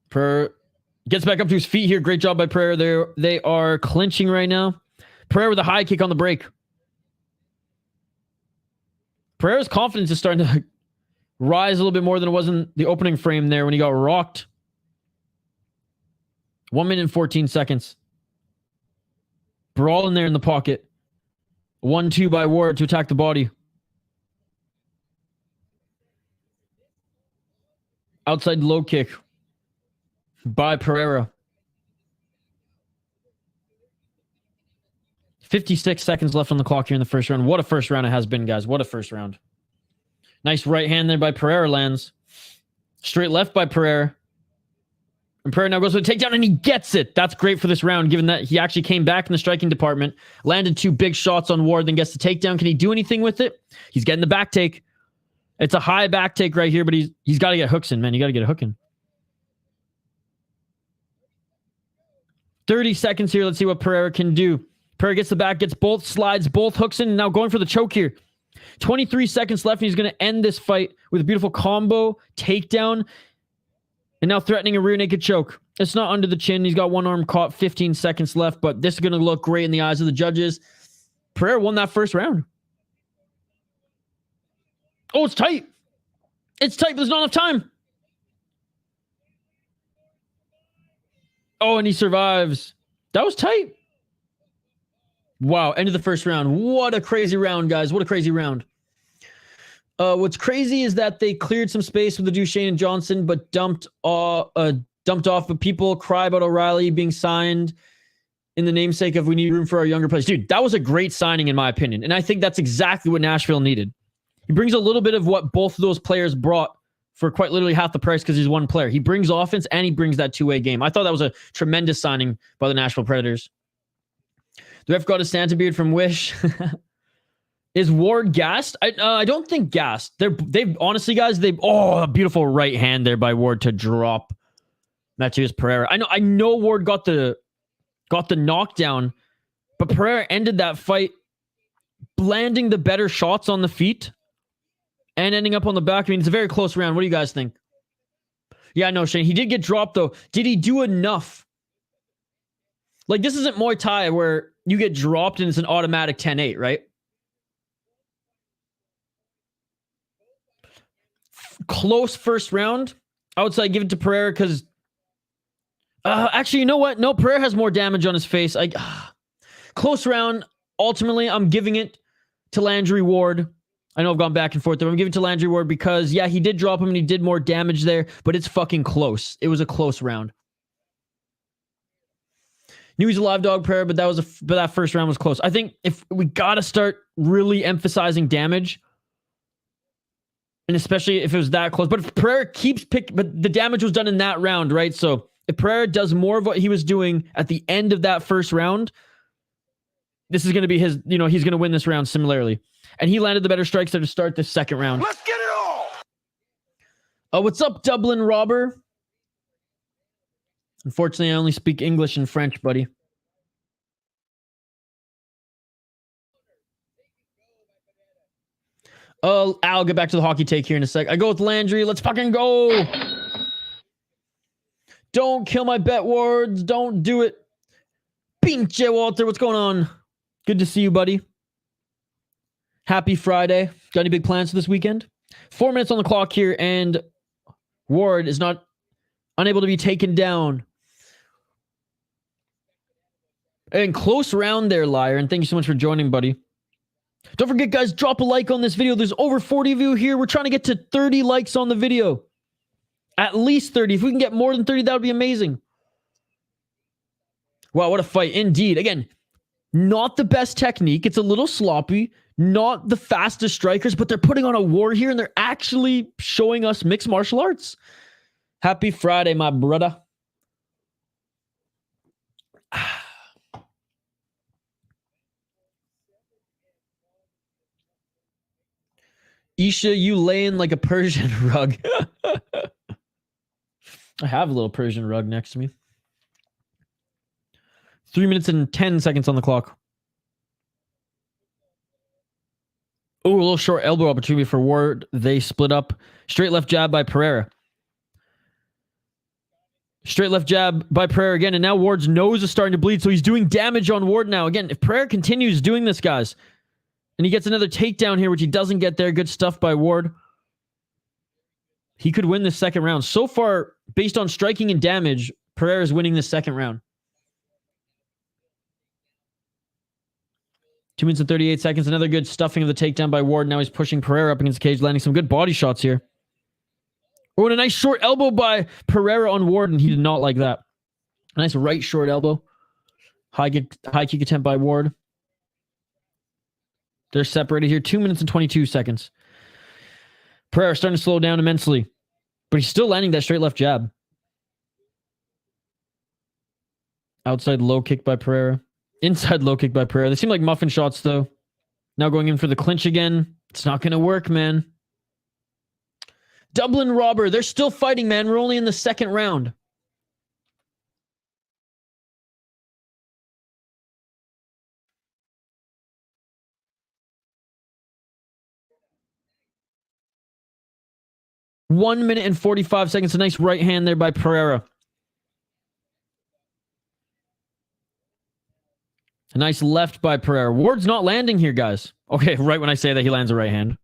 Pereira gets back up to his feet here. Great job by Pereira. They are clinching right now. Pereira with a high kick on the break. Pereira's confidence is starting to rise a little bit more than it was in the opening frame there when he got rocked. 1 minute and 14 seconds. Brawl in there in the pocket. 1-2 by Ward to attack the body. Outside low kick by Pereira. 56 seconds left on the clock here in the first round. What a first round it has been, guys. What a first round. Nice right hand there by Pereira lands. Straight left by Pereira. And Pereira now goes for a takedown, and he gets it. That's great for this round, given that he actually came back in the striking department, landed 2 big shots on Ward, then gets the takedown. Can he do anything with it? He's getting the back take. It's a high back take right here, but he's got to get hooks in, man. You got to get a hook in. 30 seconds here. Let's see what Pereira can do. Pereira gets the back, gets both slides, both hooks in, and now going for the choke here. 23 seconds left, and he's going to end this fight with a beautiful combo, takedown, and now threatening a rear naked choke. It's not under the chin. He's got one arm caught, 15 seconds left, but this is going to look great in the eyes of the judges. Pereira won that first round. Oh, it's tight. It's tight, but there's not enough time. Oh, and he survives. That was tight. Wow, end of the first round. What a crazy round, guys. What a crazy round. What's crazy is that they cleared some space with the Duchesne and Johnson, but dumped off. But people cry about O'Reilly being signed in the namesake of we need room for our younger players. Dude, that was a great signing in my opinion, and I think that's exactly what Nashville needed. He brings a little bit of what both of those players brought for quite literally half the price because he's one player. He brings offense and he brings that two-way game. I thought that was a tremendous signing by the Nashville Predators. The ref got a Santa beard from Wish. Is Ward gassed? I don't think gassed. They've honestly, guys, a beautiful right hand there by Ward to drop Matheus Pereira. I know Ward got the knockdown, but Pereira ended that fight landing the better shots on the feet and ending up on the back. I mean, it's a very close round. What do you guys think? Yeah, no, Shane. He did get dropped, though. Did he do enough? Like, this isn't Muay Thai where you get dropped and it's an automatic 10-8, right? Close first round. Outside, give it to Pereira because... actually, you know what? No, Pereira has more damage on his face. Close round. Ultimately, I'm giving it to Landry Ward. I know I've gone back and forth there. I'm giving it to Landry Ward because, yeah, he did drop him and he did more damage there, but it's fucking close. It was a close round. Knew he's a live dog, Pereira, but that first round was close. I think if we gotta start really emphasizing damage, and especially if it was that close. But if Pereira keeps but the damage was done in that round, right? So if Pereira does more of what he was doing at the end of that first round, this is going to be his, he's going to win this round similarly. And he landed the better strikes there to start the second round. Let's get it all! What's up, Dublin Robber? Unfortunately, I only speak English and French, buddy. I'll get back to the hockey take here in a sec. I go with Landry. Let's fucking go. Don't kill my bet, Wards. Don't do it. Pinche Walter, what's going on? Good to see you, buddy. Happy Friday. Got any big plans for this weekend? 4 minutes on the clock here, and Ward is not unable to be taken down. And close round there, Liar. And thank you so much for joining, buddy. Don't forget, guys, drop a like on this video. There's over 40 of you here. We're trying to get to 30 likes on the video. At least 30. If we can get more than 30, that would be amazing. Wow, what a fight. Indeed. Again, not the best technique. It's a little sloppy. Not the fastest strikers, but they're putting on a war here, and they're actually showing us mixed martial arts. Happy Friday, my brother. Isha, you laying like a Persian rug. I have a little Persian rug next to me. 3 minutes and 10 seconds on the clock. Oh, a little short elbow opportunity for Ward. They split up. Straight left jab by Pereira. Straight left jab by Pereira again. And now Ward's nose is starting to bleed. So he's doing damage on Ward now. Again, if Pereira continues doing this, guys, and he gets another takedown here, which he doesn't get there. Good stuff by Ward. He could win this second round. So far, based on striking and damage, Pereira is winning this second round. 2 minutes and 38 seconds. Another good stuffing of the takedown by Ward. Now he's pushing Pereira up against the cage, landing some good body shots here. Oh, and a nice short elbow by Pereira on Ward, and he did not like that. A nice right short elbow. High kick attempt by Ward. They're separated here. 2 minutes and 22 seconds. Pereira starting to slow down immensely, but he's still landing that straight left jab. Outside low kick by Pereira. Inside low kick by Pereira. They seem like muffin shots, though. Now going in for the clinch again. It's not going to work, man. Dublin Robber. They're still fighting, man. We're only in the second round. One minute and 45 seconds. A nice right hand there by Pereira. A nice left by Pereira. Ward's not landing here, guys. Okay, right when I say that, he lands a right hand.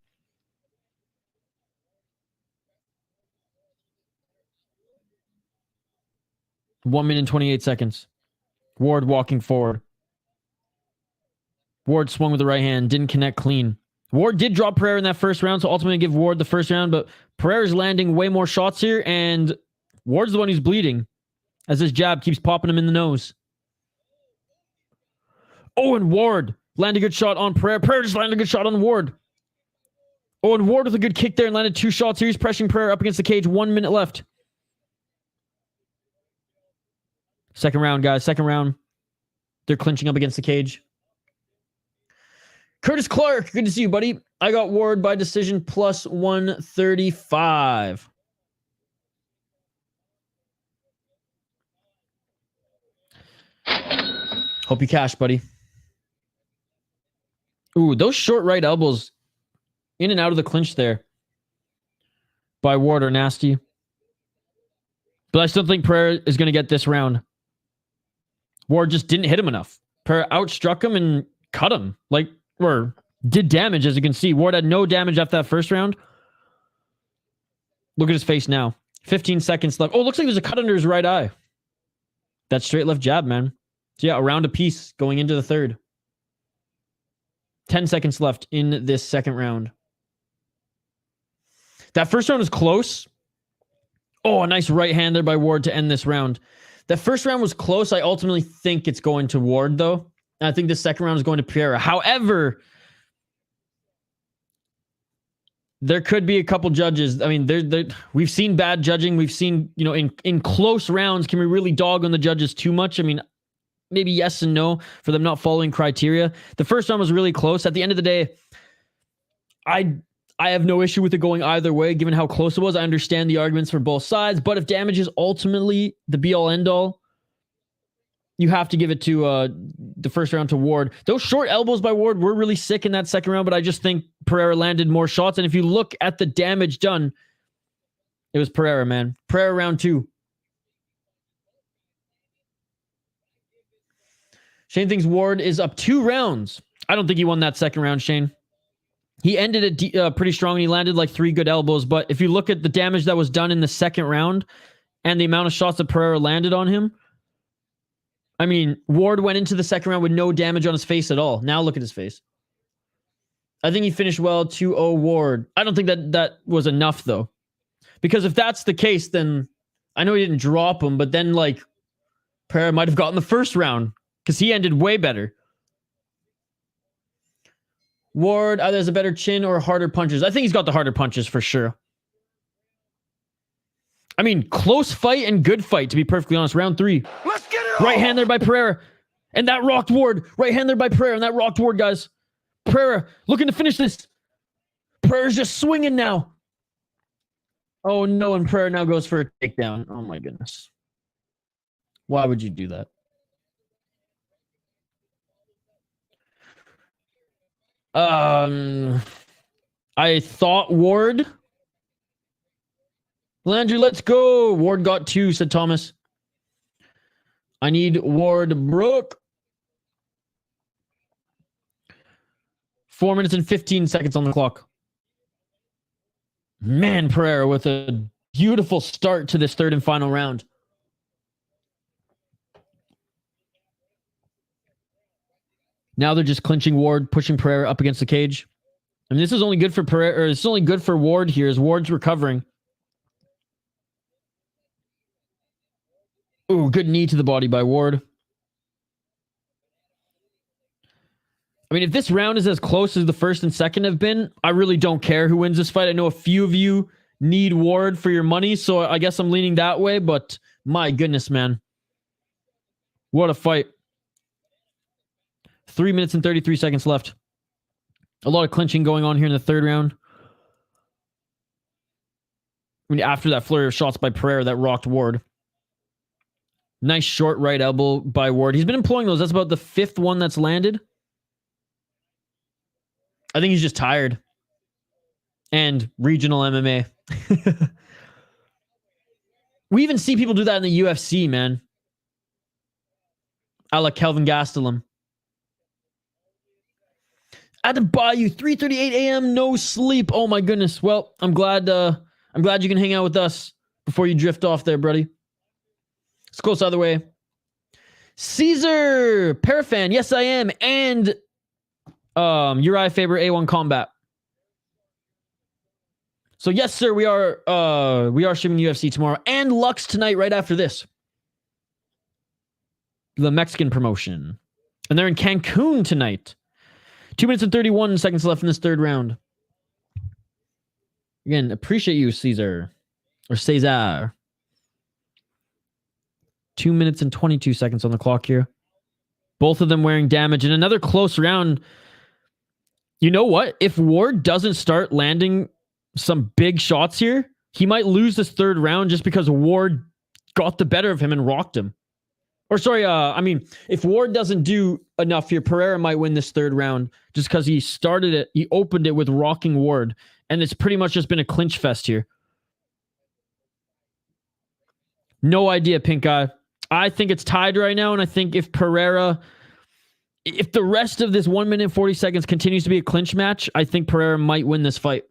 One minute and 28 seconds. Ward walking forward. Ward swung with the right hand. Didn't connect clean. Ward did drop Pereira in that first round, so ultimately give Ward the first round, but Pereira's landing way more shots here, and Ward's the one who's bleeding as his jab keeps popping him in the nose. Oh, and Ward landed a good shot on Pereira. Pereira just landed a good shot on Ward. Oh, and Ward with a good kick there and landed two shots here. He's pressuring Pereira up against the cage. 1 minute left. Second round, guys. Second round. They're clinching up against the cage. Curtis Clark, good to see you, buddy. I got Ward by decision plus 135. Hope you cash, buddy. Ooh, those short right elbows in and out of the clinch there by Ward are nasty. But I still think Pereira is going to get this round. Ward just didn't hit him enough. Pereira outstruck him and cut him. Or did damage, as you can see. Ward had no damage after that first round. Look at his face now. 15 seconds left. Oh, looks like there's a cut under his right eye. That straight left jab, man. So yeah, a round apiece going into the third. 10 seconds left in this second round. That first round was close. Oh, a nice right hand there by Ward to end this round. That first round was close. I ultimately think it's going to Ward, though. I think the second round is going to Pereira. However, there could be a couple judges. I mean, we've seen bad judging. We've seen, you know, in close rounds, can we really dog on the judges too much? I mean, maybe yes and no for them not following criteria. The first round was really close. At the end of the day, I have no issue with it going either way, given how close it was. I understand the arguments for both sides, but if damage is ultimately the be-all, end-all, you have to give it to the first round to Ward. Those short elbows by Ward were really sick in that second round, but I just think Pereira landed more shots. And if you look at the damage done, it was Pereira, man. Pereira round 2. Shane thinks Ward is up 2 rounds. I don't think he won that second round, Shane. He ended it pretty strong. He landed like 3 good elbows. But if you look at the damage that was done in the second round and the amount of shots that Pereira landed on him, I mean, Ward went into the second round with no damage on his face at all. Now look at his face. I think he finished well, 2-0 Ward. I don't think that was enough, though. Because if that's the case, then I know he didn't drop him, but then, like, Pereira might have gotten the first round because he ended way better. Ward either has a better chin or harder punches. I think he's got the harder punches for sure. I mean, close fight and good fight, to be perfectly honest. Round 3. Let's get it Right on. hand there by Pereira. And that rocked Ward. Right hand there by Pereira. And that rocked Ward, guys. Pereira looking to finish this. Pereira's just swinging now. Oh, no. And Pereira now goes for a takedown. Oh, my goodness. Why would you do that? I thought Ward. Landry, let's go. Ward got 2, said Thomas. I need Ward Brook. 4 minutes and 15 seconds on the clock. Man, Pereira with a beautiful start to this third and final round. Now they're just clinching Ward, pushing Pereira up against the cage. And this is only good for Pereira, or this is only good for Ward here as Ward's recovering. Ooh, good knee to the body by Ward. I mean, if this round is as close as the first and second have been, I really don't care who wins this fight. I know a few of you need Ward for your money, so I guess I'm leaning that way, but my goodness, man. What a fight. 3 minutes and 33 seconds left. A lot of clinching going on here in the third round. I mean, after that flurry of shots by Pereira that rocked Ward. Nice short right elbow by Ward. He's been employing those. That's about the 5th one that's landed. I think he's just tired. And regional MMA. We even see people do that in the UFC, man. A la Kelvin Gastelum. At the Bayou, 3:38 a.m., no sleep. Oh my goodness. Well, I'm glad you can hang out with us before you drift off there, buddy. It's close either way. Caesar, Parafan, yes I am, and Uriah Faber, A1 Combat. So yes, sir, we are streaming UFC tomorrow and Lux tonight right after this. The Mexican promotion. And they're in Cancun tonight. 2 minutes and 31 seconds left in this third round. Again, appreciate you, Caesar. Or Cesar. 2 minutes and 22 seconds on the clock here. Both of them wearing damage. And another close round. You know what? If Ward doesn't start landing some big shots here, he might lose this third round just because Ward got the better of him and rocked him. Or sorry, if Ward doesn't do enough here, Pereira might win this third round just because he started it. He opened it with rocking Ward. And it's pretty much just been a clinch fest here. No idea, Pink Eye. I think it's tied right now. And I think if the rest of this 1 minute 40 seconds continues to be a clinch match, I think Pereira might win this fight.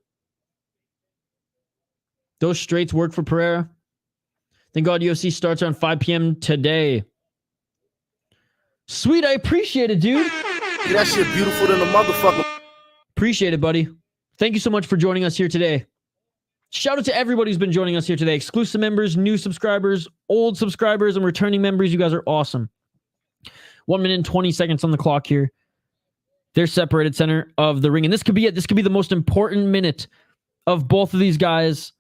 Those straights work for Pereira. Thank God UFC starts around 5 p.m. today. Sweet, I appreciate it, dude. Yeah, that shit beautiful than a motherfucker. Appreciate it, buddy. Thank you so much for joining us here today. Shout out to everybody who's been joining us here today. Exclusive members, new subscribers, old subscribers, and returning members. You guys are awesome. 1 minute and 20 seconds on the clock here. They're separated center of the ring. And this could be it. This could be the most important minute of both of these guys.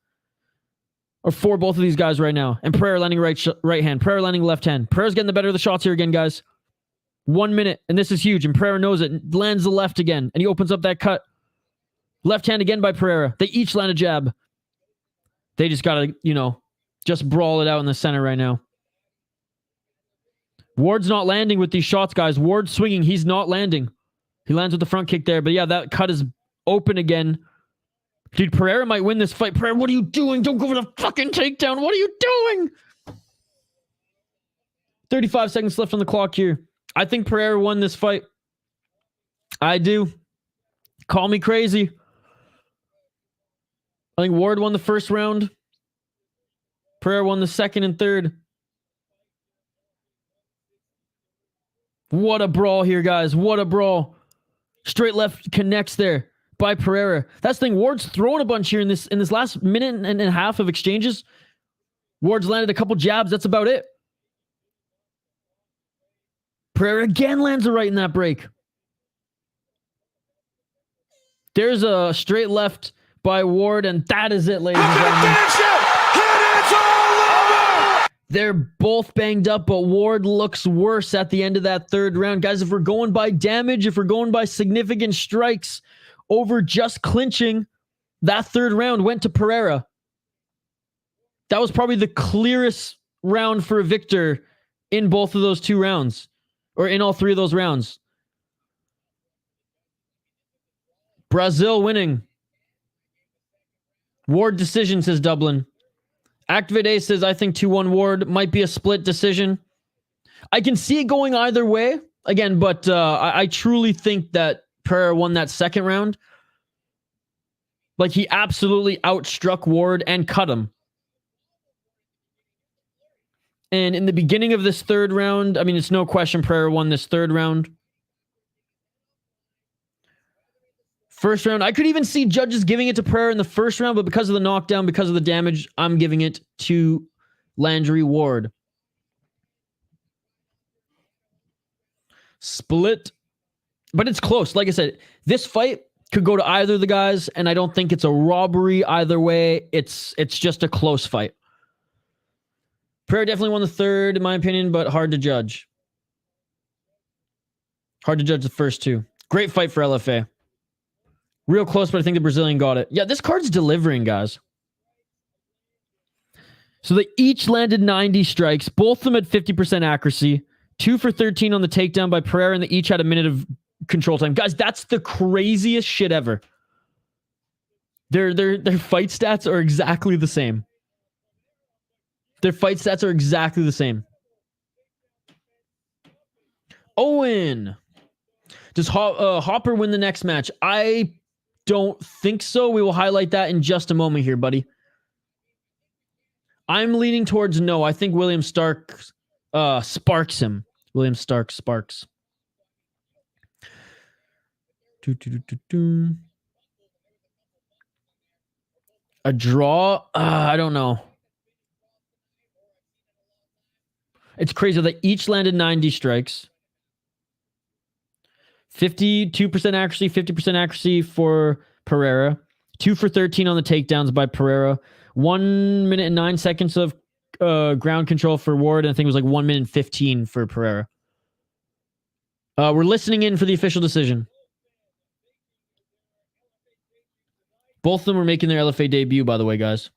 Or for both of these guys right now. And Pereira landing right hand. Pereira landing left hand. Pereira's getting the better of the shots here again, guys. 1 minute. And this is huge. And Pereira knows it. Lands the left again. And he opens up that cut. Left hand again by Pereira. They each land a jab. They just got to, just brawl it out in the center right now. Ward's not landing with these shots, guys. Ward's swinging. He's not landing. He lands with the front kick there. But yeah, that cut is open again. Dude, Pereira might win this fight. Pereira, what are you doing? Don't go for the fucking takedown. What are you doing? 35 seconds left on the clock here. I think Pereira won this fight. I do. Call me crazy. I think Ward won the first round. Pereira won the second and third. What a brawl here, guys. What a brawl. Straight left connects there by Pereira. That's the thing. Ward's throwing a bunch here in this last minute and a half of exchanges. Ward's landed a couple jabs. That's about it. Pereira again lands a right in that break. There's a straight left by Ward, and that is it, ladies and gentlemen. They're both banged up, but Ward looks worse at the end of that third round. Guys, if we're going by damage, if we're going by significant strikes over just clinching, that third round went to Pereira. That was probably the clearest round for a victor in both of those two rounds, or in all three of those rounds. Brazil winning. Ward decision, says Dublin. Activate A says, I think 2-1 Ward. Might be a split decision. I can see it going either way. Again, but I truly think that Pereira won that second round. Like, he absolutely outstruck Ward and cut him. And in the beginning of this third round, I mean, it's no question Pereira won this third round. First round, I could even see judges giving it to Pereira in the first round, but because of the knockdown, because of the damage, I'm giving it to Landry Ward. Split. But it's close. Like I said, this fight could go to either of the guys, and I don't think it's a robbery either way. It's just a close fight. Pereira definitely won the third, in my opinion, but hard to judge. Hard to judge the first two. Great fight for LFA. Real close, but I think the Brazilian got it. Yeah, this card's delivering, guys. So they each landed 90 strikes. Both of them had 50% accuracy. 2 for 13 on the takedown by Pereira, and they each had a minute of control time. Guys, that's the craziest shit ever. Their fight stats are exactly the same. Their fight stats are exactly the same. Owen. Does Hopper win the next match? I don't think so. We will highlight that in just a moment here, buddy. I'm leaning towards no. I think William Stark sparks him. William Stark sparks. A draw? I don't know. It's crazy. They each landed 90 strikes. 52% accuracy, 50% accuracy for Pereira. 2 for 13 on the takedowns by Pereira. 1 minute and 9 seconds of ground control for Ward. And I think it was like 1 minute and 15 for Pereira. We're listening in for the official decision. Both of them were making their LFA debut, by the way, guys.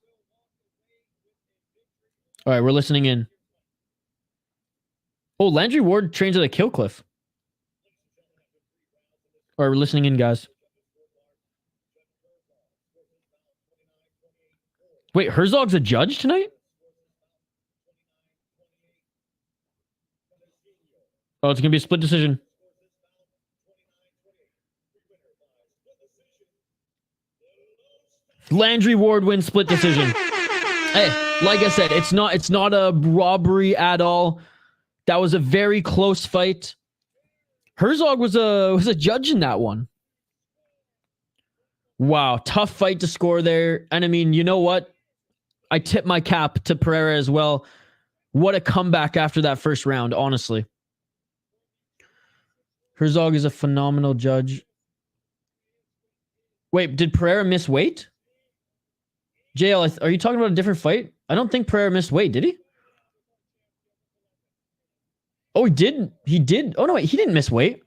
All right, we're listening in. Oh, Landry Ward trains at a Kill Cliff. All right, we're listening in, guys. Wait, Herzog's a judge tonight? Oh, it's going to be a split decision. Landry Ward wins split decision. Hey, Like I said, it's not a robbery at all. That was a very close fight. Herzog was a judge in that one. Wow, tough fight to score there. And I mean, you know what? I tip my cap to Pereira as well. What a comeback after that first round, honestly. Herzog is a phenomenal judge. Wait, did Pereira miss weight? JL, are you talking about a different fight? I don't think Pereira missed weight, did he? Oh, he did. He did. Oh, no, wait. He didn't miss weight.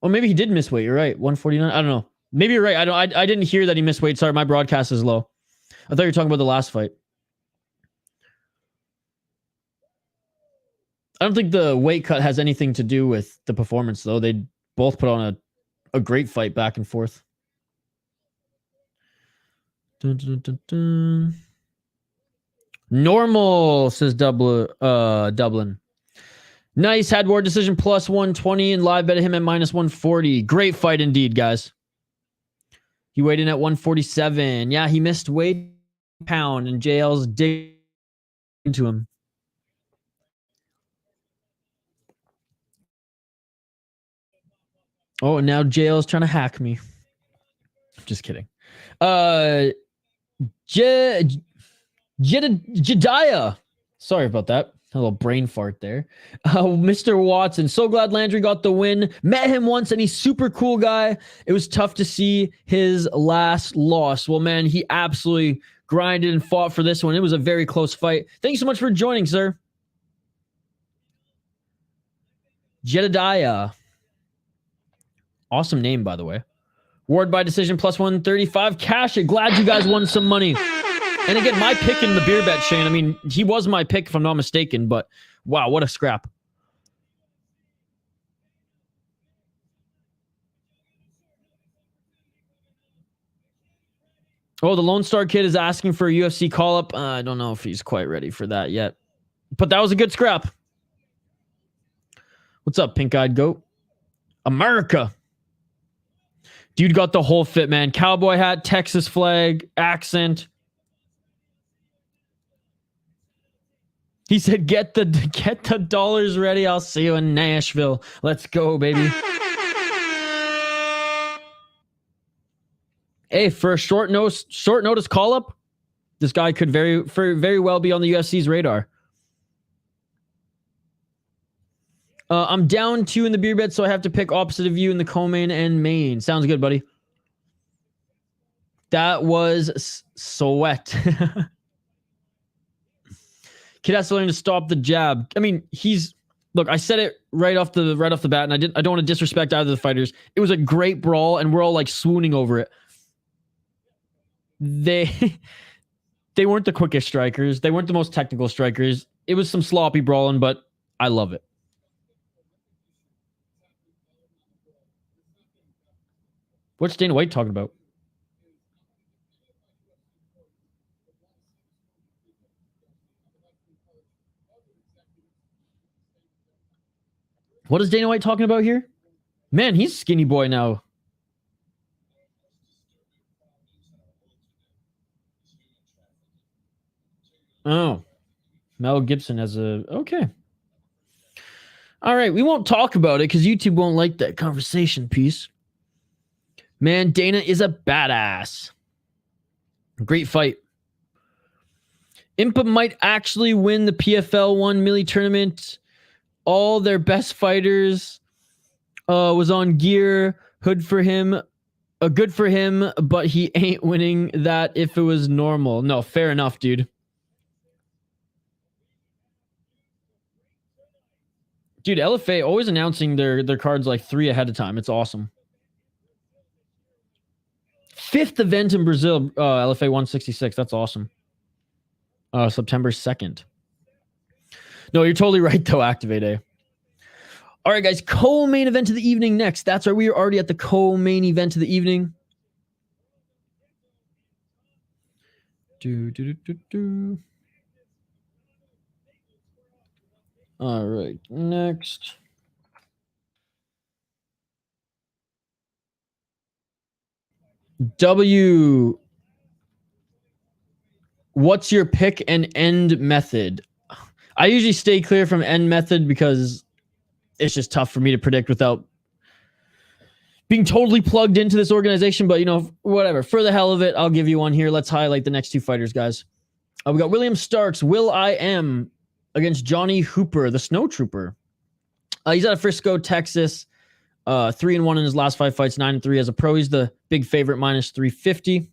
Oh, maybe he did miss weight. You're right. 149. I don't know. Maybe you're right. I didn't hear that he missed weight. Sorry, my broadcast is low. I thought you were talking about the last fight. I don't think the weight cut has anything to do with the performance, though. They both put on a great fight back and forth. Dun, dun, dun, dun. Normal, says Dublin. Nice. Had war decision plus 120 and live betted him at minus 140. Great fight indeed, guys. He weighed in at 147. Yeah, he missed weight pound and JL's dig into him. Oh, and now JL's trying to hack me. Just kidding. Jediah. Sorry about that. A little brain fart there. Mr. Watson. So glad Landry got the win. Met him once and he's super cool guy. It was tough to see his last loss. Well, man, he absolutely grinded and fought for this one. It was a very close fight. Thank you so much for joining, sir. Jediah. Awesome name, by the way. Ward by decision plus 135. Cash it. Glad you guys won some money. And again, my pick in the beer bet, Shane. I mean, he was my pick if I'm not mistaken, but wow, what a scrap. Oh, the Lone Star Kid is asking for a UFC call-up. I don't know if he's quite ready for that yet. But that was a good scrap. What's up, pink-eyed goat? America. Dude got the whole fit, man. Cowboy hat, Texas flag, accent. He said, get the dollars ready. I'll see you in Nashville. Let's go, baby. Hey, for a short notice call-up, this guy could very well be on the UFC's radar. I'm down 2 in the beer bet, so I have to pick opposite of you in the co-main and main. Sounds good, buddy. That was sweat. Kid has to learn to stop the jab. I mean, look, I said it right off the bat, and I don't want to disrespect either of the fighters. It was a great brawl, and we're all like swooning over it. They weren't the quickest strikers. They weren't the most technical strikers. It was some sloppy brawling, but I love it. What's Dana White talking about? What is Dana White talking about here? Man, he's skinny boy now. Oh. Mel Gibson has a... Okay. All right, we won't talk about it because YouTube won't like that conversation piece. Man, Dana is a badass. Great fight. Impa might actually win the PFL 1 Milli tournament. All their best fighters was on gear. Good for him, but he ain't winning that if it was normal. No, fair enough, dude. Dude, LFA always announcing their cards like 3 ahead of time. It's awesome. 5th event in Brazil, LFA 166. That's awesome. September 2nd. No, you're totally right, though, Activate A. All right, guys, co-main event of the evening next. That's right, we are already at the co-main event of the evening. All right, next. What's your pick and end method? I usually stay clear from end method because it's just tough for me to predict without being totally plugged into this organization. But, you know, whatever. For the hell of it, I'll give you one here. Let's highlight the next two fighters, guys. We got William Starks, Will I Am, against Johnny Hooper, the Snow Trooper. He's out of Frisco, Texas. 3-1 in his last 5 fights, 9-3 as a pro. He's the big favorite, minus 350.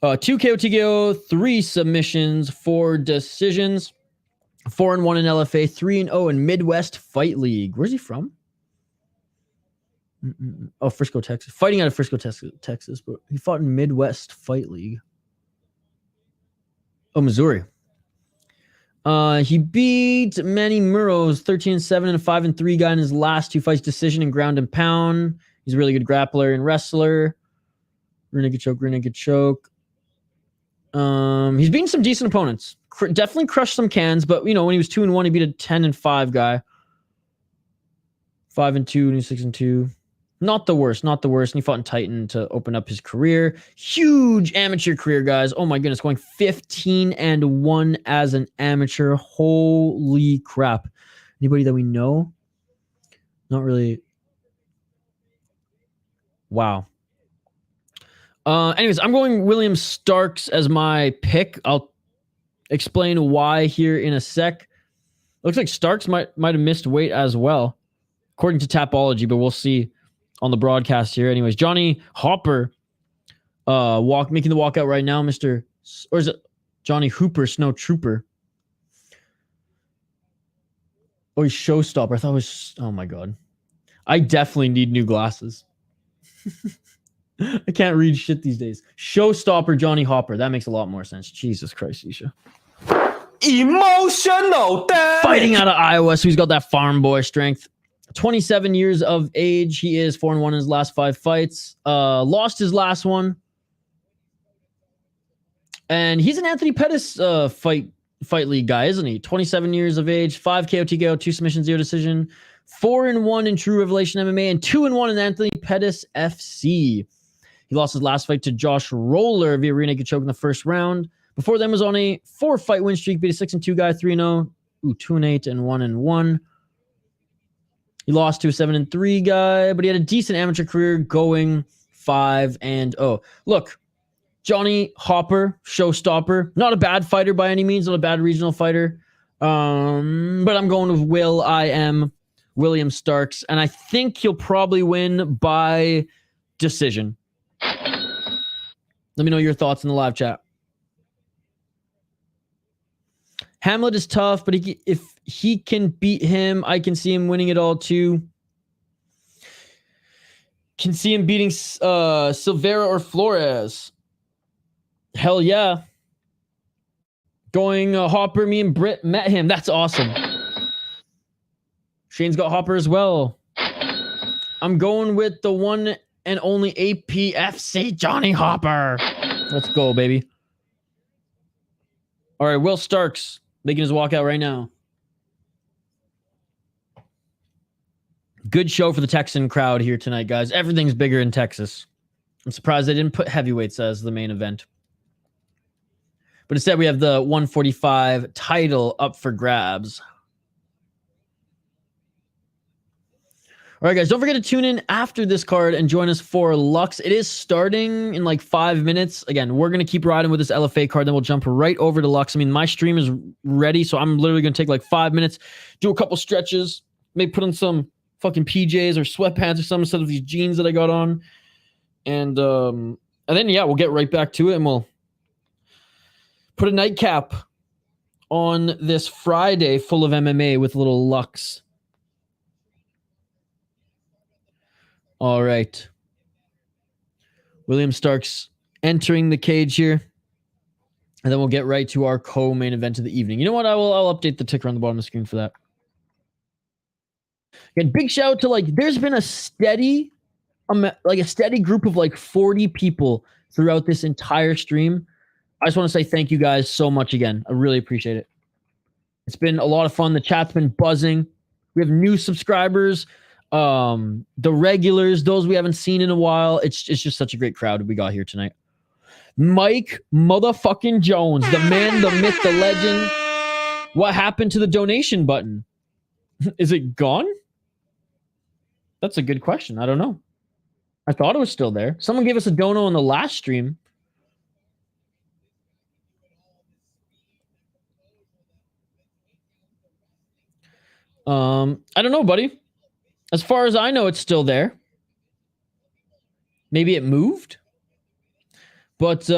2 KO, TKO, 3 submissions, 4 decisions, 4-1 in LFA, 3-0 in Midwest Fight League. Where's he from? Oh, Frisco, Texas. Fighting out of Frisco, Texas, but he fought in Midwest Fight League. Oh, Missouri. He beat Manny Murrows, 13-7 and a 5-3 guy in his last 2 fights, decision and ground and pound. He's a really good grappler and wrestler. Rear naked choke. He's beaten some decent opponents. Definitely crushed some cans, but you know, when he was 2-1, he beat a 10-5 guy. 5-2 and he was 6-2. Not the worst. And he fought in Titan to open up his career. Huge amateur career, guys. Oh my goodness, going 15-1 as an amateur. Holy crap. Anybody that we know? Not really. Wow. Anyways, I'm going William Starks as my pick. I'll explain why here in a sec. Looks like Starks might have missed weight as well, according to Tapology, but we'll see on the broadcast here. Anyways, Johnny Hopper making the walkout right now, or is it Johnny Hooper, Snow Trooper? Oh, he's Showstopper. I thought it was, oh my God. I definitely need new glasses. I can't read shit these days. Showstopper Johnny Hopper. That makes a lot more sense. Jesus Christ, Isha. Emotional damage. Fighting out of Iowa, so he's got that farm boy strength. 27 years of age. He is 4-1 in his last 5 fights. Lost his last one. And he's an Anthony Pettis fight league guy, isn't he? 27 years of age, 5 KO, TKO, 2 submissions, 0 decision. 4-1 in True Revelation MMA and 2-1 in Anthony Pettis FC. He lost his last fight to Josh Roller via rear naked choke in the first round. Before then was on a 4-fight win streak, beat a 6-2 guy, 3-0, 2-8, and 1-1. He lost to a 7-3 guy, but he had a decent amateur career going 5-0. Look, Johnny Hopper, Showstopper, not a bad fighter by any means, not a bad regional fighter. But I'm going with William Starks, and I think he'll probably win by decision. Let me know your thoughts in the live chat. Hamlet is tough, but if he can beat him, I can see him winning it all too. Can see him beating Silveira or Flores. Hell yeah. Going Hopper, me and Britt met him. That's awesome. Shane's got Hopper as well. I'm going with the one and only APFC Johnny Hopper. Let's go, baby. All right, Will Starks making his walkout right now. Good show for the Texan crowd here tonight, guys. Everything's bigger in Texas. I'm surprised they didn't put heavyweights as the main event. But instead, we have the 145 title up for grabs. All right, guys, don't forget to tune in after this card and join us for Lux. It is starting in like 5 minutes. Again, we're going to keep riding with this LFA card, then we'll jump right over to Lux. I mean, my stream is ready, so I'm literally going to take like 5 minutes, do a couple stretches, maybe put on some fucking PJs or sweatpants or something instead of these jeans that I got on. And then, yeah, we'll get right back to it, and we'll put a nightcap on this Friday full of MMA with a little Lux. All right. William Starks entering the cage here. And then we'll get right to our co-main event of the evening. You know what? I'll update the ticker on the bottom of the screen for that. Again, big shout out to there's been a steady group of 40 people throughout this entire stream. I just want to say thank you guys so much again. I really appreciate it. It's been a lot of fun. The chat's been buzzing. We have new subscribers. The regulars, those we haven't seen in a while. It's just such a great crowd we got here tonight. Mike motherfucking Jones, the man, the myth, the legend. What happened to the donation button? Is it gone? That's a good question. I don't know. I thought it was still there. Someone gave us a dono on the last stream. I don't know, buddy. As far as I know, it's still there. Maybe it moved? But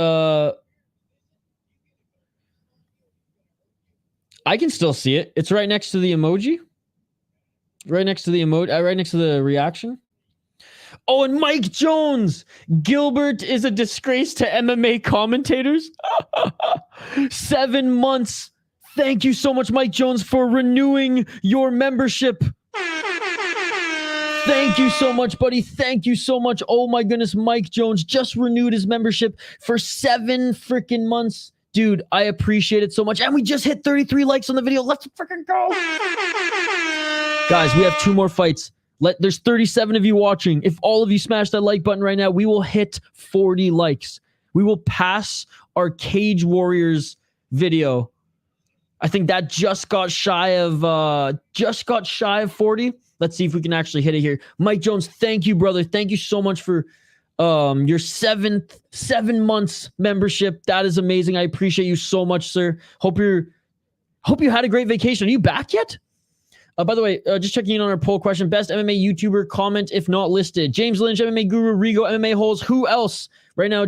I can still see it. It's right next to the emoji. Right next to the emoji. Right next to the reaction. Oh, and Mike Jones. Gilbert is a disgrace to MMA commentators. 7 months. Thank you so much, Mike Jones, for renewing your membership. Thank you so much, buddy. Thank you so much. Oh my goodness, Mike Jones just renewed his membership for 7 freaking months. Dude, I appreciate it so much. And we just hit 33 likes on the video. Let's freaking go. Guys, we have 2 more fights. There's 37 of you watching. If all of you smash that like button right now, we will hit 40 likes. We will pass our Cage Warriors video. I think that just got shy of 40. Let's see if we can actually hit it here. Mike Jones, thank you, brother. Thank you so much for your 7 months membership. That is amazing. I appreciate you so much, sir. Hope you had a great vacation. Are you back yet? By the way, just checking in on our poll question. Best MMA YouTuber, comment if not listed. James Lynch, MMA Guru, Rigo, MMA Holes. Who else? Right now,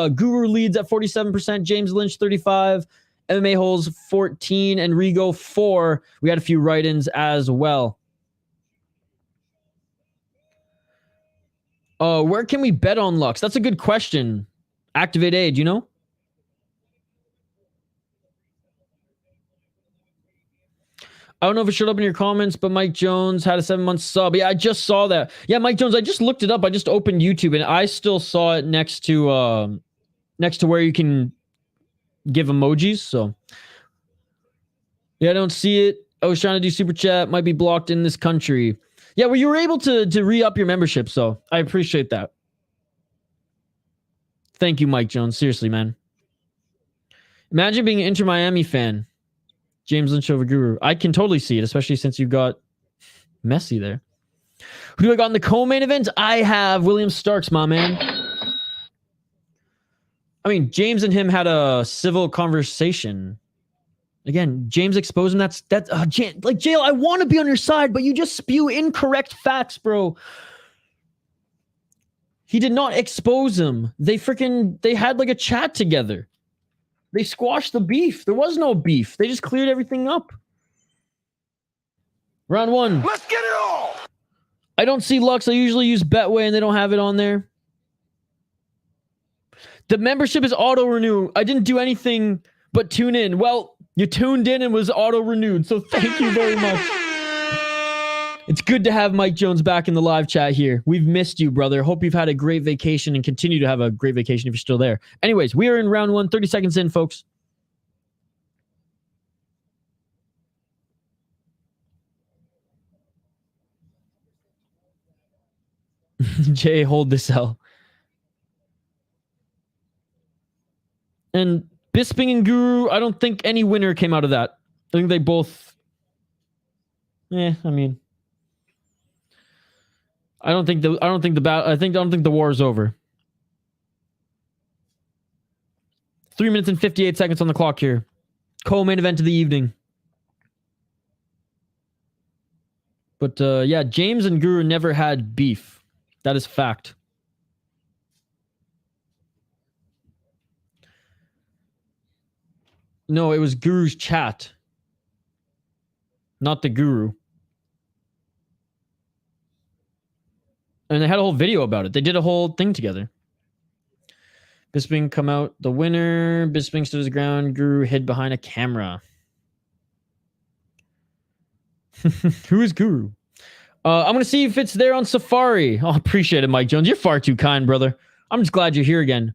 Guru leads at 47%. James Lynch, 35%. MMA Holes, 14%. And Rigo, 4%. We had a few write-ins as well. Where can we bet on Lux? That's a good question. Activate A, do you know? I don't know if it showed up in your comments, but Mike Jones had a 7-month sub. Yeah, I just saw that. Yeah, Mike Jones, I just looked it up. I just opened YouTube and I still saw it next to where you can give emojis. So yeah, I don't see it. I was trying to do super chat. Might be blocked in this country. Yeah, well, you were able to re-up your membership, so I appreciate that. Thank you, Mike Jones. Seriously, man. Imagine being an Inter Miami fan. James Lynch over Guru. I can totally see it, especially since you got Messi there. Who do I got in the co-main event? I have William Starks, my man. I mean, James and him had a civil conversation. Again, James exposed him. That's like, Jail, I want to be on your side, but you just spew incorrect facts, bro. He did not expose him. They had like a chat together. They squashed the beef. There was no beef. They just cleared everything up. Round 1. Let's get it all. I don't see Lux. I usually use Betway and they don't have it on there. The membership is auto-renew. I didn't do anything but tune in. Well, you tuned in and was auto-renewed, so thank you very much. It's good to have Mike Jones back in the live chat here. We've missed you, brother. Hope you've had a great vacation and continue to have a great vacation if you're still there. Anyways, we are in round 1, 30 seconds in, folks. Jay, hold this L. And Bisping and Guru, I don't think any winner came out of that. I think they both... I mean... I don't think the war is over. 3 minutes and 58 seconds on the clock here. Co-main event of the evening. But yeah, James and Guru never had beef. That is fact. No, it was Guru's chat. Not the Guru. And they had a whole video about it. They did a whole thing together. Bisping come out the winner. Bisping stood his ground. Guru hid behind a camera. Who is Guru? I'm going to see if it's there on Safari. Oh, appreciate it, Mike Jones. You're far too kind, brother. I'm just glad you're here again.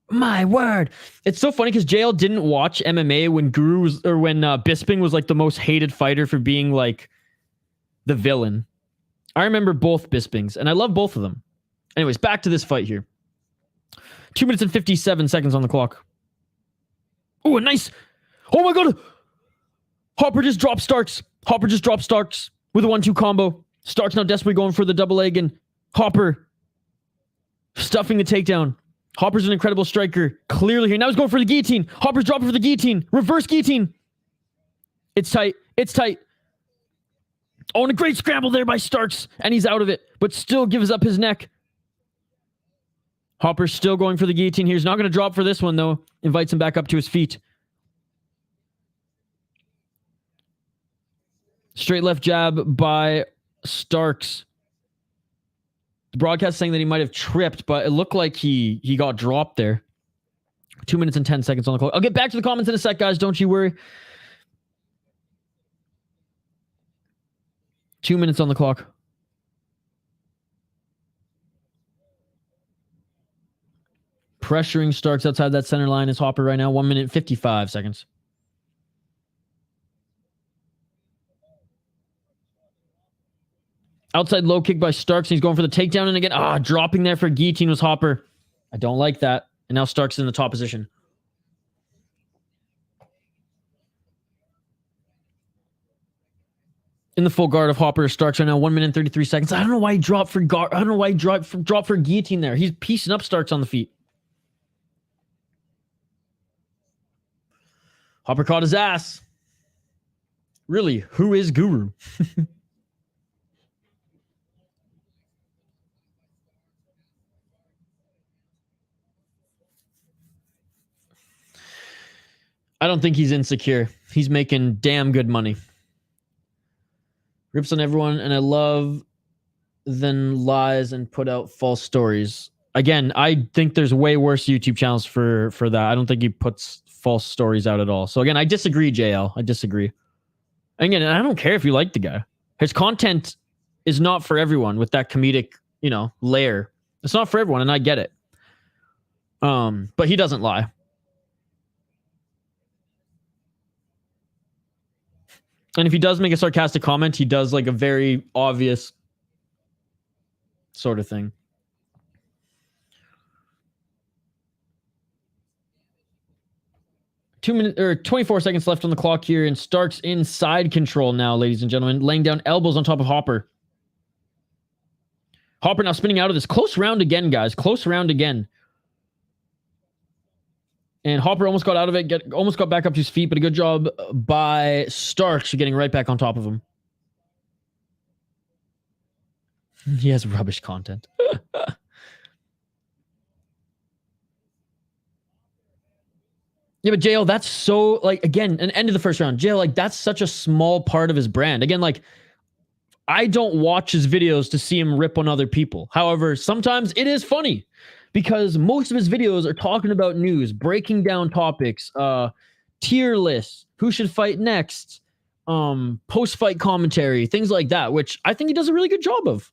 My word. It's so funny because JL didn't watch MMA when Bisping was like the most hated fighter for being like the villain. I remember both Bispings, and I love both of them. Anyways, back to this fight here. 2 minutes and 57 seconds on the clock. Oh, a nice. Oh my God. Hopper just dropped Starks. Hopper just dropped Starks with a 1-2 combo. Starks now desperately going for the double leg, and Hopper stuffing the takedown. Hopper's an incredible striker. Clearly here. Now he's going for the guillotine. Hopper's dropping for the guillotine. Reverse guillotine. It's tight. It's tight. Oh, and a great scramble there by Starks. And he's out of it, but still gives up his neck. Hopper's still going for the guillotine here. He's not going to drop for this one, though. Invites him back up to his feet. Straight left jab by Starks. The broadcast saying that he might have tripped, but it looked like he got dropped there. 2 minutes and 10 seconds on the clock. I'll get back to the comments in a sec, guys. Don't you worry. 2 minutes on the clock. Pressuring Starks outside that center line is Hopper right now. 1 minute 55 seconds. Outside low kick by Starks. And he's going for the takedown. And again, dropping there for guillotine was Hopper. I don't like that. And now Starks is in the top position. In the full guard of Hopper, Starks right now. 1 minute and 33 seconds. I don't know why he dropped for guard. I don't know why he dropped for guillotine there. He's piecing up Starks on the feet. Hopper caught his ass. Really, who is Guru? I don't think he's insecure. He's making damn good money. Rips on everyone, and I love then lies and put out false stories. Again, I think there's way worse YouTube channels for that. I don't think he puts false stories out at all. So again, I disagree, JL. I disagree. Again, I don't care if you like the guy. His content is not for everyone with that comedic, layer. It's not for everyone, and I get it. But he doesn't lie. And if he does make a sarcastic comment, he does like a very obvious sort of thing. 2 minutes or 24 seconds left on the clock here, and Starks in side control now, ladies and gentlemen, laying down elbows on top of Hopper. Hopper now spinning out of this. Close round again, guys. Close round again. And Hopper almost got out of it, almost got back up to his feet, but a good job by Starks getting right back on top of him. He has rubbish content. Yeah, but JL, that's so, like, again, an end of the first round. JL, like, that's such a small part of his brand. Again, like, I don't watch his videos to see him rip on other people. However, sometimes it is funny because most of his videos are talking about news, breaking down topics, tier lists, who should fight next, post-fight commentary, things like that, which I think he does a really good job of.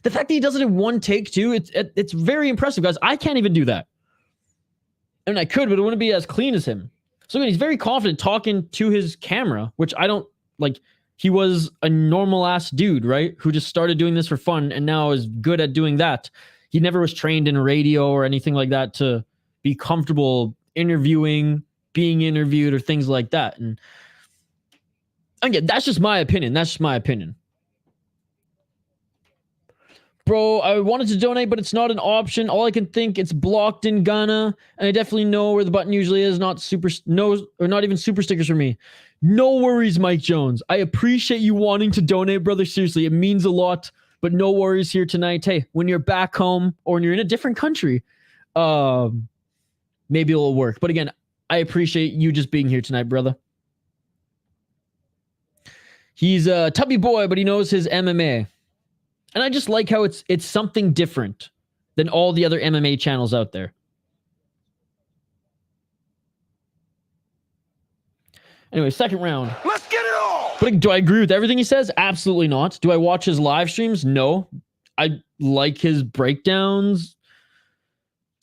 The fact that he does it in one take, too, it's very impressive, guys. I can't even do that. And I could, but it wouldn't be as clean as him. So again, he's very confident talking to his camera, which I don't like. He was a normal ass dude, right? Who just started doing this for fun and now is good at doing that. He never was trained in radio or anything like that to be comfortable interviewing, being interviewed, or things like that. And again, that's just my opinion. That's just my opinion. Bro, I wanted to donate, but it's not an option. All I can think, it's blocked in Ghana, and I definitely know where the button usually is. Not even super stickers for me. No worries, Mike Jones. I appreciate you wanting to donate, brother. Seriously, it means a lot. But no worries here tonight. Hey, when you're back home or when you're in a different country, maybe it'll work. But again, I appreciate you just being here tonight, brother. He's a tubby boy, but he knows his MMA. And I just like how it's something different than all the other MMA channels out there. Anyway, second round. Let's get it on! But do I agree with everything he says? Absolutely not. Do I watch his live streams? No. I like his breakdowns.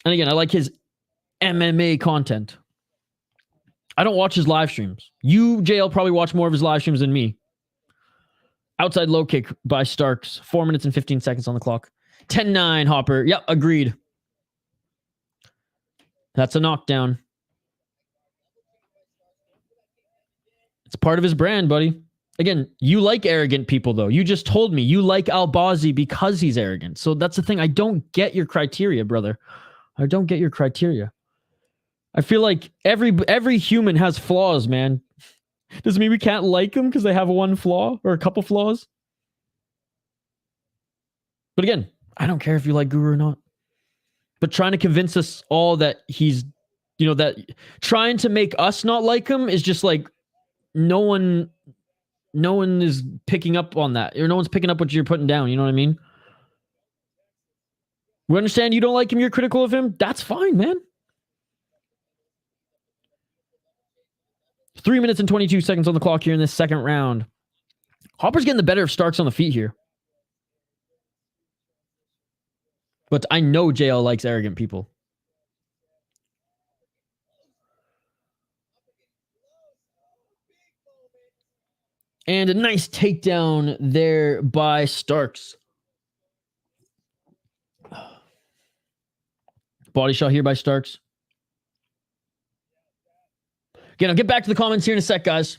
And again, I like his MMA content. I don't watch his live streams. You, JL, probably watch more of his live streams than me. Outside low kick by Starks. 4 minutes and 15 seconds on the clock. 10-9, Hopper. Yep, agreed. That's a knockdown. It's part of his brand, buddy. Again, you like arrogant people, though. You just told me you like Albazi because he's arrogant. So that's the thing. I don't get your criteria, brother. I don't get your criteria. I feel like every human has flaws, man. Does it mean we can't like them because they have one flaw or a couple flaws? But again, I don't care if you like Guru or not. But trying to convince us all that he's, that trying to make us not like him is just like no one is picking up on that. Or no one's picking up what you're putting down. You know what I mean? We understand you don't like him. You're critical of him. That's fine, man. 3 minutes and 22 seconds on the clock here in this second round. Hopper's getting the better of Starks on the feet here. But I know JL likes arrogant people. And a nice takedown there by Starks. Body shot here by Starks. Again, I'll get back to the comments here in a sec, guys.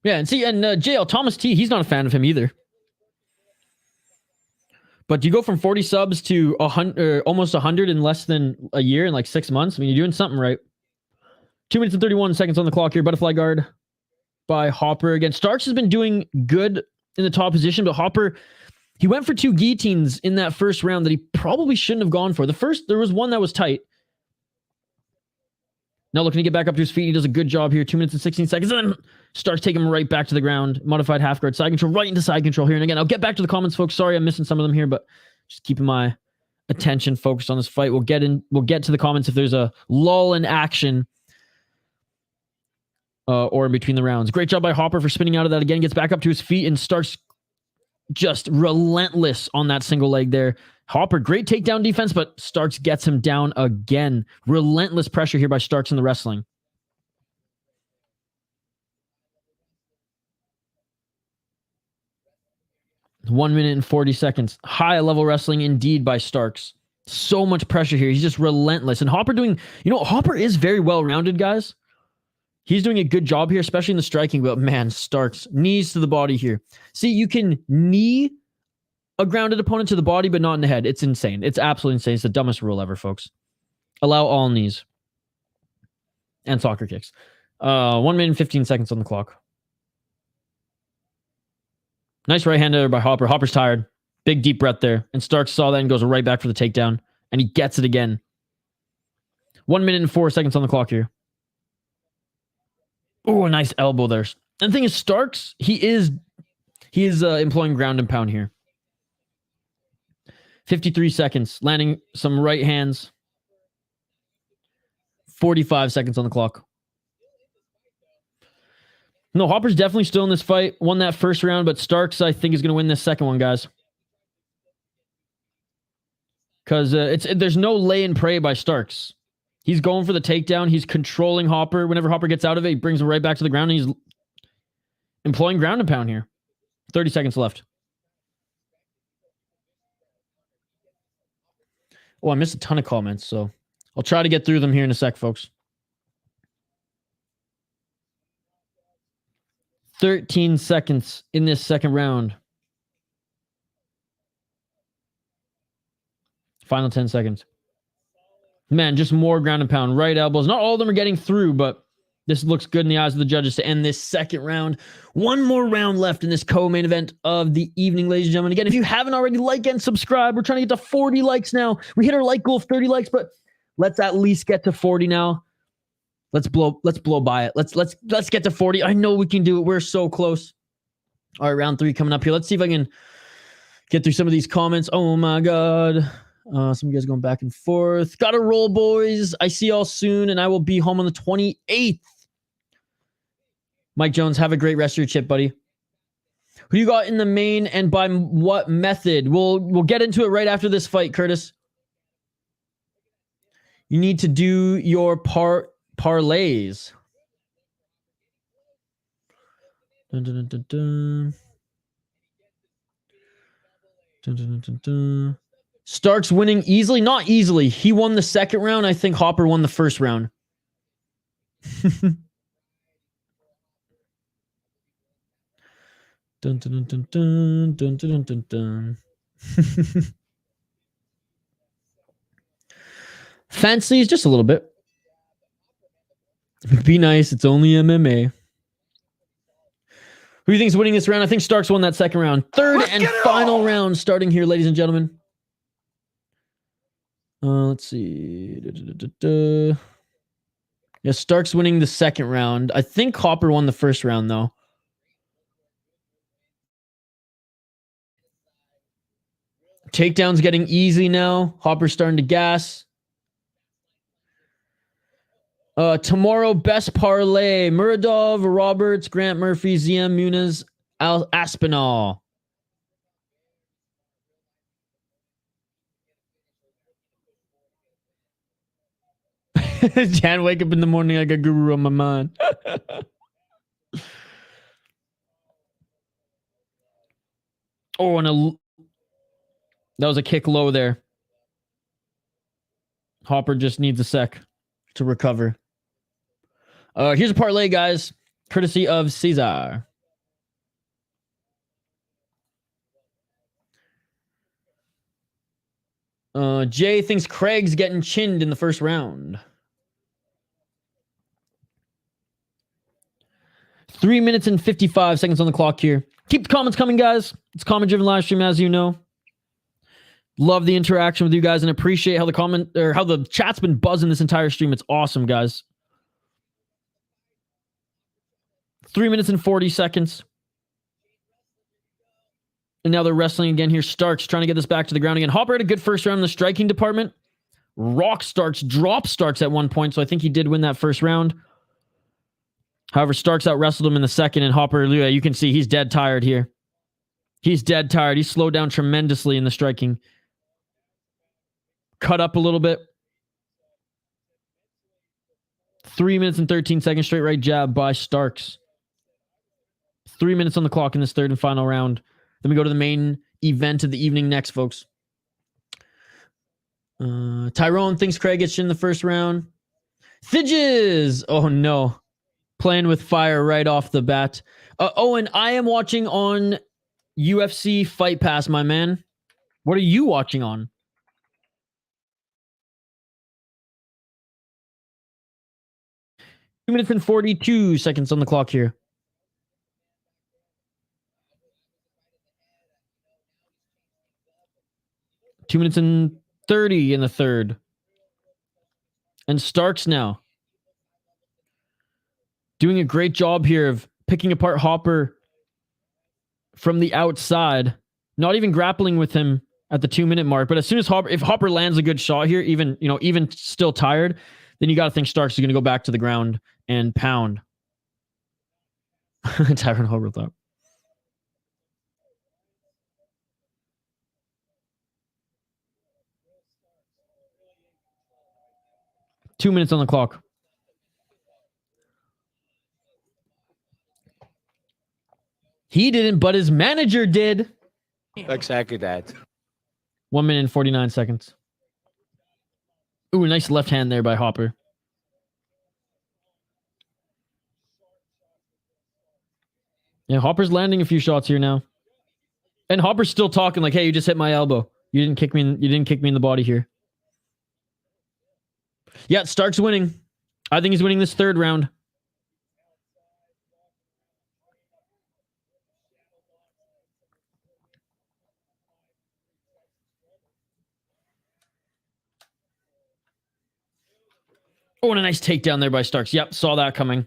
Yeah, and JL Thomas T, he's not a fan of him either. But you go from 40 subs to 100, almost 100 in less than a year, in like 6 months. I mean, you're doing something right. 2 minutes and 31 seconds on the clock here. Butterfly guard by Hopper. Again, Starks has been doing good in the top position, but Hopper, he went for 2 guillotines in that first round that he probably shouldn't have gone for. There was one that was tight. Now looking to get back up to his feet. He does a good job here. 2 minutes and 16 seconds. And then Starks taking him right back to the ground. Modified half guard. Side control. Right into side control here. And again, I'll get back to the comments, folks. Sorry, I'm missing some of them here, but just keeping my attention focused on this fight. We'll get to the comments if there's a lull in action or in between the rounds. Great job by Hopper for spinning out of that again. Gets back up to his feet and Starks just relentless on that single leg there. Hopper, great takedown defense, but Starks gets him down again. Relentless pressure here by Starks in the wrestling. One minute and 40 seconds. High level wrestling indeed by Starks. So much pressure here. He's just relentless. And Hopper Hopper is very well-rounded, guys. He's doing a good job here, especially in the striking, but man, Starks, knees to the body here. See, you can knee a grounded opponent to the body, but not in the head. It's insane. It's absolutely insane. It's the dumbest rule ever, folks. Allow all knees. And soccer kicks. 1 minute and 15 seconds on the clock. Nice right hand there by Hopper. Hopper's tired. Big deep breath there. And Starks saw that and goes right back for the takedown. And he gets it again. 1 minute and 4 seconds on the clock here. Oh, a nice elbow there. And the thing is, Starks, he is employing ground and pound here. 53 seconds. Landing some right hands. 45 seconds on the clock. No, Hopper's definitely still in this fight. Won that first round, but Starks, I think, is going to win this second one, guys. Because there's no lay and pray by Starks. He's going for the takedown. He's controlling Hopper. Whenever Hopper gets out of it, he brings him right back to the ground, and he's employing ground and pound here. 30 seconds left. Oh, I missed a ton of comments, so I'll try to get through them here in a sec, folks. 13 seconds in this second round. Final 10 seconds. Man, just more ground and pound. Right elbows. Not all of them are getting through, but this looks good in the eyes of the judges to end this second round. One more round left in this co-main event of the evening, ladies and gentlemen. Again, if you haven't already, like and subscribe. We're trying to get to 40 likes now. We hit our like goal of 30 likes, but let's at least get to 40 now. Let's blow by it. Let's get to 40. I know we can do it. We're so close. All right, round 3 coming up here. Let's see if I can get through some of these comments. Oh my God. Some of you guys going back and forth. Gotta roll, boys. I see y'all soon, and I will be home on the 28th. Mike Jones, have a great rest of your chip, buddy. Who you got in the main and by what method? We'll get into it right after this fight, Curtis. You need to do your parlays. Dun, dun, dun, dun, dun. Dun, dun, dun, dun, dun. Starks winning easily? Not easily. He won the second round. I think Hopper won the first round. Dun, dun, dun, dun, dun, dun, dun, dun. Fancies just a little bit. Be nice. It's only MMA. Who do you think is winning this round? I think Starks won that second round. Third and final round starting here, ladies and gentlemen. Let's see. Yeah, Starks winning the second round. I think Hopper won the first round, though. Takedown's getting easy now. Hopper's starting to gas. Tomorrow, best parlay. Muradov, Roberts, Grant Murphy, ZM, Muniz, Aspinall. Can't wake up in the morning. I got Guru on my mind. Oh, and that was a kick low there. Hopper just needs a sec to recover. Here's a parlay, guys, courtesy of Cesar. Jay thinks Craig's getting chinned in the first round. 3 minutes and 55 seconds on the clock here. Keep the comments coming, guys. It's comment-driven live stream, as you know. Love the interaction with you guys and appreciate how the chat's been buzzing this entire stream. It's awesome, guys. 3 minutes and 40 seconds. And now they're wrestling again here. Starks trying to get this back to the ground again. Hopper had a good first round in the striking department. Rock Starks, drop Starks at one point, so I think he did win that first round. However, Starks out-wrestled him in the second, and Hopper, you can see he's dead tired here. He's dead tired. He's slowed down tremendously in the striking. Cut up a little bit. 3 minutes and 13 seconds, straight right jab by Starks. 3 minutes on the clock in this third and final round. Then we go to the main event of the evening next, folks. Tyrone thinks Craig gets in the first round. Thidges! Oh, no. Playing with fire right off the bat. Owen, I am watching on UFC Fight Pass, my man. What are you watching on? Two minutes and 42 seconds on the clock here. 2 minutes and 30 in the third. And Starks now doing a great job here of picking apart Hopper from the outside. Not even grappling with him at the 2 minute mark. But as soon as if Hopper lands a good shot here, even still tired, then you got to think Starks is going to go back to the ground and pound. Tyrone Hoberthorpe. Two minutes on the clock. He didn't, but his manager did. Exactly that. 1 minute and 49 seconds. Ooh, a nice left hand there by Hopper. Yeah, Hopper's landing a few shots here now. And Hopper's still talking like, hey, you just hit my elbow. You didn't kick me in the body here. Yeah, Stark's winning. I think he's winning this third round. Oh, and a nice takedown there by Starks. Yep, saw that coming.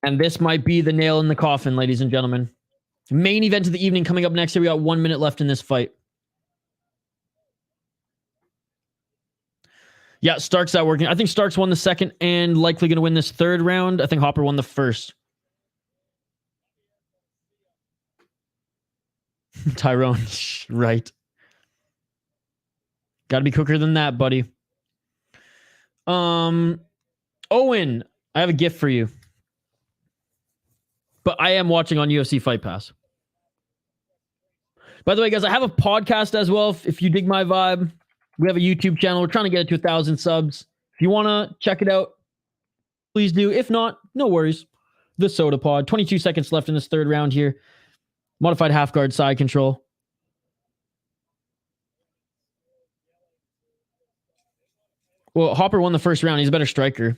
And this might be the nail in the coffin, ladies and gentlemen. Main event of the evening coming up next here. We got 1 minute left in this fight. Yeah, Starks out working. I think Starks won the second and likely going to win this third round. I think Hopper won the first. Tyrone, right. Got to be quicker than that, buddy. Owen, I have a gift for you. But I am watching on UFC Fight Pass. By the way, guys, I have a podcast as well. If you dig my vibe, we have a YouTube channel. We're trying to get it to 1,000 subs. If you want to check it out, please do. If not, no worries. The Soda Pod. 22 seconds left in this third round here. Modified half guard side control. Well, Hopper won the first round. He's a better striker.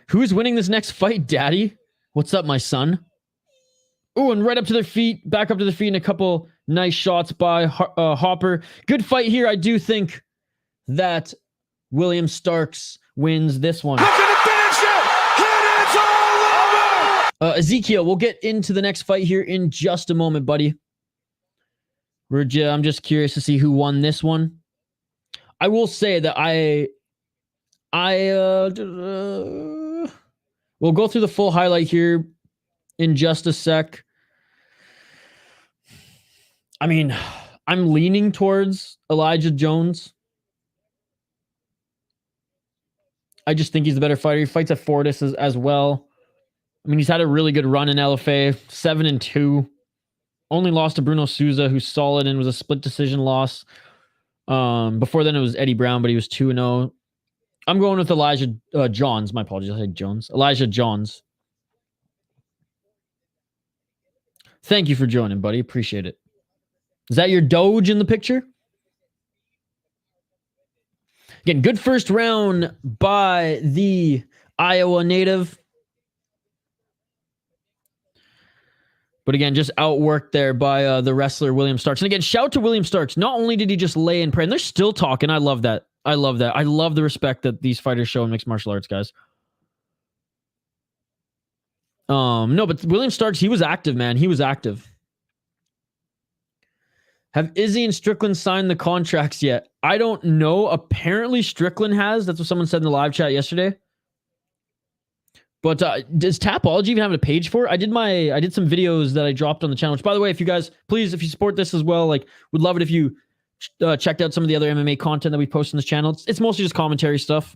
Who's winning this next fight, Daddy? What's up, my son? Oh, and right up to their feet. Back up to their feet, and a couple nice shots by Hopper. Good fight here. I do think that William Starks wins this one. Look at the finish it! And it's all over! Ezekiel, we'll get into the next fight here in just a moment, buddy. I'm just curious to see who won this one. I will say that we'll go through the full highlight here in just a sec. I mean, I'm leaning towards Elijah Jones. I just think he's the better fighter. He fights at Fortis as well. I mean, he's had a really good run in LFA, 7-2. Only lost to Bruno Souza, who's solid and was a split decision loss. Before then, it was Eddie Brown, but he was 2-0. I'm going with Elijah Johns. My apologies, I said Jones. Elijah Johns. Thank you for joining, buddy. Appreciate it. Is that your Doge in the picture? Again, good first round by the Iowa native. But again, just outworked there by the wrestler William Starks. And again, shout to William Starks. Not only did he just lay and pray, and they're still talking. I love that. I love that. I love the respect that these fighters show in mixed martial arts, guys. No, but William Starks, he was active, man. He was active. Have Izzy and Strickland signed the contracts yet? I don't know. Apparently Strickland has. That's what someone said in the live chat yesterday. But does Tapology even have a page for it? I did some videos that I dropped on the channel, which, by the way, if you guys, please, if you support this as well, like, would love it if you checked out some of the other MMA content that we post on this channel. It's mostly just commentary stuff.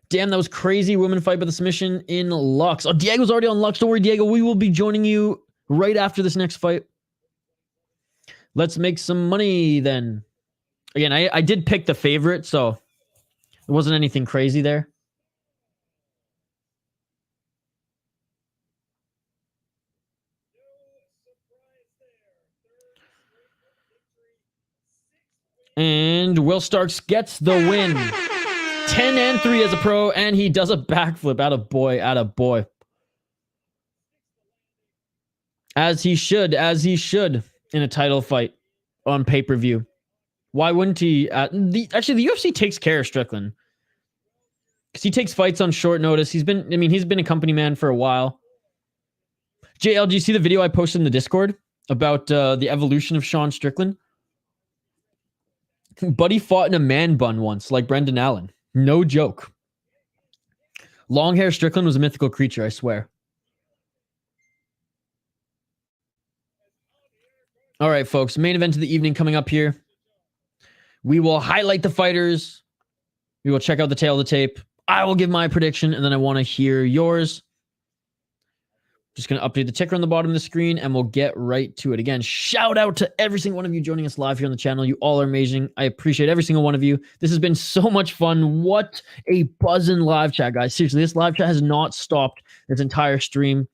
Damn, that was crazy. Women fight by the submission in Lux. Oh, Diego's already on Lux. Don't worry, Diego. We will be joining you right after this next fight. Let's make some money then. Again, I did pick the favorite, so it wasn't anything crazy there. And Will Starks gets the win. 10-3 as a pro, and he does a backflip. Attaboy. As he should in a title fight on pay-per-view. Why wouldn't he? Actually, the UFC takes care of Strickland. Because he takes fights on short notice. He's been a company man for a while. JL, do you see the video I posted in the Discord about the evolution of Sean Strickland? Buddy fought in a man bun once, like Brendan Allen. No joke. Long hair Strickland was a mythical creature, I swear. All right, folks. Main event of the evening coming up here. We will highlight the fighters. We will check out the tail of the tape. I will give my prediction, and then I want to hear yours. Just going to update the ticker on the bottom of the screen, and we'll get right to it. Again, shout out to every single one of you joining us live here on the channel. You all are amazing. I appreciate every single one of you. This has been so much fun. What a buzzing live chat, guys. Seriously, this live chat has not stopped its entire stream,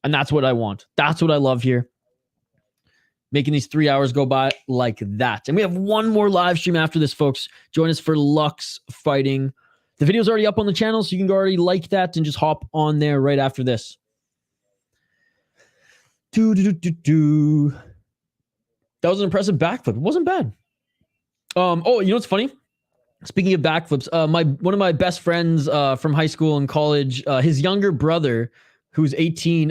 and that's what I want. That's what I love here. Making these 3 hours go by like that. And we have one more live stream after this, folks. Join us for Lux Fighting. The video's already up on the channel, so you can go already like that and just hop on there right after this. That was an impressive backflip. It wasn't bad. Oh, you know what's funny? Speaking of backflips, one of my best friends from high school and college, his younger brother, who's 18,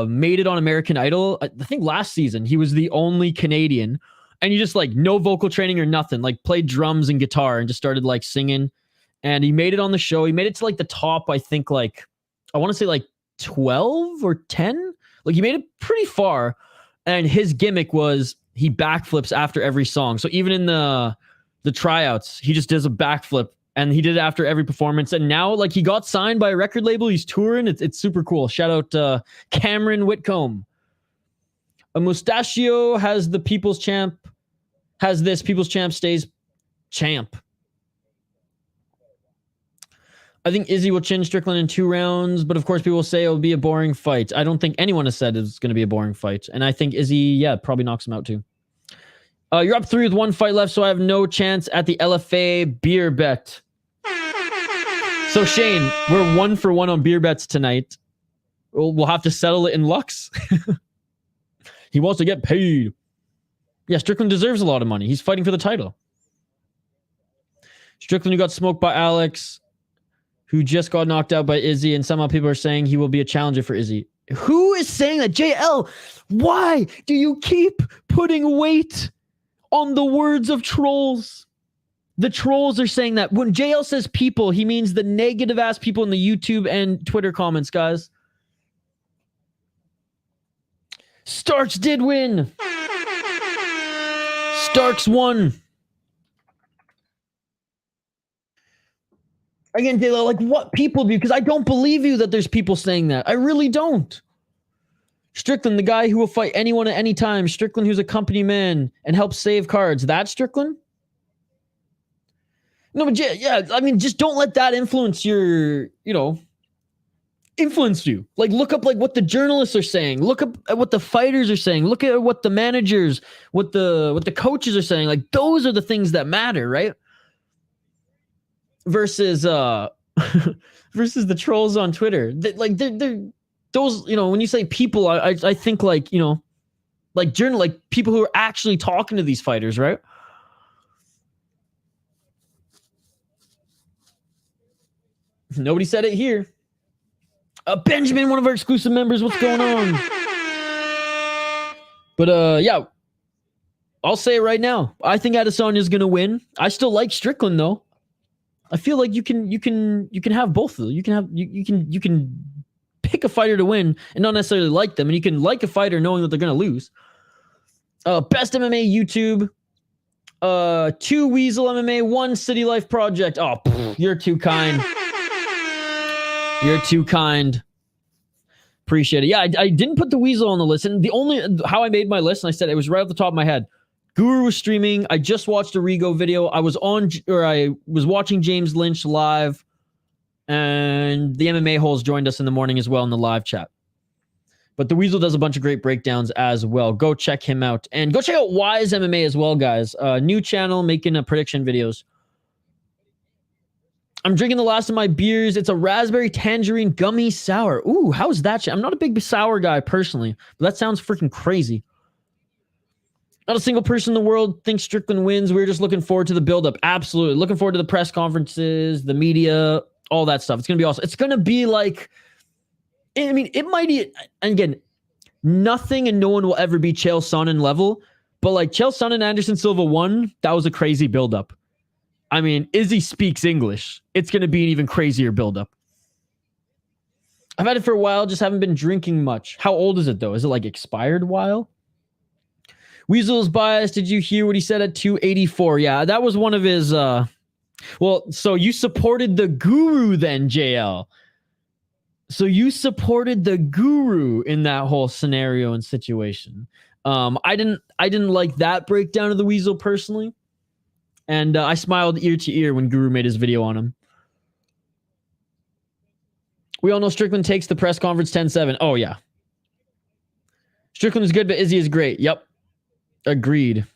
made it on American Idol. I think last season. He was the only Canadian, and he just, like, no vocal training or nothing, like played drums and guitar and just started, like, singing. And he made it on the show. He made it to, like, the top, I think, like, I want to say, like, 12 or 10. Like, he made it pretty far. And his gimmick was he backflips after every song. So even in the tryouts, he just does a backflip And he did it after every performance. And now, like, he got signed by a record label. He's touring. It's super cool. Shout out Cameron Whitcomb. A Mustachio has the People's Champ. Has this. People's Champ stays champ. I think Izzy will chin Strickland in 2 rounds. But, of course, people will say it will be a boring fight. I don't think anyone has said it's going to be a boring fight. And I think Izzy, yeah, probably knocks him out, too. You're up 3 with 1 fight left, so I have no chance at the LFA beer bet. So, Shane, we're 1 for 1 on beer bets tonight. We'll have to settle it in Lux. He wants to get paid. Yeah, Strickland deserves a lot of money. He's fighting for the title. Strickland, who got smoked by Alex, who just got knocked out by Izzy, and somehow people are saying he will be a challenger for Izzy. Who is saying that? JL, why do you keep putting weight on the words of trolls? The trolls are saying that. When JL says people, he means the negative ass people in the YouTube and Twitter comments, guys. Starks did win. Starks won. Again, JL, like, what people do? Because I don't believe you that there's people saying that. I really don't. Strickland, the guy who will fight anyone at any time. Strickland, who's a company man and helps save cards. That's Strickland? No, but yeah, I mean, just don't let that influence your, influence you. Like, look up like what the journalists are saying. Look up at what the fighters are saying. Look at what the managers, what the coaches are saying. Like, those are the things that matter, right? Versus versus the trolls on Twitter. They're those, when you say people, I think like, like people who are actually talking to these fighters, right? Nobody said it here. Benjamin, one of our exclusive members, what's going on? But yeah, I'll say it right now. I think Adesanya's gonna win. I still like Strickland though. I feel like you can have both of them. You can pick a fighter to win and not necessarily like them, and you can like a fighter knowing that they're gonna lose. Best MMA YouTube. 2 Weasel MMA, 1 City Life Project. Oh, you're too kind. You're too kind. Appreciate it. Yeah, I didn't put the Weasel on the list. And how I made my list, and I said it was right off the top of my head. Guru was streaming. I just watched a Rigo video. I was watching James Lynch live. And the MMA holes joined us in the morning as well in the live chat. But the Weasel does a bunch of great breakdowns as well. Go check him out. And go check out Wise MMA as well, guys. New channel making prediction videos. I'm drinking the last of my beers. It's a raspberry tangerine gummy sour. Ooh, how's that? I'm not a big sour guy personally, but that sounds freaking crazy. Not a single person in the world thinks Strickland wins. We're just looking forward to the build-up. Absolutely. Looking forward to the press conferences, the media, all that stuff. It's going to be awesome. It's going to be like, I mean, it might, and again, nothing and no one will ever be Chael Sonnen level, but like Chael Sonnen and Anderson Silva won, that was a crazy build-up. I mean, Izzy speaks English. It's going to be an even crazier build-up. I've had it for a while, just haven't been drinking much. How old is it, though? Is it like expired while? Weasel's biased. Did you hear what he said at 284? Yeah, that was one of his... Well, so you supported the Guru then, JL. So you supported the Guru in that whole scenario and situation. I didn't like that breakdown of the Weasel personally. And I smiled ear to ear when Guru made his video on him. We all know Strickland takes the press conference 10-7. Oh, yeah. Strickland is good, but Izzy is great. Yep. Agreed.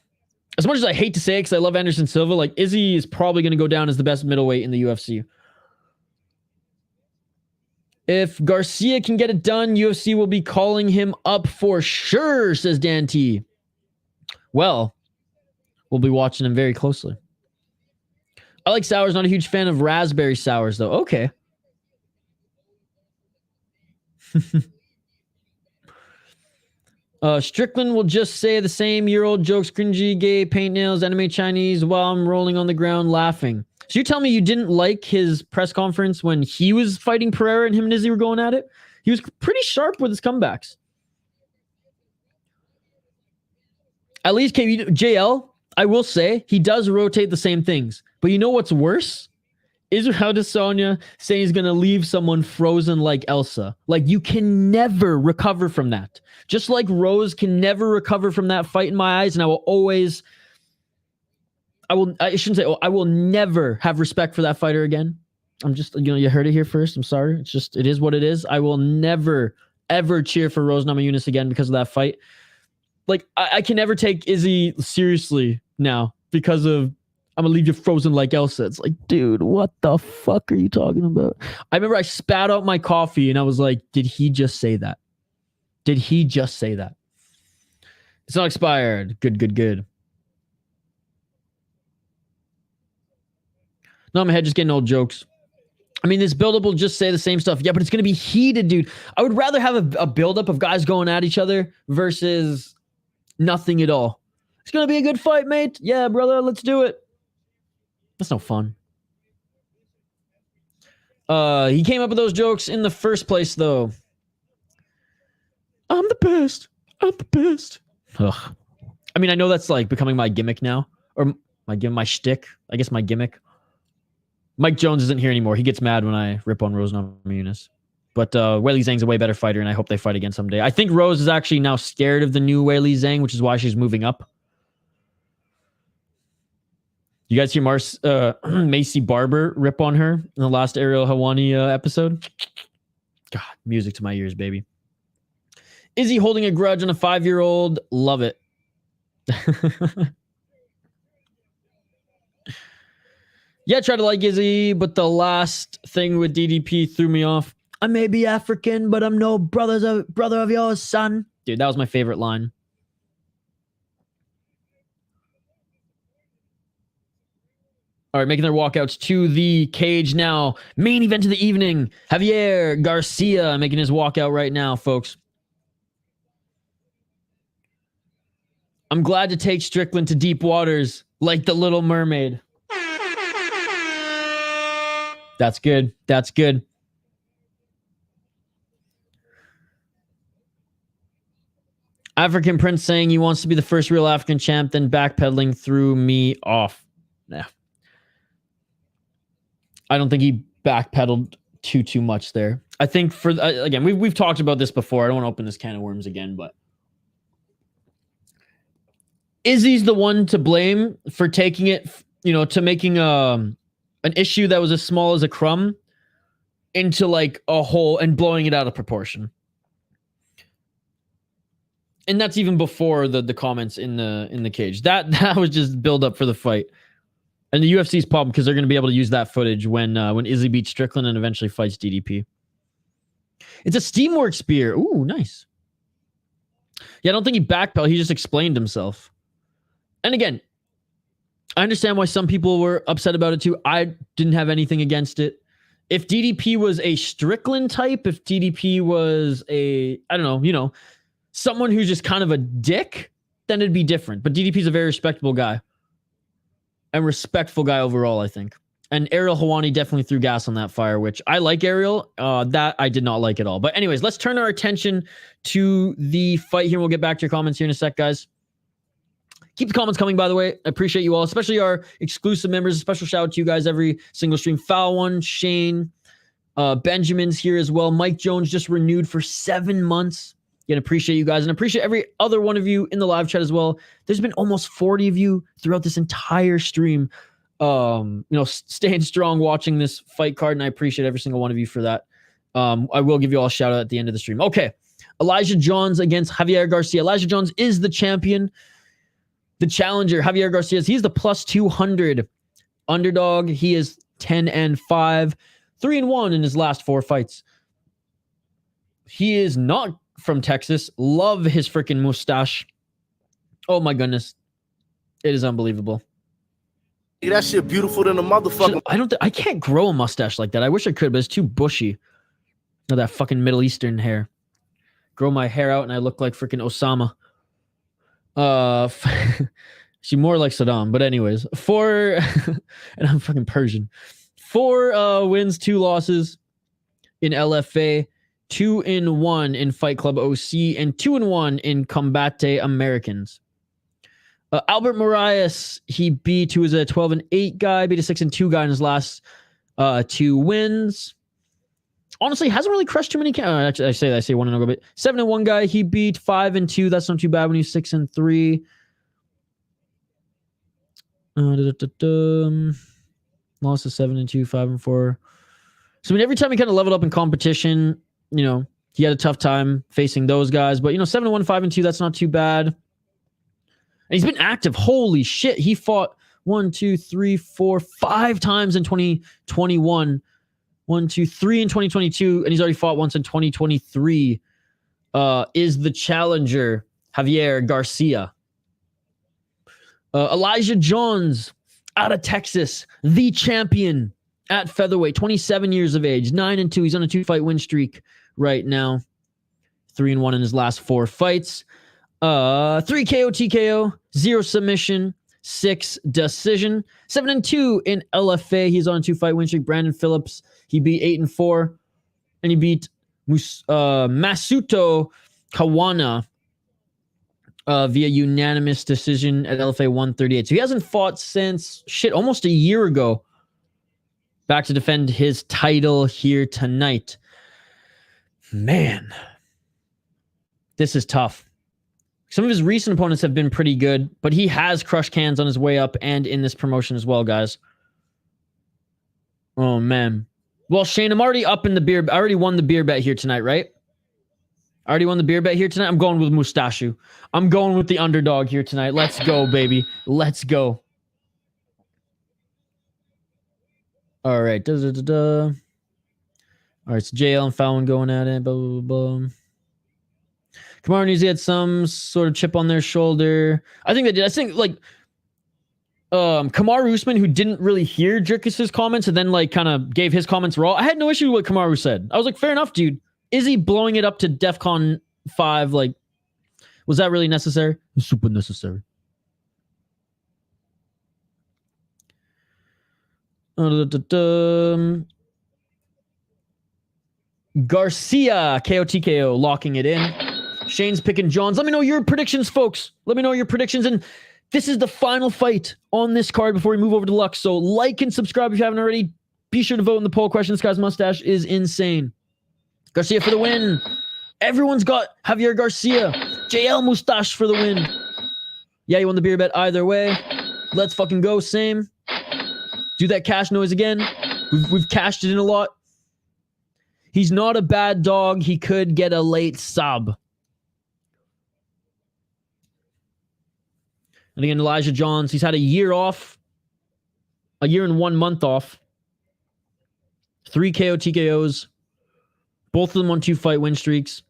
As much as I hate to say it because I love Anderson Silva, like Izzy is probably going to go down as the best middleweight in the UFC. If Garcia can get it done, UFC will be calling him up for sure, says Dan T. Well, we'll be watching him very closely. I like sours, not a huge fan of raspberry sours, though. Okay. Strickland will just say the same year-old jokes, cringy, gay, paint nails, anime Chinese, while I'm rolling on the ground laughing. So you tell me you didn't like his press conference when he was fighting Pereira and him and Izzy were going at it? He was pretty sharp with his comebacks. At least JL, I will say, he does rotate the same things. But you know what's worse? Israel Adesanya saying he's going to leave someone frozen like Elsa. Like, you can never recover from that. Just like Rose can never recover from that fight in my eyes, and I will never have respect for that fighter again. I'm just, you heard it here first. I'm sorry. It is what it is. I will never, ever cheer for Rose Namajunas again because of that fight. Like, I can never take Izzy seriously now because of, I'm going to leave you frozen like Elsa. It's like, dude, what the fuck are you talking about? I remember I spat out my coffee and I was like, did he just say that? Did he just say that? It's not expired. Good. No, my head just getting old jokes. I mean, this build-up will just say the same stuff. Yeah, but it's going to be heated, dude. I would rather have a build-up of guys going at each other versus nothing at all. It's going to be a good fight, mate. Yeah, brother, let's do it. That's no fun. He came up with those jokes in the first place, though. I'm the best. Ugh. I mean, I know that's like becoming my gimmick now. Or my shtick. I guess my gimmick. Mike Jones isn't here anymore. He gets mad when I rip on Rose Namajunas. But Weili Zhang's a way better fighter, and I hope they fight again someday. I think Rose is actually now scared of the new Weili Zhang, which is why she's moving up. You guys hear Macy Barber rip on her in the last Ariel Helwani episode? God, music to my ears, baby. Is he holding a grudge on a 5-year-old? Love it. Yeah, I tried to like Izzy, but the last thing with DDP threw me off. I may be African, but I'm no brother of yours, son. Dude, that was my favorite line. All right, making their walkouts to the cage now. Main event of the evening. Javier Garcia making his walkout right now, folks. I'm glad to take Strickland to deep waters like the Little Mermaid. That's good. That's good. African Prince saying he wants to be the first real African champ, then backpedaling threw me off. Nah. I don't think he backpedaled too much there. I think for again, we've talked about this before. I don't want to open this can of worms again, but Izzy's the one to blame for taking it, to making an issue that was as small as a crumb into like a whole and blowing it out of proportion. And that's even before the comments in the cage. That was just build up for the fight. And the UFC's problem because they're going to be able to use that footage when Izzy beats Strickland and eventually fights DDP. It's a Steamworks spear. Ooh, nice. Yeah, I don't think he backpedaled. He just explained himself. And again, I understand why some people were upset about it too. I didn't have anything against it. If DDP was a Strickland type, if DDP was someone who's just kind of a dick, then it'd be different. But DDP's a very respectable guy. And respectful guy overall, I think. And Ariel Helwani definitely threw gas on that fire, which I like Ariel. That I did not like at all. But anyways, let's turn our attention to the fight here. We'll get back to your comments here in a sec, guys. Keep the comments coming, by the way. I appreciate you all, especially our exclusive members. A special shout out to you guys every single stream. Foul One, Shane, Benjamin's here as well. Mike Jones just renewed for 7 months. Again, appreciate you guys, and appreciate every other one of you in the live chat as well. There's been almost 40 of you throughout this entire stream, staying strong, watching this fight card, and I appreciate every single one of you for that. I will give you all a shout out at the end of the stream. Okay, Elijah Johns against Javier Garcia. Elijah Johns is the champion. The challenger, Javier Garcia, he's the plus 200 underdog. He is 10-5, 3-1 in his last 4 fights. He is not from Texas. Love his freaking mustache. Oh my goodness. It is unbelievable. Yeah, that shit beautiful than a motherfucker. I can't grow a mustache like that. I wish I could, but it's too bushy. No, that fucking Middle Eastern hair. Grow my hair out and I look like freaking Osama. She more like Saddam, but anyways, and I'm fucking Persian. 4 wins, 2 losses in LFA, 2-1 in Fight Club OC, and 2-1 in Combate Americans. Albert Moraes, he beat, who was a 12-8 guy, beat a 6-2 guy in his last 2 wins. Honestly, hasn't really crushed too many. Actually, I say 1-0, but 7-1 guy. He beat 5-2. That's not too bad when he's 6-3. Lost to 7-2, 5-4. So I mean, every time he kind of leveled up in competition, you know, he had a tough time facing those guys. But you know, 7-1, 5-2. That's not too bad. And he's been active. Holy shit! He fought 1, 2, 3, 4, 5 times in 2021. 1, 2, 3 in 2022, and he's already fought once in 2023. Is the challenger Javier Garcia. Elijah Johns out of Texas, the champion at featherweight, 27 years of age, 9-2. He's on a 2-fight win streak right now. 3-1 in his last 4 fights. 3 KO TKO, 0 submission, 6 decision. 7-2 in LFA. He's on a 2-fight win streak. Brandon Phillips, he beat 8-4, and he beat Masuto Kawana via unanimous decision at LFA 138. So he hasn't fought since, almost a year ago. Back to defend his title here tonight. Man, this is tough. Some of his recent opponents have been pretty good, but he has crushed cans on his way up and in this promotion as well, guys. Oh, man. Well, Shane, I'm already up in the beer. I already won the beer bet here tonight, right? I already won the beer bet here tonight. I'm going with Mustachu. I'm going with the underdog here tonight. Let's go, baby. Let's go. All right. All right, so JL and Fallon going at it. Blah, blah, blah, blah. Kamaru Newsy had some sort of chip on their shoulder. I think they did. I think, like, Kamaru Usman, who didn't really hear Dricus's comments and then like kind of gave his comments raw. I had no issue with what Kamaru said. I was like, fair enough, dude. Is he blowing it up to DEFCON 5? Like, was that really necessary? Super necessary. Garcia, KO TKO, locking it in. Shane's picking Johns. Let me know your predictions, folks. Let me know your predictions. And this is the final fight on this card before we move over to Lux. So like and subscribe if you haven't already. Be sure to vote in the poll question. This guy's mustache is insane. Garcia for the win. Everyone's got Javier Garcia. JL Mustache for the win. Yeah, you won the beer bet either way. Let's fucking go. Same. Do that cash noise again. We've cashed it in a lot. He's not a bad dog. He could get a late sub. And again, Elijah Johns, he's had a year off. A year and 1 month off. 3 KO TKOs. Both of them on 2-fight win streaks.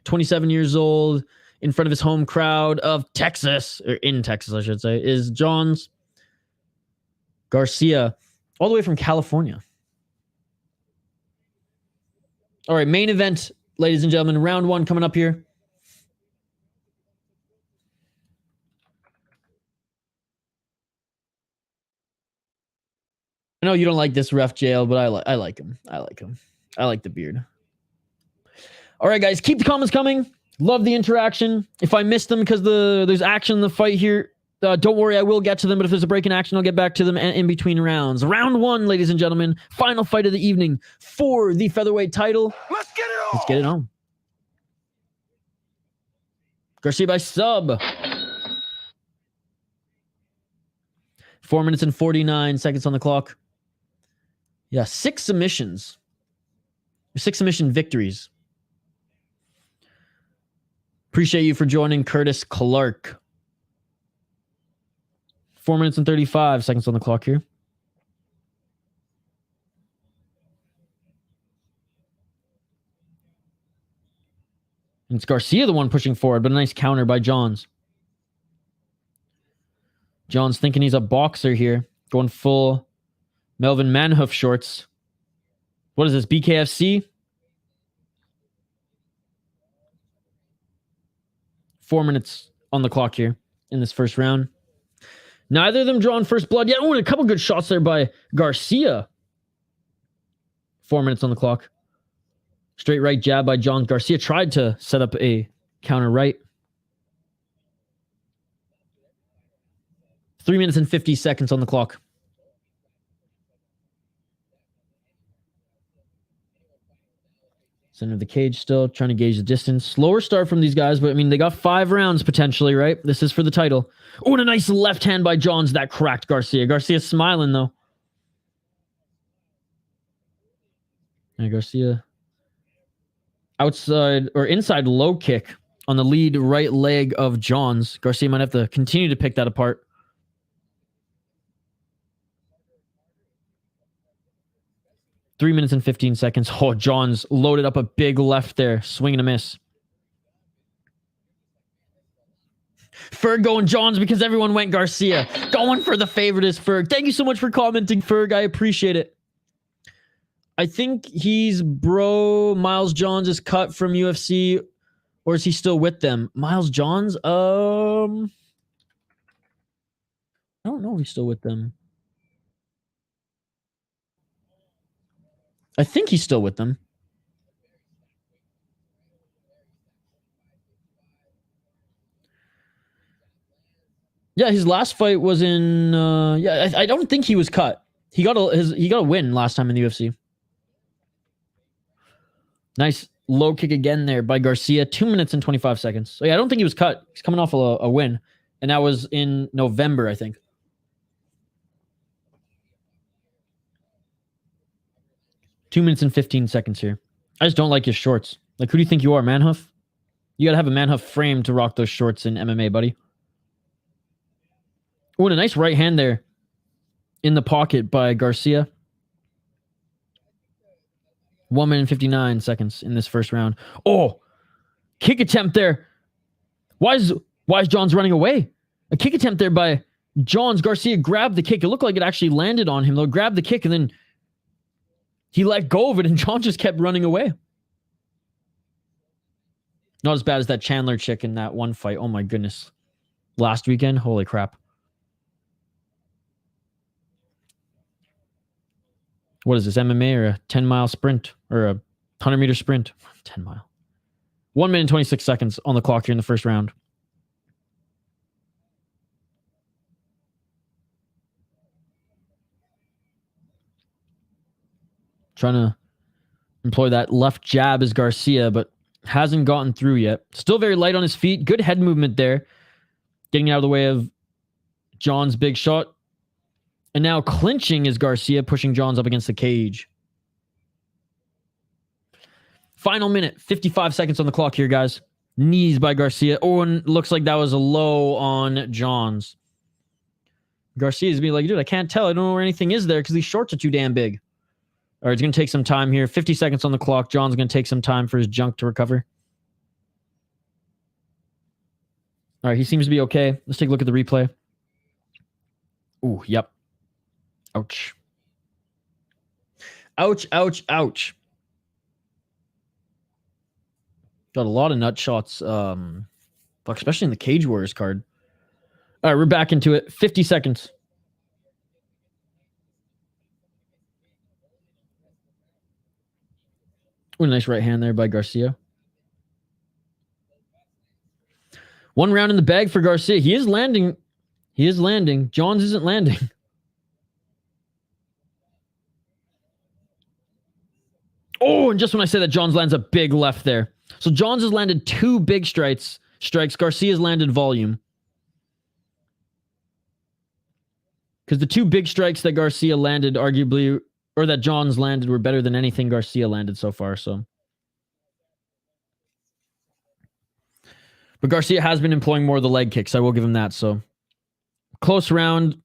27 years old. In front of his home crowd of Texas. Or in Texas, I should say. Is Johns. Garcia. All the way from California. All right, main event, ladies and gentlemen. Round 1 coming up here. I know you don't like this ref jail, but I like him. I like him. I like the beard. All right, guys, keep the comments coming. Love the interaction. If I missed them because there's action in the fight here, don't worry, I will get to them. But if there's a break in action, I'll get back to them in between rounds. Round 1, ladies and gentlemen, final fight of the evening for the featherweight title. Let's get it on. Let's get it on. Garcia by sub. 4 minutes and 49 seconds on the clock. Yeah, 6 submissions. 6 submission victories. Appreciate you for joining, Curtis Clark. 4 minutes and 35 seconds on the clock here. And it's Garcia the one pushing forward, but a nice counter by Johns. Johns thinking he's a boxer here. Going full Melvin Manhoof shorts. What is this, BKFC? 4 minutes on the clock here in this first round. Neither of them drawing first blood yet. Oh, and a couple good shots there by Garcia. 4 minutes on the clock. Straight right jab by Johns. Garcia tried to set up a counter right. 3 minutes and 50 seconds on the clock. Center of the cage still, trying to gauge the distance. Slower start from these guys, but I mean, they got 5 rounds potentially, right? This is for the title. Oh, and a nice left hand by Johns. That cracked Garcia. Garcia's smiling, though. And Garcia. Outside or inside low kick on the lead right leg of Johns. Garcia might have to continue to pick that apart. Three minutes and 15 seconds. Oh, Johns loaded up a big left there. Swing and a miss. Ferg going Johns because everyone went Garcia. Going for the favorite is Ferg. Thank you so much for commenting, Ferg. I appreciate it. I think he's Miles Johns is cut from UFC, or is he still with them? Miles Johns? I don't know if he's still with them. I think he's still with them. Yeah, his last fight was in I don't think he was cut. He got a win last time in the UFC. Nice low kick again there by Garcia. 2 minutes and 25 seconds. So yeah, I don't think he was cut. He's coming off a win. And that was in November, I think. Two minutes and 15 seconds here. I just don't like his shorts. Like, who do you think you are, Manhuff? You gotta have a Manhuff frame to rock those shorts in MMA, buddy. Oh, and a nice right hand there in the pocket by Garcia. 1 minute and 59 seconds in this first round. Oh, kick attempt there. Why is Johns running away? A kick attempt there by Johns. Garcia grabbed the kick. It looked like it actually landed on him, though. Grabbed the kick, and then he let go of it, and Johns just kept running away. Not as bad as that Chandler chick in that one fight. Oh, my goodness. Last weekend? Holy crap. What is this, MMA or a 10-mile sprint? Or a 100-meter sprint? 10 mile. 1 minute and 26 seconds on the clock here in the first round. Trying to employ that left jab as Garcia, but hasn't gotten through yet. Still very light on his feet. Good head movement there. Getting out of the way of John's big shot. And now clinching is Garcia, pushing Johns up against the cage. Final minute, 55 seconds on the clock here, guys. Knees by Garcia. Oh, and looks like that was a low on Johns. Garcia's being like, dude, I can't tell. I don't know where anything is there because these shorts are too damn big. All right, it's going to take some time here. 50 seconds on the clock. John's going to take some time for his junk to recover. All right, he seems to be okay. Let's take a look at the replay. Ooh, yep. Ouch. Ouch, ouch, ouch. Got a lot of nut shots, especially in the Cage Warriors card. All right, we're back into it. 50 seconds. Ooh, nice right hand there by Garcia. One round in the bag for Garcia. He is landing. He is landing. Johns isn't landing. Oh, and just when I say that, Johns lands a big left there. So Johns has landed 2 big strikes. Garcia's landed volume. Because the 2 big strikes that Garcia landed, arguably, or that Johns landed, were better than anything Garcia landed so far. So, but Garcia has been employing more of the leg kicks. I will give him that. So, close round.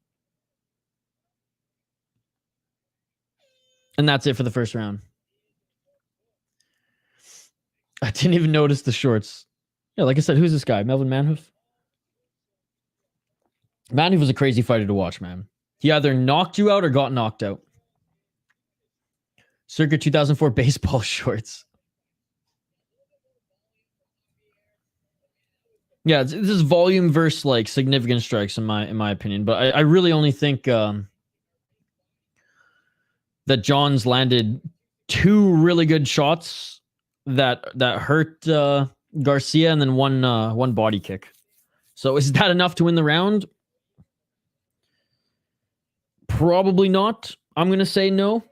And that's it for the first round. I didn't even notice the shorts. Yeah, like I said, who's this guy? Melvin Manhoof? Manhoof was a crazy fighter to watch, man. He either knocked you out or got knocked out. Circa 2004 baseball shorts. Yeah, this is volume versus like significant strikes in my opinion. But I really only think that Johns landed 2 really good shots that hurt Garcia, and then one body kick. So is that enough to win the round? Probably not. I'm going to say no.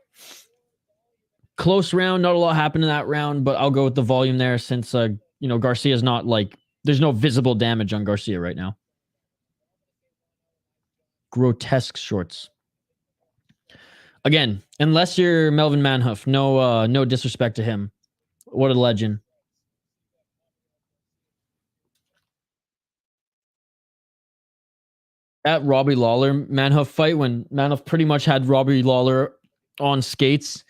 Close round. Not a lot happened in that round, but I'll go with the volume there since, Garcia's not like, there's no visible damage on Garcia right now. Grotesque shorts. Again, unless you're Melvin Manhoef, no disrespect to him. What a legend. That Robbie Lawler Manhoef fight, when Manhoef pretty much had Robbie Lawler on skates,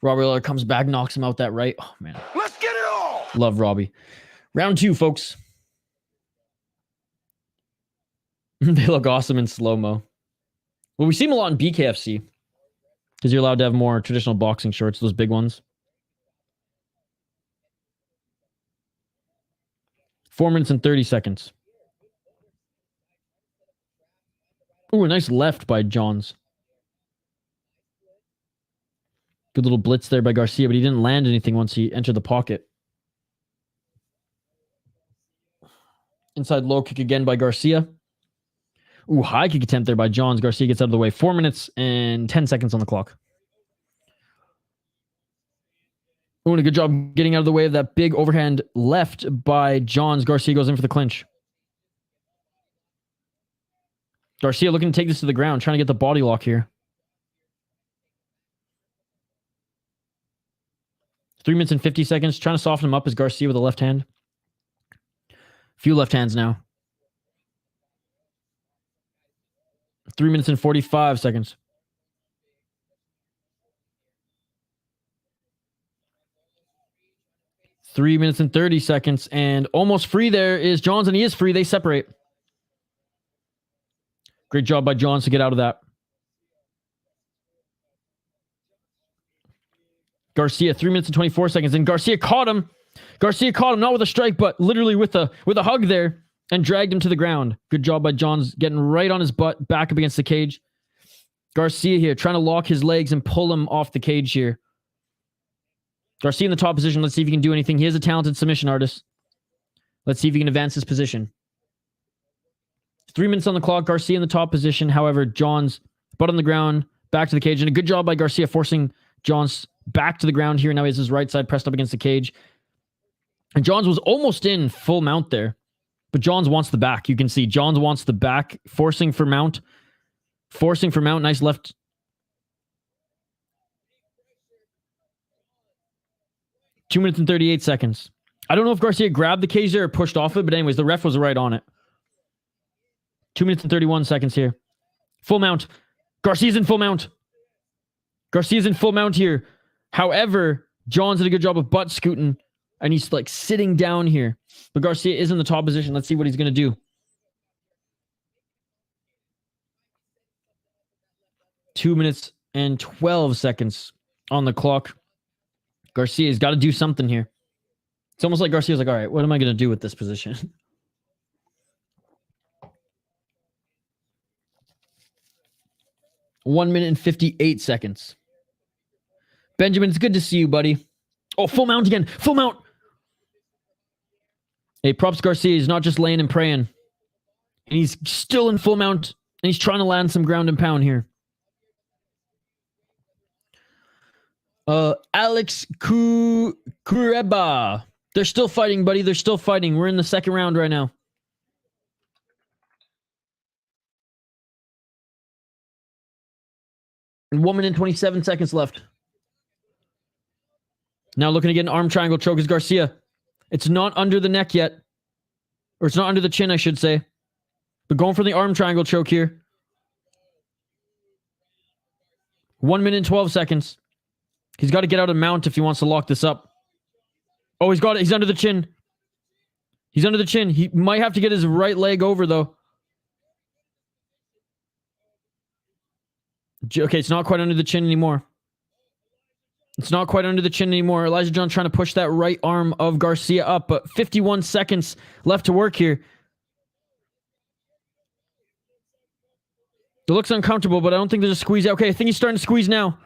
Robbie Lawler comes back, knocks him out that right. Oh, man. Let's get it all. Love Robbie. Round 2, folks. They look awesome in slow-mo. Well, we see them a lot in BKFC because you're allowed to have more traditional boxing shorts, those big ones. 4 minutes and 30 seconds. Ooh, a nice left by Johns. Good little blitz there by Garcia, but he didn't land anything once he entered the pocket. Inside low kick again by Garcia. Ooh, high kick attempt there by Johns. Garcia gets out of the way. 4 minutes and 10 seconds on the clock. Ooh, and a good job getting out of the way of that big overhand left by Johns. Garcia goes in for the clinch. Garcia looking to take this to the ground, trying to get the body lock here. 3 minutes and 50 seconds, trying to soften him up as Garcia with a left hand. Few left hands now. 3 minutes and 45 seconds. 3 minutes and 30 seconds, and almost free there is Johns, and he is free. They separate. Great job by Johns to get out of that. Garcia, 3 minutes and 24 seconds, and Garcia caught him. Garcia caught him, not with a strike, but literally with a hug there, and dragged him to the ground. Good job by Johns, getting right on his butt, back up against the cage. Garcia here, trying to lock his legs and pull him off the cage here. Garcia in the top position. Let's see if he can do anything. He is a talented submission artist. Let's see if he can advance his position. 3 minutes on the clock. Garcia in the top position. However, Johns butt on the ground, back to the cage. And a good job by Garcia forcing Johns back to the ground here. Now he has his right side pressed up against the cage. And Johns was almost in full mount there. But Johns wants the back. You can see Johns wants the back. Forcing for mount. Forcing for mount. Nice left. Two minutes and 38 seconds. I don't know if Garcia grabbed the cage there or pushed off it, but anyways, the ref was right on it. 2 minutes and 31 seconds here. Full mount. Garcia's in full mount. Garcia's in full mount here. However, Johns did a good job of butt scooting, and he's like sitting down here. But Garcia is in the top position. Let's see what he's going to do. 2 minutes and 12 seconds on the clock. Garcia's got to do something here. It's almost like Garcia's like, all right, what am I going to do with this position? 1 minute and 58 seconds. Benjamin, it's good to see you, buddy. Oh, full mount again. Full mount. Hey, props Garcia. He's not just laying and praying. And he's still in full mount. And he's trying to land some ground and pound here. Alex Kureba. They're still fighting, buddy. They're still fighting. We're in the second round right now. And 1 minute and 27 seconds left. Now looking to get an arm triangle choke is Garcia. It's not under the neck yet. Or it's not under the chin, I should say. But going for the arm triangle choke here. 1 minute and 12 seconds. He's got to get out of mount if he wants to lock this up. Oh, he's got it. He's under the chin. He's under the chin. He might have to get his right leg over, though. Okay, it's not quite under the chin anymore. It's not quite under the chin anymore. Elijah John trying to push that right arm of Garcia up, but 51 seconds left to work here. It looks uncomfortable, but I don't think there's a squeeze. Okay, I think he's starting to squeeze now.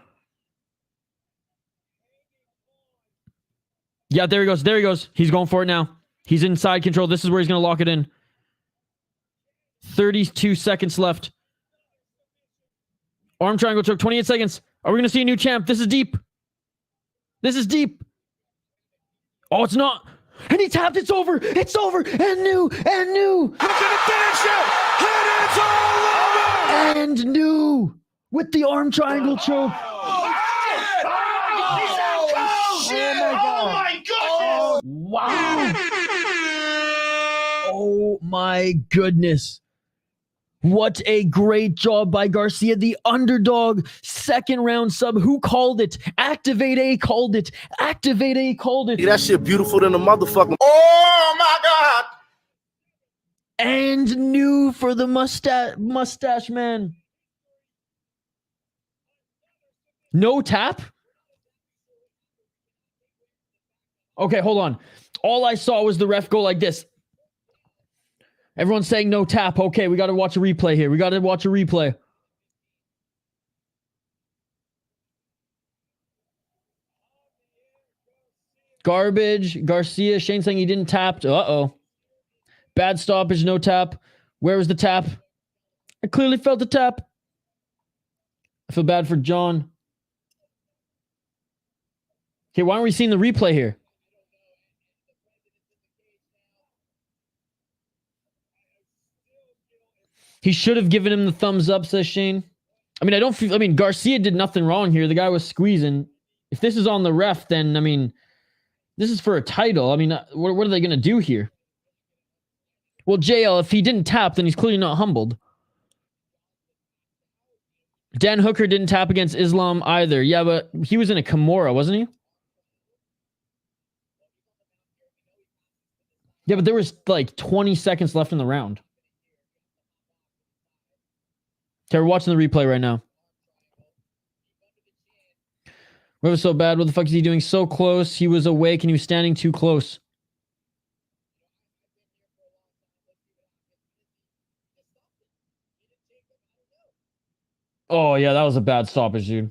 Yeah, there he goes. There he goes. He's going for it now. He's inside control. This is where he's going to lock it in. 32 seconds left. Arm triangle choke, 28 seconds. Are we going to see a new champ? This is deep. This is deep. Oh, it's not. And he tapped. It's over. It's over. And new. And new. Looking to finish it. It is all over. And new. With the arm triangle choke. Wow. Oh my goodness. What a great job by Garcia, the underdog, second round sub. Who called it? Activate A called it. Activate A called it. Yeah, that shit beautiful than a motherfucker. Oh my God. And new for the mustache man. No tap? Okay, hold on. All I saw was the ref go like this. Everyone's saying no tap. Okay, we got to watch a replay here. We got to watch a replay. Garbage. Garcia. Shane saying he didn't tap. Uh-oh. Bad stoppage, no tap. Where was the tap? I clearly felt the tap. I feel bad for John. Okay, why aren't we seeing the replay here? He should have given him the thumbs up, says Shane. I mean, Garcia did nothing wrong here. The guy was squeezing. If this is on the ref, then, I mean, this is for a title. I mean, what are they going to do here? Well, JL, if he didn't tap, then he's clearly not humbled. Dan Hooker didn't tap against Islam either. Yeah, but he was in a Kimura, wasn't he? Yeah, but there was like 20 seconds left in the round. Okay, we're watching the replay right now. What was so bad? What the fuck is he doing? So close. He was awake and he was standing too close. Oh, yeah, that was a bad stoppage, dude.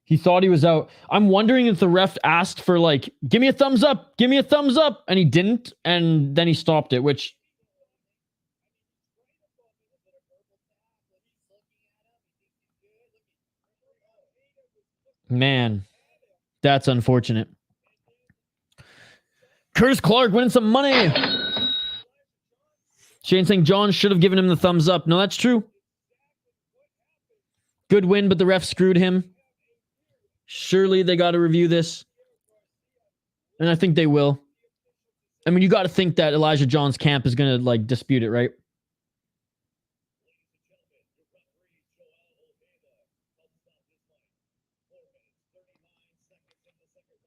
He thought he was out. I'm wondering if the ref asked for, like, give me a thumbs up, give me a thumbs up, and he didn't, and then he stopped it, which... Man, that's unfortunate. Curtis Clark winning some money. Shane saying John should have given him the thumbs up. No, that's true. Good win, but the ref screwed him. Surely they got to review this. And I think they will. I mean, you got to think that Elijah John's camp is going to, like, dispute it, right?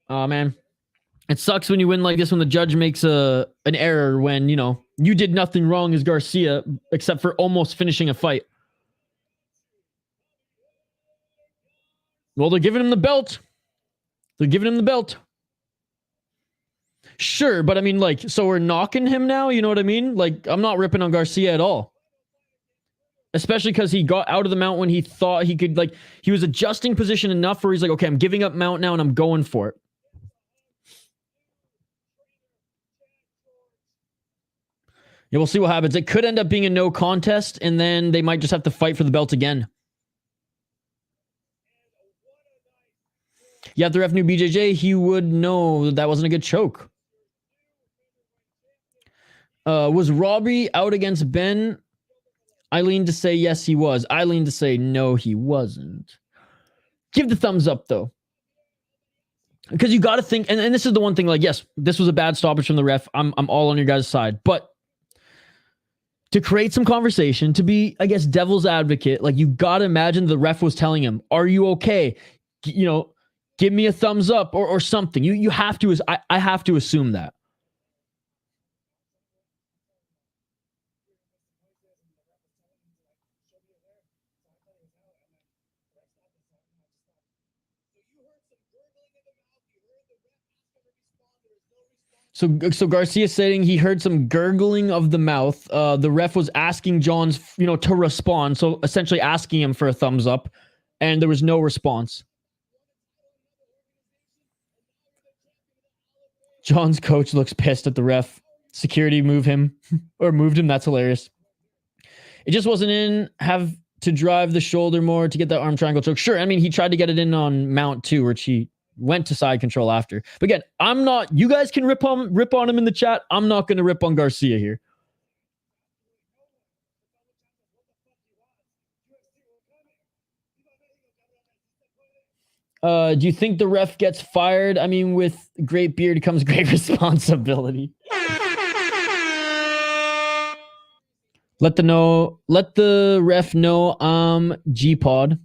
Oh, man. It sucks when you win like this when the judge makes an error when, you know, you did nothing wrong as Garcia except for almost finishing a fight. Well, they're giving him the belt. They're giving him the belt. Sure, but I mean, like, so we're knocking him now? You know what I mean? Like, I'm not ripping on Garcia at all. Especially because he got out of the mount when he thought he could, like, he was adjusting position enough where he's like, okay, I'm giving up mount now and I'm going for it. Yeah, we'll see what happens. It could end up being a no contest, and then they might just have to fight for the belt again. Yeah, if the ref knew BJJ, he would know that wasn't a good choke. Was Robbie out against Ben? I lean to say yes, he was. I lean to say no, he wasn't. Give the thumbs up, though. Because you got to think, and this is the one thing, like, yes, this was a bad stoppage from the ref. I'm all on your guys' side. But to create some conversation, to be, I guess, devil's advocate, like, you got to imagine the ref was telling him, are you okay? You know, give me a thumbs up or something. You have to, I have to assume that. So Garcia saying he heard some gurgling of the mouth. The ref was asking Johns, you know, to respond. So essentially asking him for a thumbs up, and there was no response. John's coach looks pissed at the ref. Security moved him. That's hilarious. It just wasn't in. Have to drive the shoulder more to get that arm triangle choke. Sure, I mean, he tried to get it in on mount too, which he went to side control after. But again, I'm not, you guys can rip on him in the chat. I'm not going to rip on Garcia here. Do you think the ref gets fired? I mean, with great beard comes great responsibility. Let the ref know G-Pod.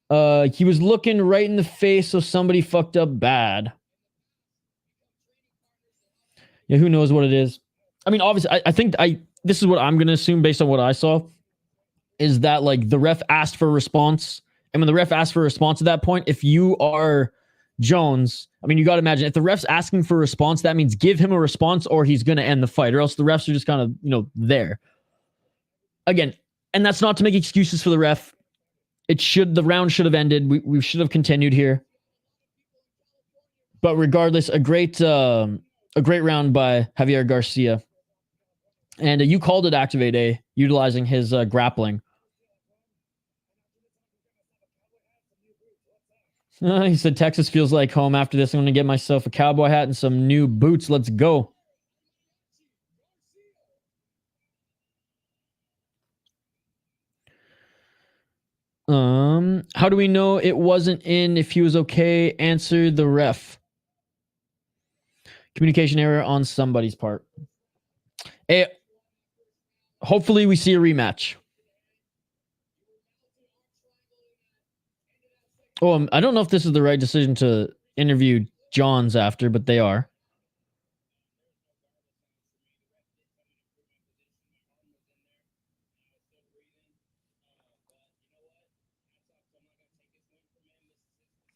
He was looking right in the face, so somebody fucked up bad. Yeah, who knows what it is? I mean, obviously, I think this is what I'm gonna assume based on what I saw, is that like the ref asked for a response. And when the ref asks for a response at that point, if you are Jones, I mean, you got to imagine if the ref's asking for a response, that means give him a response or he's going to end the fight, or else the refs are just kind of, there. Again, and that's not to make excuses for the ref. The round should have ended. We should have continued here. But regardless, a great round by Javier Garcia. And you called it Activate A, utilizing his grappling. He said, Texas feels like home. After this, I'm going to get myself a cowboy hat and some new boots. Let's go. How do we know it wasn't in if he was okay? Answer the ref. Communication error on somebody's part. Hey, hopefully we see a rematch. Oh, I don't know if this is the right decision to interview Johns after, but they are.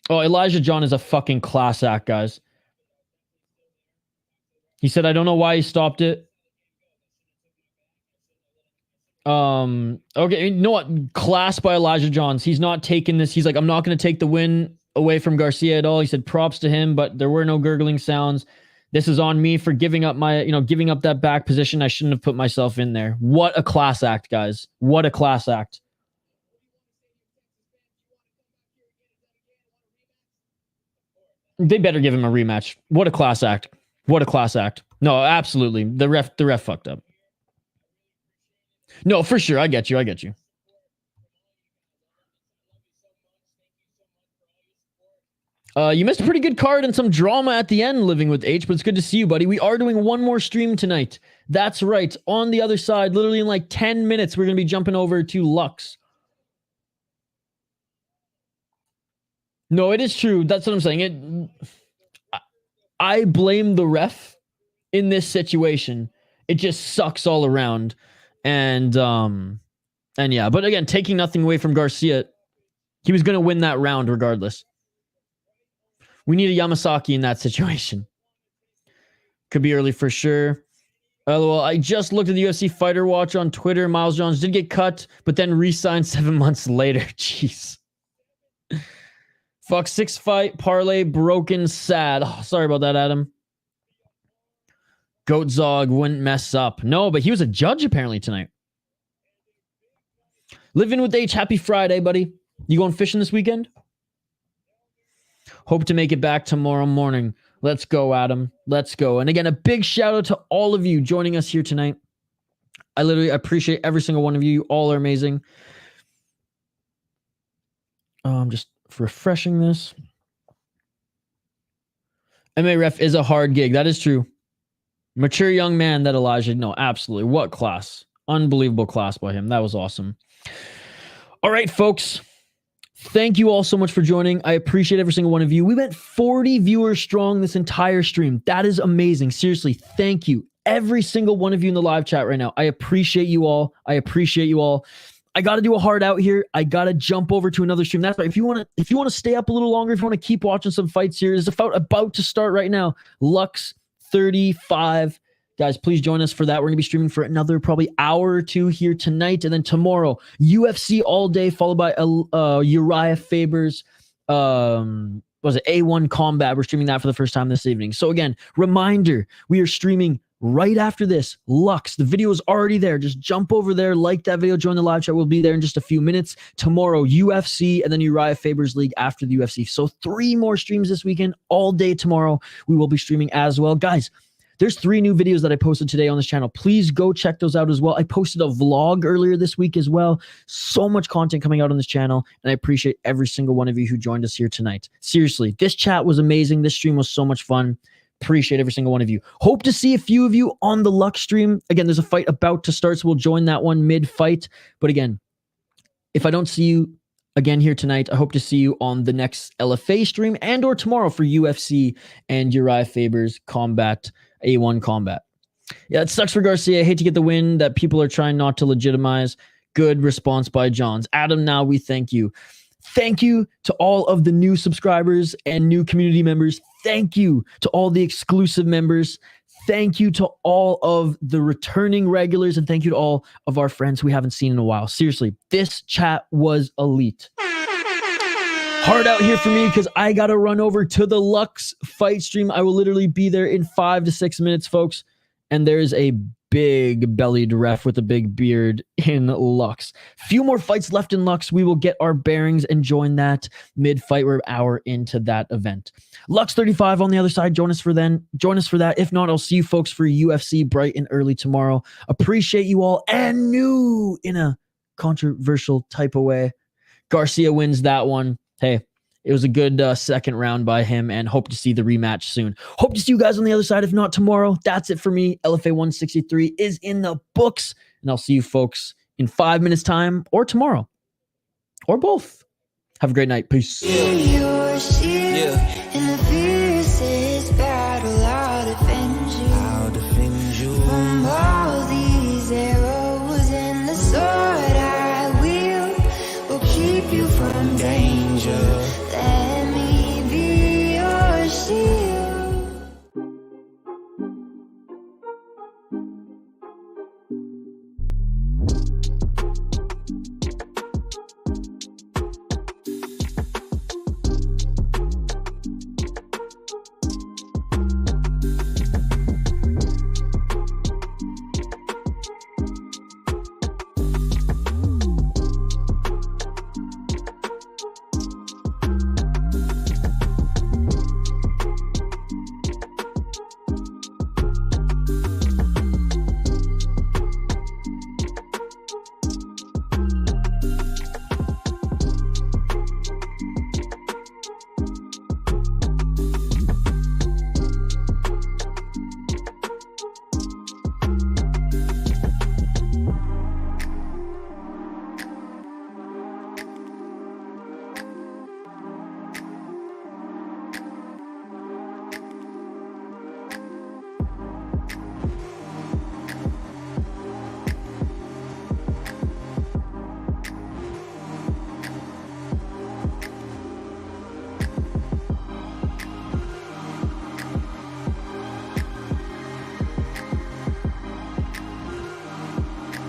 Oh, Elijah John is a fucking class act, guys. He said, I don't know why he stopped it. Okay, you know what? Class by Elijah Johns. He's not taking this. He's like, I'm not going to take the win away from Garcia at all. He said, props to him, but there were no gurgling sounds. This is on me for giving up giving up that back position. I shouldn't have put myself in there. What a class act, guys. What a class act. They better give him a rematch. What a class act. What a class act. No, absolutely. The ref fucked up. No, for sure. I get you. You missed a pretty good card and some drama at the end, Living with H, but it's good to see you, buddy. We are doing one more stream tonight. That's right. On the other side, literally in like 10 minutes, we're going to be jumping over to Lux. No, it is true. That's what I'm saying. I blame the ref in this situation. It just sucks all around. And yeah, but again, taking nothing away from Garcia, he was going to win that round regardless. We need a Yamasaki in that situation. Could be early for sure. LOL, I just looked at the UFC Fighter Watch on Twitter. Miles Jones did get cut, but then re-signed 7 months later. Jeez. Fuck, 6-fight parlay broken sad. Oh, sorry about that, Adam. Goat Zog wouldn't mess up. No, but he was a judge apparently tonight. Living with H, happy Friday, buddy. You going fishing this weekend? Hope to make it back tomorrow morning. Let's go, Adam. Let's go. And again, a big shout out to all of you joining us here tonight. I literally appreciate every single one of you. You all are amazing. I'm just refreshing this. MMA ref is a hard gig. That is true. Mature young man, that Elijah. No, absolutely. What class. Unbelievable class by him. That was awesome. All right, folks. Thank you all so much for joining. I appreciate every single one of you. We went 40 viewers strong this entire stream. That is amazing. Seriously, thank you. Every single one of you in the live chat right now. I appreciate you all. I got to do a hard out here. I got to jump over to another stream. That's right. If you want to stay up a little longer, if you want to keep watching some fights here, there's a fight about to start right now. Lux 35. Guys, please join us for that. We're going to be streaming for another probably hour or two here tonight. And then tomorrow, UFC all day, followed by Uriah Faber's A1 Combat. We're streaming that for the first time this evening. So again, reminder, we are streaming right after this, Lux, the video is already there. Just jump over there, like that video, join the live chat. We'll be there in just a few minutes. Tomorrow, UFC, and then Uriah Faber's League after the UFC. So 3 more streams this weekend, all day tomorrow. We will be streaming as well. Guys, there's 3 new videos that I posted today on this channel. Please go check those out as well. I posted a vlog earlier this week as well. So much content coming out on this channel, and I appreciate every single one of you who joined us here tonight. Seriously, this chat was amazing. This stream was so much fun. Appreciate every single one of you. Hope to see a few of you on the Lux stream. Again, there's a fight about to start, so we'll join that one mid-fight. But again, if I don't see you again here tonight, I hope to see you on the next LFA stream and or tomorrow for UFC and Uriah Faber's Combat, A1 Combat. Yeah, it sucks for Garcia. I hate to get the win that people are trying not to legitimize. Good response by Johns. Adam, now we thank you. Thank you to all of the new subscribers and new community members. Thank you to all the exclusive members. Thank you to all of the returning regulars. And thank you to all of our friends we haven't seen in a while. Seriously, this chat was elite. Hard out here for me because I got to run over to the Lux fight stream. I will literally be there in 5 to 6 minutes, folks. And there's a big bellied ref with a big beard in Lux. Few more fights left in Lux. We will get our bearings and join that mid-fight. We're an hour into that event. Lux 35 on the other side. Join us for that. If not, I'll see you folks for UFC bright and early tomorrow. Appreciate you all. And new in a controversial type of way, Garcia wins that one. Hey, it was a good second round by him, and hope to see the rematch soon. Hope to see you guys on the other side. If not tomorrow, that's it for me. LFA 163 is in the books, and I'll see you folks in 5 minutes time or tomorrow or both. Have a great night. Peace. I'll defend you from all these arrows, and the sword I will keep you from danger.